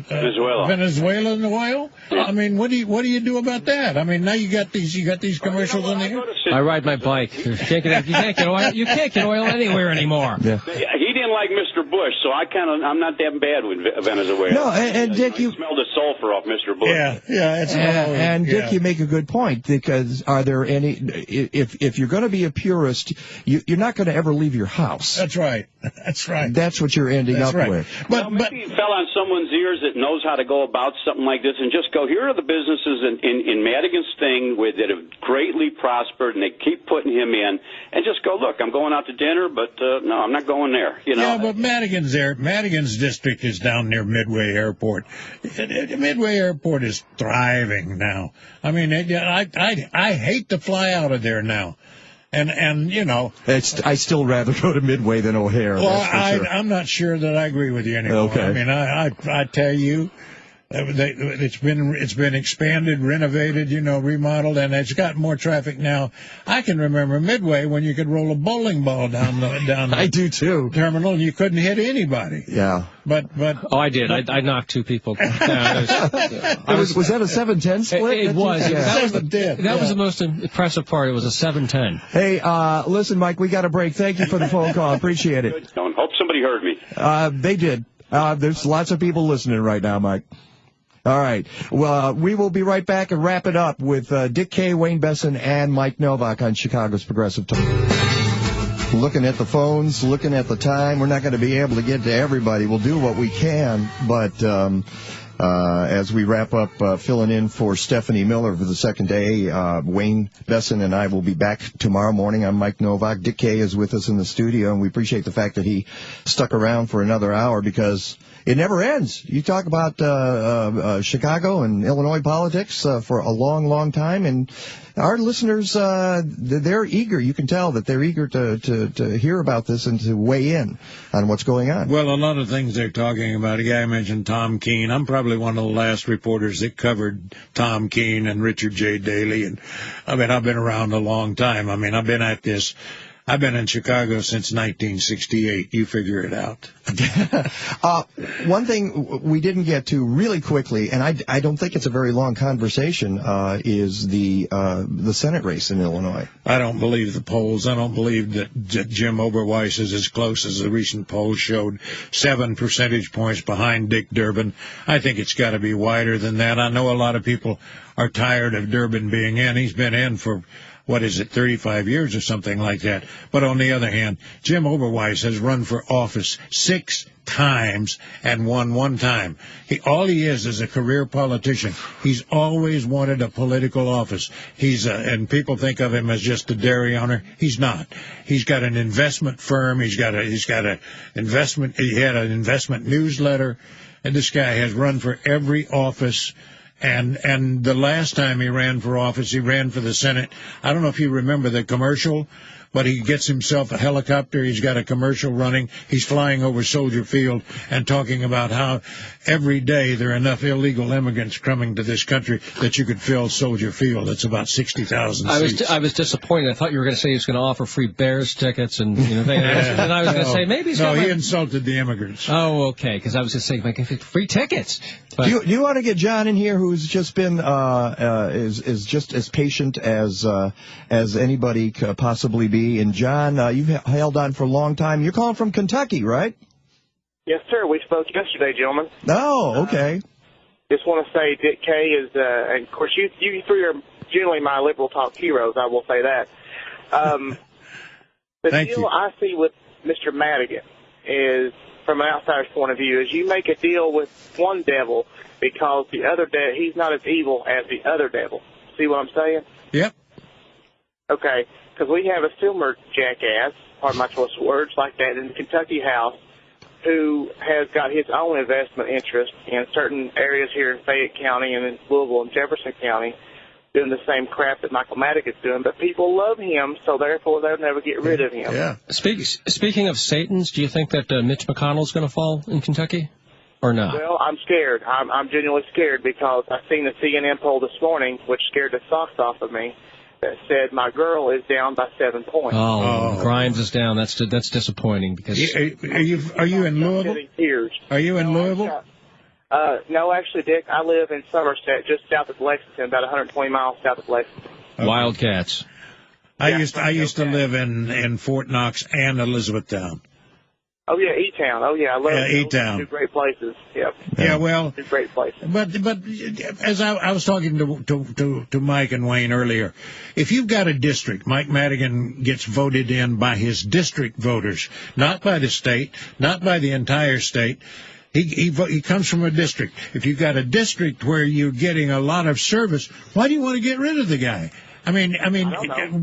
Venezuelan oil? Yeah. I mean, what do you do about that? I mean, now you got these commercials on there. I ride my bike. You can't get oil anywhere anymore. Yeah. He didn't like Mr. Bush, so I'm not that bad with Venezuela. No, and Dick, you smell the sulfur off Mr. Bush. Yeah, it's and Dick, you make a good point, because are there any? If you're going to be a purist, you're not going to ever leave your house. That's right. That's right. That's what you're ending up with. But maybe it fell on someone's ears that knows how to go about something like this, and just go, here are the businesses in Madigan's thing that have greatly prospered, and they keep putting him in, and just go, look, I'm going out to dinner, but no, I'm not going there. You know? Yeah, but Madigan's there. Madigan's district is down near Midway Airport. Midway Airport is thriving now. I mean, I hate to fly out of there now. And you know, I still rather go to Midway than O'Hare. Well, that's for sure. I'm not sure that I agree with you anymore. Okay. I mean, I tell you, it's been expanded, renovated, you know, remodeled, and it's got more traffic now. I can remember Midway when you could roll a bowling ball down the I do too. terminal, and you couldn't hit anybody. Yeah. But oh, I did. I knocked two people down. Was that a 7-10 split? It was. Yeah. That was the most impressive part. It was a 7-10. Hey, listen, Mike, we got a break. Thank you for the phone call. Appreciate it. Hope somebody heard me. They did. There's lots of people listening right now, Mike. All right. Well, we will be right back and wrap it up with Dick Kay, Wayne Besson, and Mike Novak on Chicago's Progressive Talk. Looking at the phones, looking at the time, we're not going to be able to get to everybody. We'll do what we can, but as we wrap up filling in for Stephanie Miller for the second day, Wayne Besson and I will be back tomorrow morning. I'm Mike Novak. Dick Kay is with us in the studio, and we appreciate the fact that he stuck around for another hour, because it never ends. You talk about Chicago and Illinois politics for a long, long time, and our listeners, they're eager. You can tell that they're eager to hear about this and to weigh in on what's going on. Well, a lot of things they're talking about. A guy mentioned Tom Keene. I'm probably one of the last reporters that covered Tom Keene and Richard J. Daley. And I mean, I've been around a long time. I mean, I've been at this. I've been in Chicago since 1968. You figure it out. One thing we didn't get to really quickly, and I don't think it's a very long conversation, is the Senate race in Illinois. I don't believe the polls. I don't believe that Jim Oberweis is as close as the recent polls showed, 7 percentage points behind Dick Durbin. I think it's got to be wider than that. I know a lot of people are tired of Durbin being in. He's been in for what is it, 35 years or something like that. But on the other hand, Jim Oberweis has run for office 6 times and won 1 time. All he is a career politician. He's always wanted a political office. And people think of him as just a dairy owner. He's not. He's got an investment firm. He had an investment newsletter. And this guy has run for every office. And the last time he ran for office, he ran for the Senate. I don't know if you remember the commercial, but he gets himself a helicopter. He's got a commercial running. He's flying over Soldier Field and talking about how every day there are enough illegal immigrants coming to this country that you could fill Soldier Field. It's about 60,000 seats. I was disappointed. I thought you were going to say he was going to offer free Bears tickets and things. And I was going to say maybe he's he insulted the immigrants. Oh, okay. Because I was just saying, like, free tickets. But do you want to get John in here, who's just been is just as patient as anybody could possibly be? And John, you've held on for a long time. You're calling from Kentucky, right? Yes, sir. We spoke yesterday, gentlemen. Oh, okay. Just want to say Dick Kay is, and of course, you three are generally my liberal talk heroes. I will say that. The deal I see with Mr. Madigan is, from an outsider's point of view, is you make a deal with one devil because the other he's not as evil as the other devil. See what I'm saying? Yep. Okay. Because we have a similar jackass, pardon my choice of words, like that in the Kentucky House, who has got his own investment interest in certain areas here in Fayette County and in Louisville and Jefferson County, doing the same crap that Michael Maddox is doing. But people love him, so therefore they'll never get rid of him. Yeah. Speaking of Satans, do you think that Mitch McConnell's going to fall in Kentucky or not? Well, I'm scared. I'm genuinely scared because I seen the CNN poll this morning, which scared the socks off of me, that said my girl is down by 7 points. Oh, Grimes is down. That's disappointing because. Are you in Louisville? Are you in Louisville? No, actually, Dick, I live in Somerset, just south of Lexington, about 120 miles south of Lexington. Okay. Wildcats. I used to live in Fort Knox and Elizabethtown. Oh yeah, E-Town. Oh yeah, I love E-Town. 2 great places. Yep. Yeah, well, 2 great places. But as I was talking to Mike and Wayne earlier, if you've got a district, Mike Madigan gets voted in by his district voters, not by the state, not by the entire state. He comes from a district. If you've got a district where you're getting a lot of service, why do you want to get rid of the guy? I mean,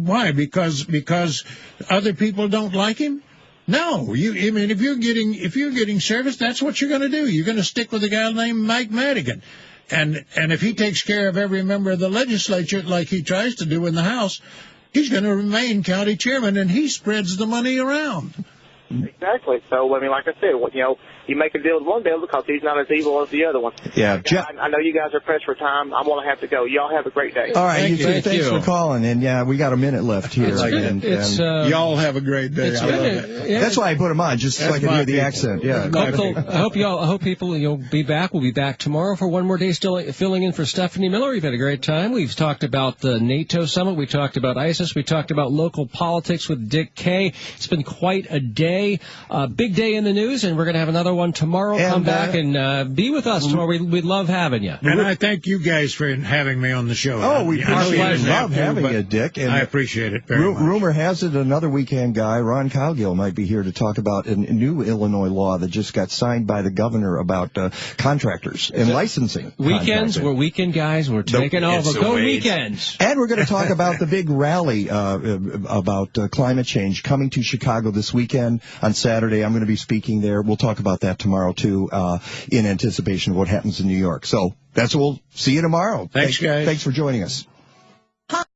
why? Because other people don't like him? No, if you're getting service, that's what you're going to do. You're going to stick with a guy named Mike Madigan. And if he takes care of every member of the legislature like he tries to do in the House, he's going to remain county chairman, and he spreads the money around. Exactly. So, like I said, you make a deal with one devil because he's not as evil as the other one. Yeah. I know you guys are pressed for time. I'm going to have to go. Y'all have a great day. All right. Thanks for calling. And, yeah, we got a minute left here. Y'all have a great day. That's why I put him on, just so I can hear the accent. Yeah. I hope people be back. We'll be back tomorrow for one more day, still filling in for Stephanie Miller. We've had a great time. We've talked about the NATO summit. We talked about ISIS. We talked about local politics with Dick Kay. It's been quite a day. Big day in the news, and we're going to have another one tomorrow. Come back and be with us tomorrow. We'd love having you. And I thank you guys for having me on the show. Oh, we love having you, Dick. And I appreciate it very much. Rumor has it another weekend guy, Ron Cowgill, might be here to talk about a new Illinois law that just got signed by the governor about contractors and licensing. Weekends, we're weekend guys. We're taking over. Go weekends. And we're going to talk about the big rally about climate change coming to Chicago this weekend. On Saturday, I'm going to be speaking there. We'll talk about that tomorrow, too, in anticipation of what happens in New York. So we'll see you tomorrow. Thanks, guys. Thanks for joining us.